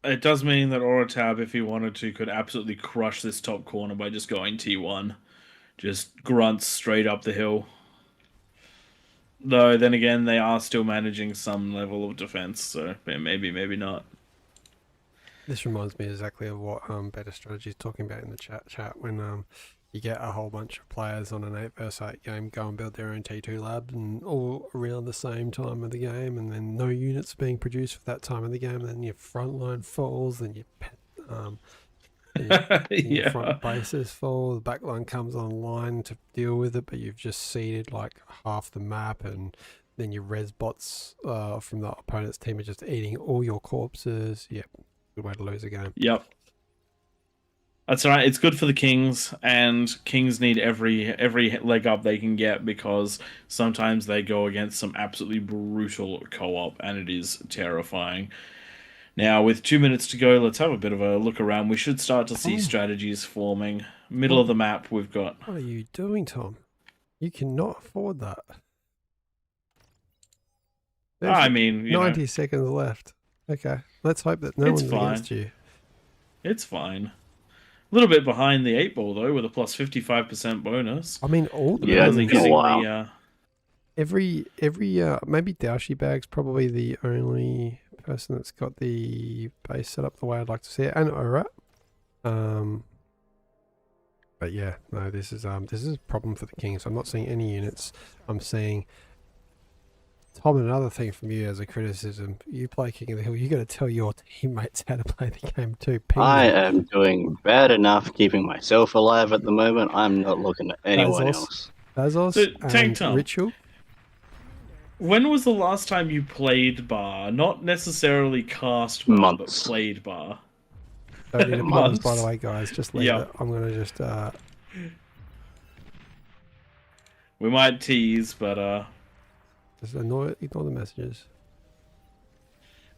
it does mean that Oratab, if he wanted to, could absolutely crush this top corner by just going T1. Just grunts straight up the hill. Though then again, they are still managing some level of defense, so maybe not. This reminds me exactly of what Better Strategy is talking about in the chat when you get a whole bunch of players on an 8 versus 8 game go and build their own T2 labs and all around the same time of the game, and then no units being produced for that time of the game, and then your front line falls, then your your front bases fall, the back line comes online to deal with it, but you've just seeded like half the map, and then your res bots from the opponent's team are just eating all your corpses. Yep, good way to lose a game. Yep. That's right. It's good for the Kings, and Kings need every leg up they can get, because sometimes they go against some absolutely brutal co-op, and it is terrifying. Now, with 2 minutes to go, let's have a bit of a look around. We should start to see strategies forming. Middle of the map, we've got... What are you doing, Tom? You cannot afford that. I mean, 90 seconds left. Okay, let's hope that no one's against you. It's fine. A little bit behind the 8 ball, though, with a plus 55% bonus. I mean, all the every maybe Daoshi Bag's probably the only person that's got the base set up the way I'd like to see it, and Ora. But yeah, no, this is a problem for the Kings. I'm not seeing any units. I'm seeing, Tom, another thing from you as a criticism, you play King of the Hill, you got to tell your teammates how to play the game too. I am doing bad enough keeping myself alive at the moment. I'm not looking at anyone else. Bazos and Ritual. When was the last time you played bar? Not necessarily cast bar, but played bar. Don't need a pause, by the way, guys. Just leave it. I'm going to just... We might tease, but... Just ignore the messages.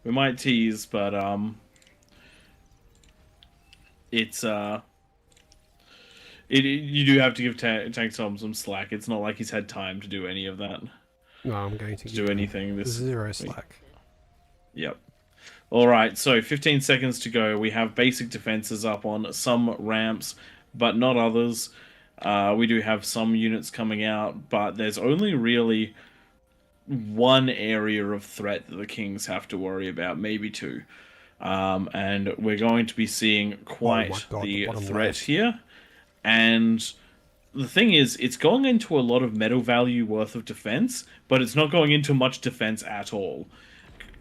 We might tease, but it's you do have to give Tank Tom some slack. It's not like he's had time to do any of that. No, I'm going to do anything. This 0 slack. Yep. All right. So 15 seconds to go. We have basic defenses up on some ramps, but not others. We do have some units coming out, but there's only really one area of threat that the Kings have to worry about, maybe two. And we're going to be seeing quite the threat here. And the thing is, it's going into a lot of metal value worth of defense, but it's not going into much defense at all.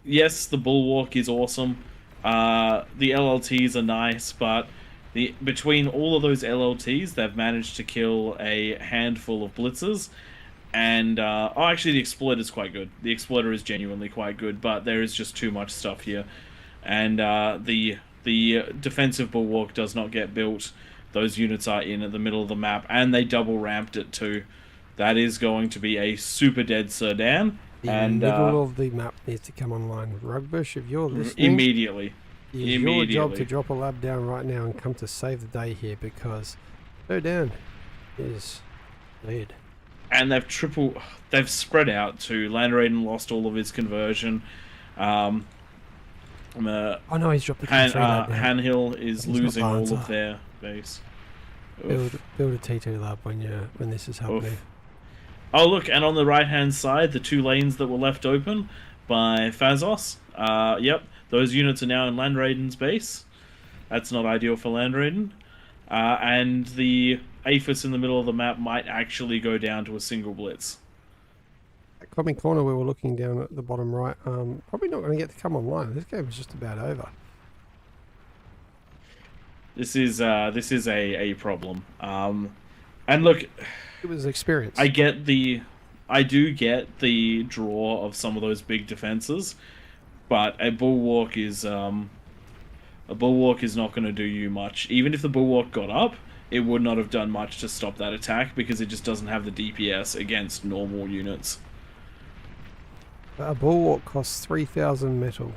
Yes, the Bulwark is awesome. The LLTs are nice, but between all of those LLTs, they've managed to kill a handful of blitzers. And, actually, the Exploiter is quite good. The Exploiter is genuinely quite good, but there is just too much stuff here. And the defensive Bulwark does not get built. Those units are in at the middle of the map, and they double ramped it too. That is going to be a super dead Serdan. The middle of the map needs to come online. Rugbush, if you're listening... Immediately. It's your job to drop a lab down right now and come to save the day here, because Serdan is dead. And they've spread out too. Landraden lost all of his conversion. Oh no, he's dropped the Hanhill is losing all of their base. Build a T2 lab when this is happening. Oof. Oh look, and on the right hand side, the 2 lanes that were left open by Fazos. Yep, those units are now in Landraden's base. That's not ideal for Landraden. And the Aphis in the middle of the map might actually go down to a single blitz. That coming corner we were looking down at the bottom right, probably not going to get to come online. This game is just about over. This is a problem. And look, it was experience. I do get the draw of some of those big defenses, but a Bulwark is not going to do you much. Even if the Bulwark got up, it would not have done much to stop that attack, because it just doesn't have the DPS against normal units. A Bulwark costs 3,000 metal.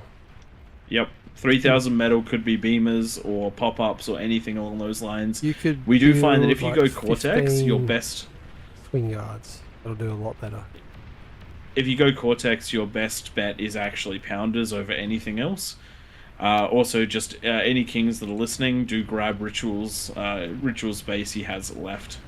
Yep, 3,000 metal could be beamers or pop-ups or anything along those lines. We do find that if you go Cortex, your best... Swing guards. That'll do a lot better. If you go Cortex, your best bet is actually Pounders over anything else. Also, just any Kings that are listening, do grab Ritual's base he has left.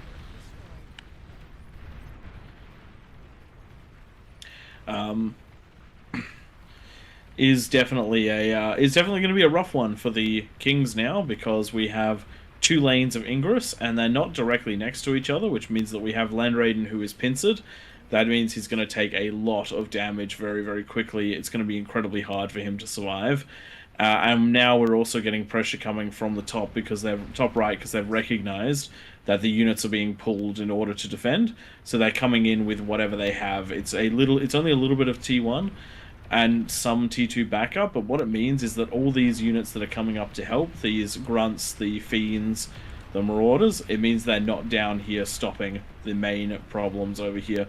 is definitely going to be a rough one for the Kings now, because we have 2 lanes of Ingress and they're not directly next to each other, which means that we have Landraiden who is pincered. That means he's going to take a lot of damage very, very quickly. It's going to be incredibly hard for him to survive. And now we're also getting pressure coming from the top, because they're top right, because they've recognized that the units are being pulled in order to defend. So they're coming in with whatever they have. It's only a little bit of T1 and some T2 backup, but what it means is that all these units that are coming up to help, these grunts, the fiends, the marauders, it means they're not down here stopping the main problems over here.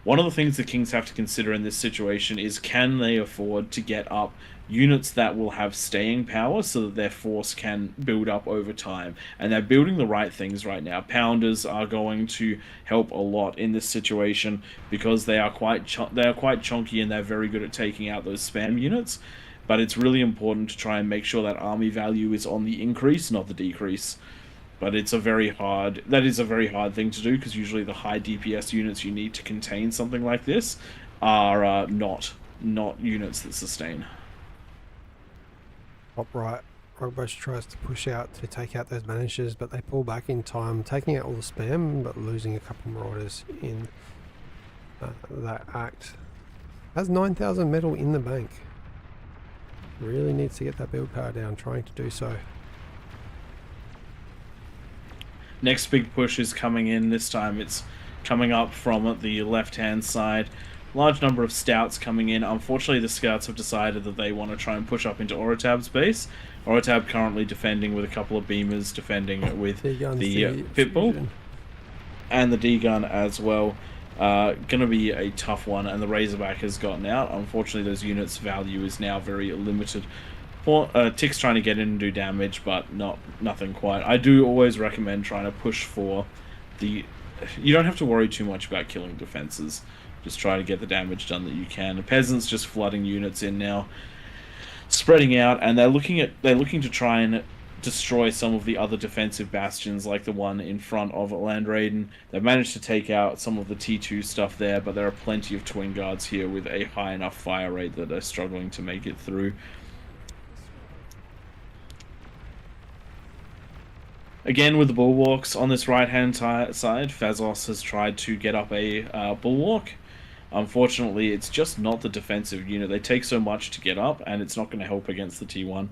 One of the things the Kings have to consider in this situation is, can they afford to get up units that will have staying power so that their force can build up over time? And they're building the right things right now. Pounders are going to help a lot in this situation, because they are quite chunky and they're very good at taking out those spam units. But it's really important to try and make sure that army value is on the increase, not the decrease. But that is a very hard thing to do, because usually the high DPS units you need to contain something like this are not units that sustain. Top right, Rugbush tries to push out to take out those managers, but they pull back in time, taking out all the spam, but losing a couple marauders in that act. Has 9,000 metal in the bank. Really needs to get that build power down, trying to do so. Next big push is coming in. This time it's coming up from the left-hand side. Large number of scouts coming in. Unfortunately, the scouts have decided that they want to try and push up into Orotab's base. Orotab currently defending with a couple of beamers, defending with the Pitbull and the D-gun as well. Going to be a tough one, and the Razorback has gotten out. Unfortunately, those units' value is now very limited. Tick's trying to get in and do damage, but nothing quite. I do always recommend trying to push for the... You don't have to worry too much about killing defenses. Just try to get the damage done that you can. The peasants just flooding units in now, spreading out, and they're looking to try and destroy some of the other defensive bastions, like the one in front of Landraiden. They've managed to take out some of the T2 stuff there, but there are plenty of twin guards here with a high enough fire rate that they're struggling to make it through. Again, with the bulwarks on this right-hand side, Fazos has tried to get up a bulwark. Unfortunately, it's just not the defensive unit. They take so much to get up, and it's not going to help against the T1.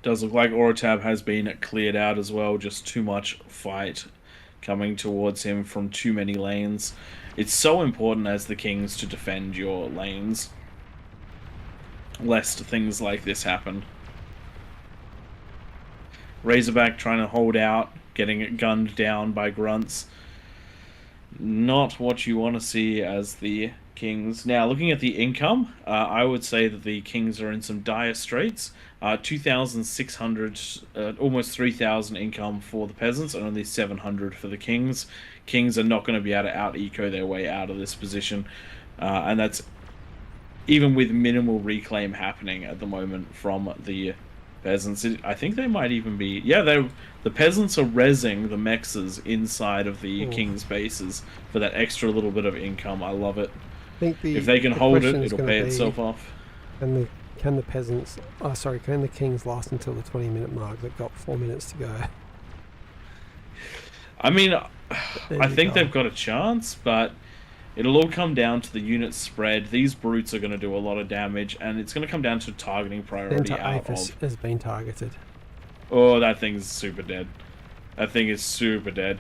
Does look like Orotab has been cleared out as well. Just too much fight coming towards him from too many lanes. It's so important as the Kings to defend your lanes, lest things like this happen. Razorback trying to hold out, getting it gunned down by grunts. Not what you want to see as the Kings. Now, looking at the income, I would say that the Kings are in some dire straits. 2,600, almost 3,000 income for the peasants, and only 700 for the Kings. Kings are not going to be able to out-eco their way out of this position, and that's even with minimal reclaim happening at the moment from the peasants. I think they might even be... Yeah, the peasants are rezzing the mexes inside of the King's bases for that extra little bit of income. I love it. I think if they can hold it, it'll pay itself off. Can the peasants... Oh, sorry, can the Kings last until the 20-minute mark? They've got 4 minutes to go. I mean, I think they've got a chance, but it'll all come down to the unit spread. These brutes are going to do a lot of damage, and it's going to come down to targeting priority out of... has been targeted. Oh, that thing's super dead. That thing is super dead.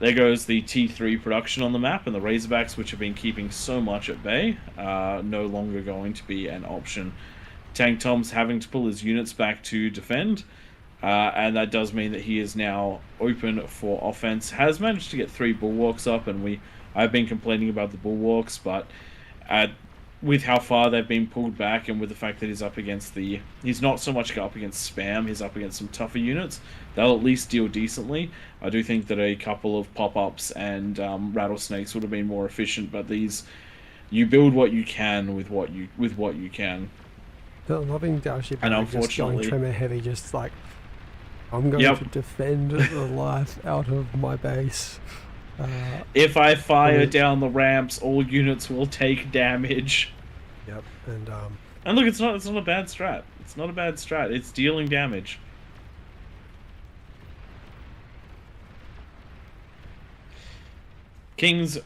There goes the T3 production on the map, and the Razorbacks, which have been keeping so much at bay, are no longer going to be an option. Tank Tom's having to pull his units back to defend, and that does mean that he is now open for offense. Has managed to get 3 bulwarks up, and I've been complaining about the bulwarks, but with how far they've been pulled back, and with the fact that he's not so much up against spam, he's up against some tougher units, they'll at least deal decently. I do think that a couple of pop-ups and rattlesnakes would have been more efficient, but you build what you can with what you can. The loving Dalship, and unfortunately, just going Tremor heavy, just like I'm going to defend the life out of my base. If I fire down the ramps, all units will take damage. Yep, and look, it's not a bad strat. It's not a bad strat. It's dealing damage. King's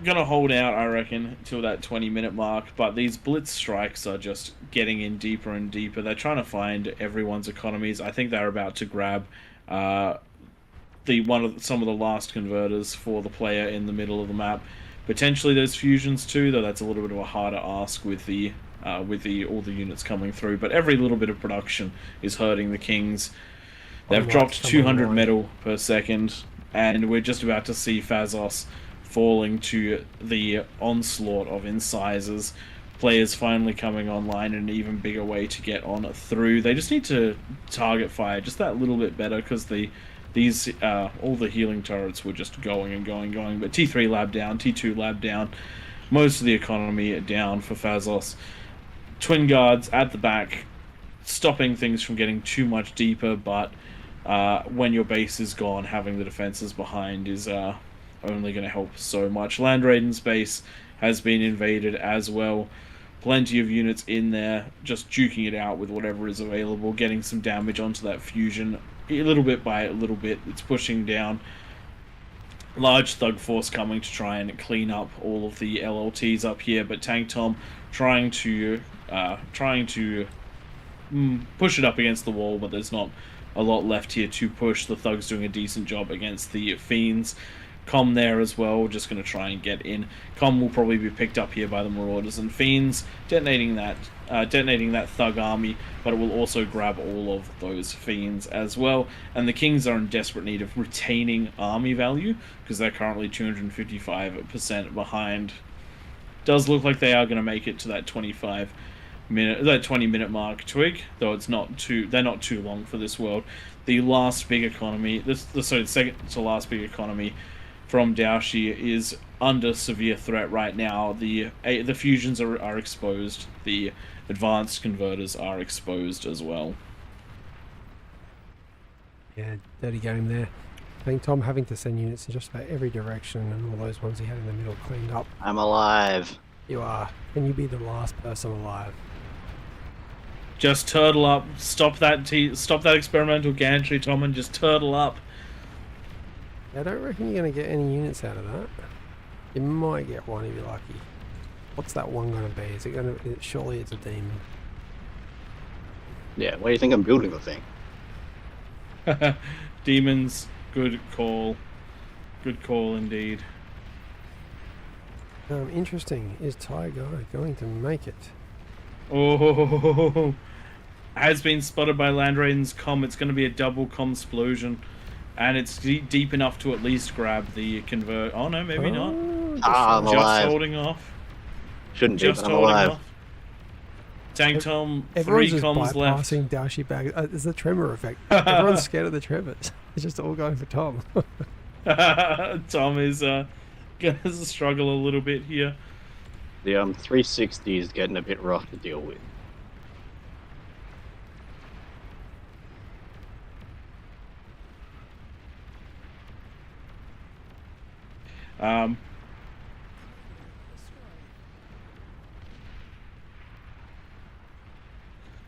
gonna hold out, I reckon, till that 20-minute mark, but these blitz strikes are just getting in deeper and deeper. They're trying to find everyone's economies. I think they're about to grab some of the last converters for the player in the middle of the map. Potentially there's fusions too, though that's a little bit of a harder ask with all the units coming through. But every little bit of production is hurting the Kings. They've dropped 200 metal per second, and we're just about to see Fazos falling to the onslaught of incisors. Players finally coming online in an even bigger way to get on through. They just need to target fire just that little bit better, because all the healing turrets were just going and going. But T3 lab down, T2 lab down, most of the economy down for Fazos. Twin guards at the back, stopping things from getting too much deeper, but when your base is gone, having the defenses behind is only going to help so much. Land Raiden's base has been invaded as well. Plenty of units in there, just duking it out with whatever is available, getting some damage onto that fusion. A little bit by a little bit, it's pushing down. Large thug force coming to try and clean up all of the LLTs up here, but Tank Tom trying to push it up against the wall, but there's not a lot left here to push. The thugs doing a decent job against the fiends. Com there as well, just going to try and get in. Com will probably be picked up here by the Marauders and Fiends, detonating that thug army, but it will also grab all of those Fiends as well. And the Kings are in desperate need of retaining army value, because they're currently 255% behind. Does look like they are going to make it to that 20-minute mark. Twig, though they're not too long for this world. The last big economy, the second to last big economy from Daoshi is under severe threat right now. The fusions are exposed. The advanced converters are exposed as well. Yeah, dirty game there. I think Tom having to send units in just about every direction, and all those ones he had in the middle cleaned up. I'm alive. You are. Can you be the last person alive? Just turtle up. Stop that experimental gantry, Tom, and just turtle up. I don't reckon you're going to get any units out of that. You might get one if you're lucky. What's that one going to be? Is it going to... Surely it's a demon. Yeah, why do you think I'm building the thing? Demons, good call. Good call indeed. Interesting. Is Tiger going to make it? Oh, has been spotted by Land Raiden's com. It's going to be a double com-splosion. And it's deep enough to at least grab the convert. Oh no, maybe not. I'm just alive. Holding off. Shouldn't be, Just but I'm holding alive. off. Tank Tom, Everyone's 3 comms just left. bypassing Daoshi bag. It's the tremor effect. Everyone's scared of the tremors. It's just all going for Tom. Tom is gonna struggle a little bit here. The 360 is getting a bit rough to deal with.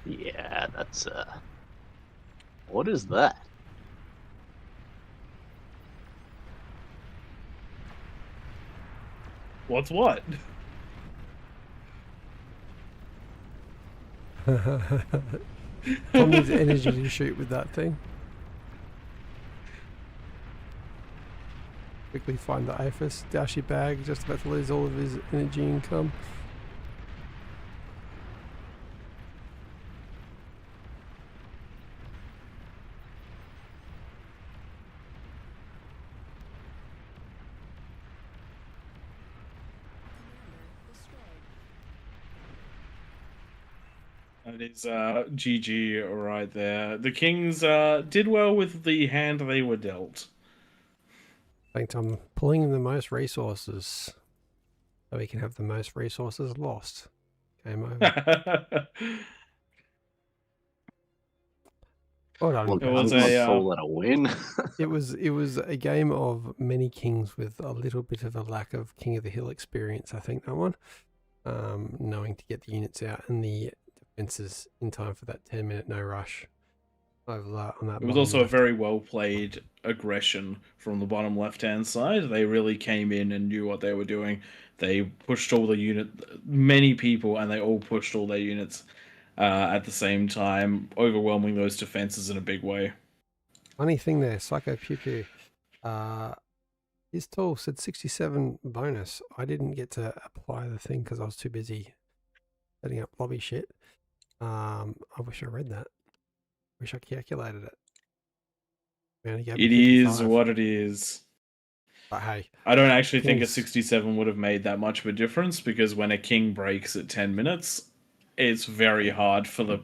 Yeah, that's what is that? What's what? Tom needs energy to shoot with that thing. Quickly find the AFIS. Daoshi bag, just about to lose all of his energy income. That is GG right there. The Kings did well with the hand they were dealt. I think I'm pulling in the most resources so we can have the most resources lost. Game over. Well done, Look, It was I'm guys. gonna a call that a win. It was a game of many kings with a little bit of a lack of King of the Hill experience, I think, that one. Knowing to get the units out and the defenses in time for that 10-minute no rush over that on that. It was also a very well played aggression from the bottom left hand side. They really came in and knew what they were doing. They pushed all the many people, and they all pushed all their units at the same time, overwhelming those defenses in a big way. Funny thing there, Psycho Pew Pew. His tool said 67 bonus. I didn't get to apply the thing because I was too busy setting up lobby shit. I wish I read that. Wish I calculated it. It is what it is. But hey, I don't actually think a Kings. 67 would have made that much of a difference, because when a king breaks at 10 minutes, it's very hard for the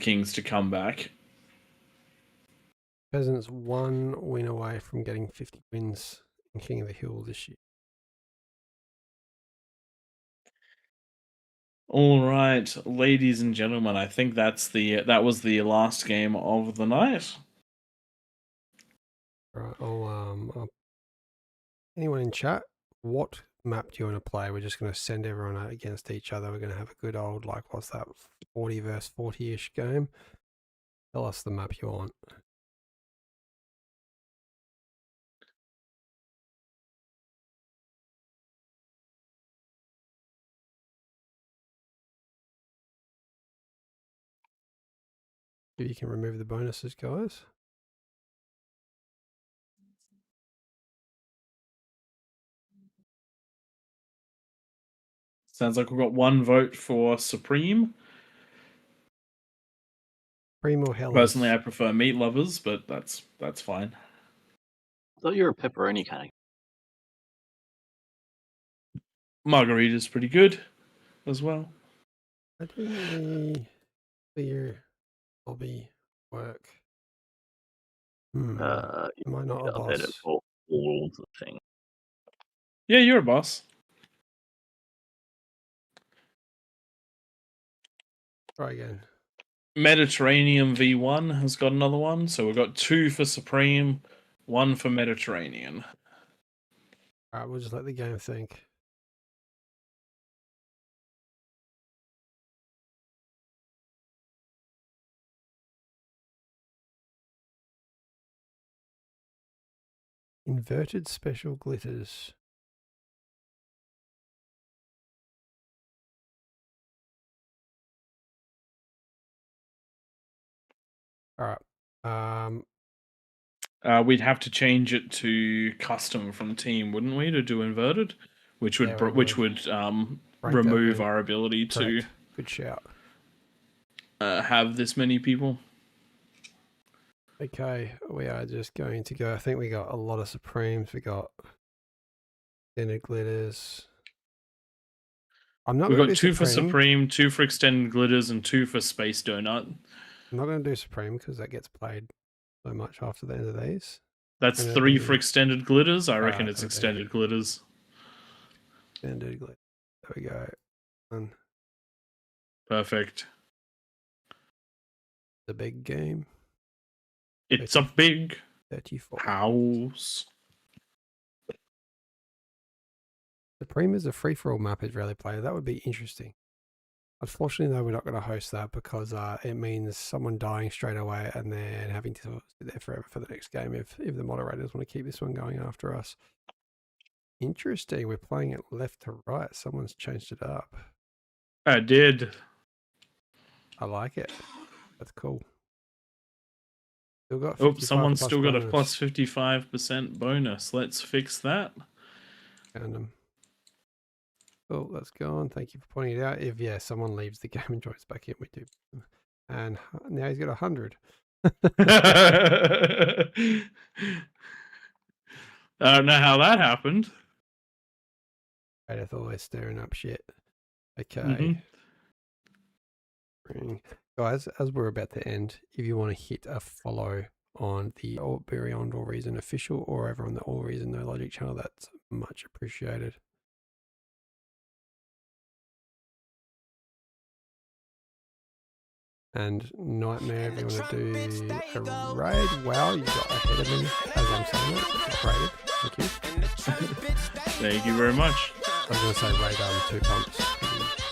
kings to come back. Peasants 1 win away from getting 50 wins in King of the Hill this year. All right, ladies and gentlemen, I think that was the last game of the night. All right, anyone in chat, what map do you want to play? We're just going to send everyone out against each other. We're going to have a good old, like, what's that, 40 versus 40-ish game. Tell us the map you want. If you can remove the bonuses, guys. Sounds like we've got one vote for Supreme. Supreme or Hellas? Personally, I prefer meat lovers, but that's fine. I thought you were a pepperoni kind of. Margarita's pretty good as well. I didn't really clear lobby work. Am I not a boss? For all the thing. Yeah, you're a boss. Try again. Mediterranean V1 has got another one, so we've got 2 for Supreme, 1 for Mediterranean. Alright, we'll just let the game think. Inverted special glitters. Alright. We'd have to change it to custom from team, wouldn't we, to do inverted, which would remove our ability to good shout. Have this many people. Okay, we are just going to go. I think we got a lot of Supremes. We got extended glitters. We've got 2 for Supreme, 2 for extended glitters, and 2 for Space Donut. I'm not going to do Supreme because that gets played so much after the end of these. That's 3 for extended glitters. I reckon it's extended glitters. Extended glitters. There we go. Done. Perfect. The big game. It's a big 34 house. Supreme is a free-for-all map is rarely played. That would be interesting. Unfortunately, though, we're not going to host that because it means someone dying straight away and then having to sit there forever for the next game if the moderators want to keep this one going after us. Interesting. We're playing it left to right. Someone's changed it up. I did. I like it. That's cool. Still got someone's still got bonus. a plus 55% bonus. Let's fix that. Found them. Oh, that's gone. Thank you for pointing it out. If someone leaves the game and joins back in, we do. And now he's got 100. I don't know how that happened. Edith always stirring up shit. Okay. Guys, as we're about to end, if you want to hit a follow on the Beyond All Reason official or over on the All Reason No Logic channel, that's much appreciated. And Nightmare, if you want to do a raid, wow, you got ahead of me as I'm saying it. Raided. Thank you. Thank you very much. I was going to say raid 2 pumps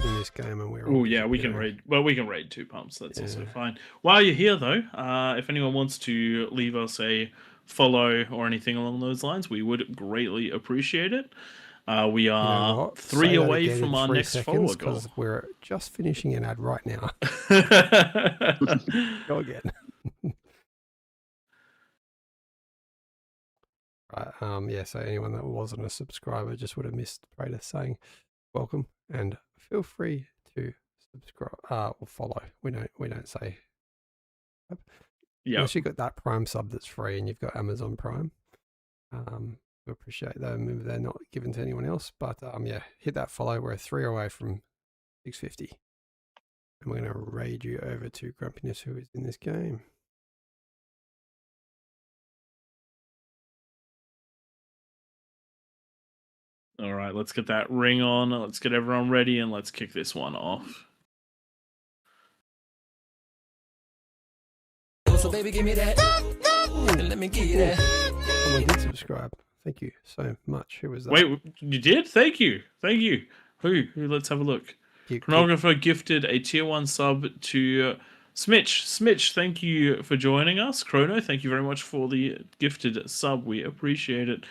in this game, and we're. Oh yeah, we can raid. Well, we can raid 2 pumps. That's also fine. While you're here, though, if anyone wants to leave us a follow or anything along those lines, we would greatly appreciate it. We are 3 away from our next follower goal. Because we're just finishing an ad right now. Go again. Right. Yeah. So anyone that wasn't a subscriber just would have missed Prater saying welcome, and feel free to subscribe or follow. We don't say. Yeah. Unless you got that Prime sub that's free and you've got Amazon Prime. We appreciate them. They're not given to anyone else, but yeah, hit that follow. We're 3 away from 650, and we're going to raid you over to Grumpiness, who is in this game. All right, let's get that ring on. Let's get everyone ready, and let's kick this one off. So baby, give me that. Let me give you that. Someone did subscribe. Thank you so much. Who was that? Wait, you did? Thank you. Thank you. Who? Let's have a look. Chronographer gifted a tier 1 sub to Smitch. Smitch, thank you for joining us. Chrono, thank you very much for the gifted sub. We appreciate it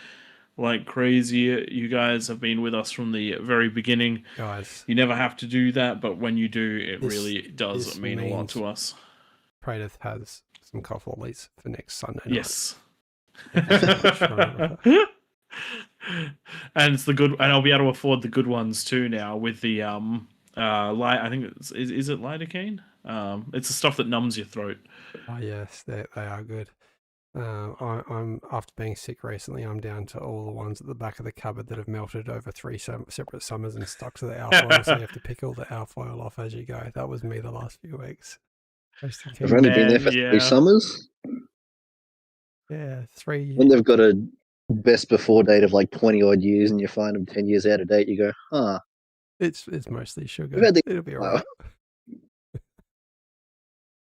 like crazy. You guys have been with us from the very beginning. Guys, you never have to do that, but when you do, it really does mean a lot to us. Prater has some cough lollies for next Sunday night. Yes. And it's the good, and I'll be able to afford the good ones too now with the I think is it lidocaine? It's the stuff that numbs your throat. Oh yes, they are good. I'm after being sick recently. I'm down to all the ones at the back of the cupboard that have melted over 3 separate summers and stuck to the alfoil. So you have to pick all the alfoil off as you go. That was me the last few weeks. I've only been there for 3 summers. Yeah, 3. When they've got a best before date of like 20 odd years, and you find them 10 years out of date, you go, huh? It's mostly sugar. It'll be alright.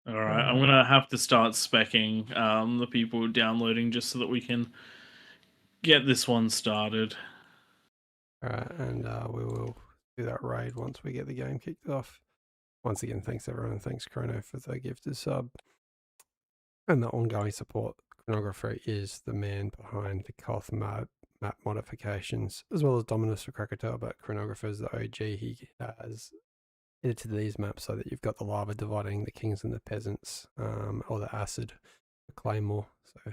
All right, I'm gonna have to start speccing the people downloading just so that we can get this one started. All right, and we will do that raid once we get the game kicked off. Once again, thanks everyone, and thanks Chrono for the gifted sub and the ongoing support. Chronographer is the man behind the Koth map modifications, as well as Dominus for Krakatoa, but Chronographer is the OG. He has edited these maps so that you've got the lava dividing the kings and the peasants, or the acid for Claymore. So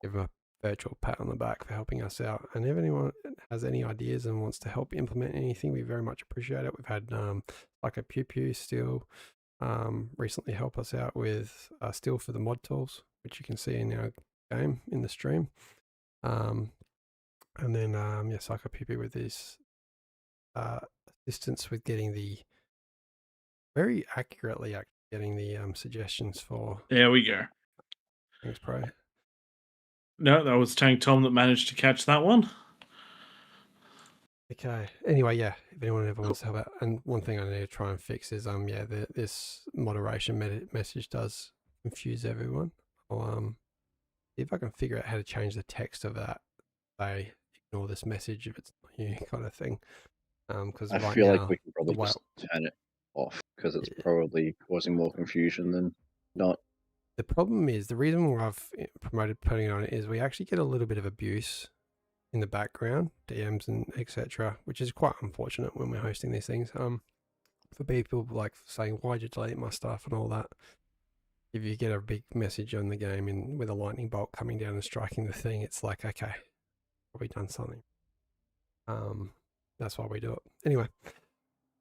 give him a virtual pat on the back for helping us out. And if anyone has any ideas and wants to help implement anything, we very much appreciate it. We've had like a Pew Pew still recently help us out with still for the mod tools, which you can see in our game in the stream. And then yes, like a Pew Pew with this assistance with getting the very accurately getting the suggestions for. There we go. Thanks, Pro. No, that was Tank Tom that managed to catch that one. Okay. Anyway, yeah. If anyone ever wants to help out, and one thing I need to try and fix is this moderation message does confuse everyone. I'll see if I can figure out how to change the text of that. Say ignore this message if it's not you, kind of thing. Because I feel like we can probably just turn it off because it's probably causing more confusion than not. The problem is, the reason why I've promoted putting it on it is we actually get a little bit of abuse in the background, DMs and etc., which is quite unfortunate when we're hosting these things. For people like saying, why'd you delete my stuff and all that. If you get a big message on the game with a lightning bolt coming down and striking the thing, it's like, okay, probably done something. That's why we do it. Anyway,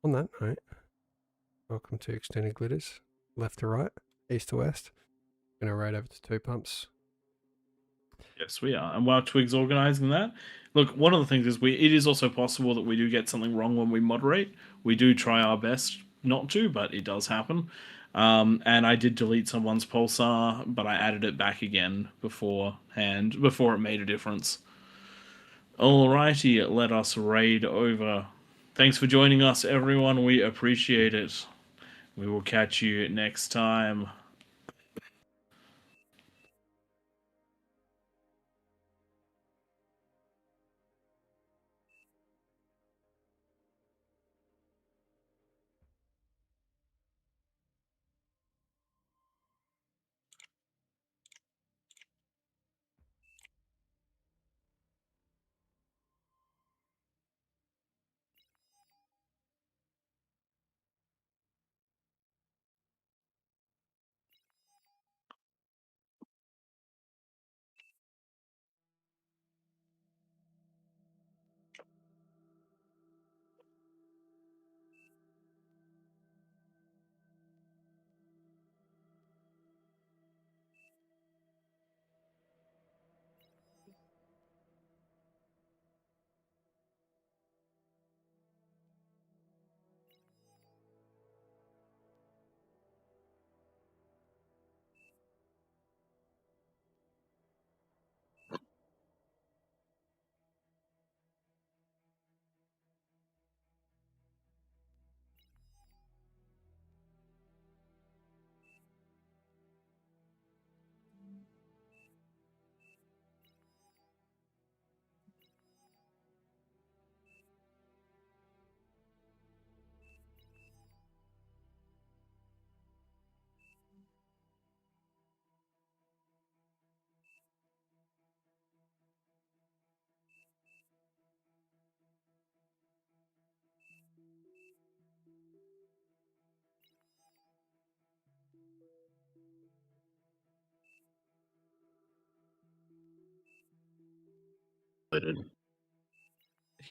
on that note, welcome to Extended Glitters, left to right, east to west. Going to raid over to 2 pumps. Yes, we are. And while Twig's organising that, look, one of the things is it is also possible that we do get something wrong when we moderate. We do try our best not to, but it does happen. And I did delete someone's pulsar, but I added it back again beforehand, before it made a difference. Alrighty, let us raid over. Thanks for joining us, everyone. We appreciate it. We will catch you next time.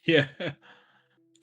Yeah.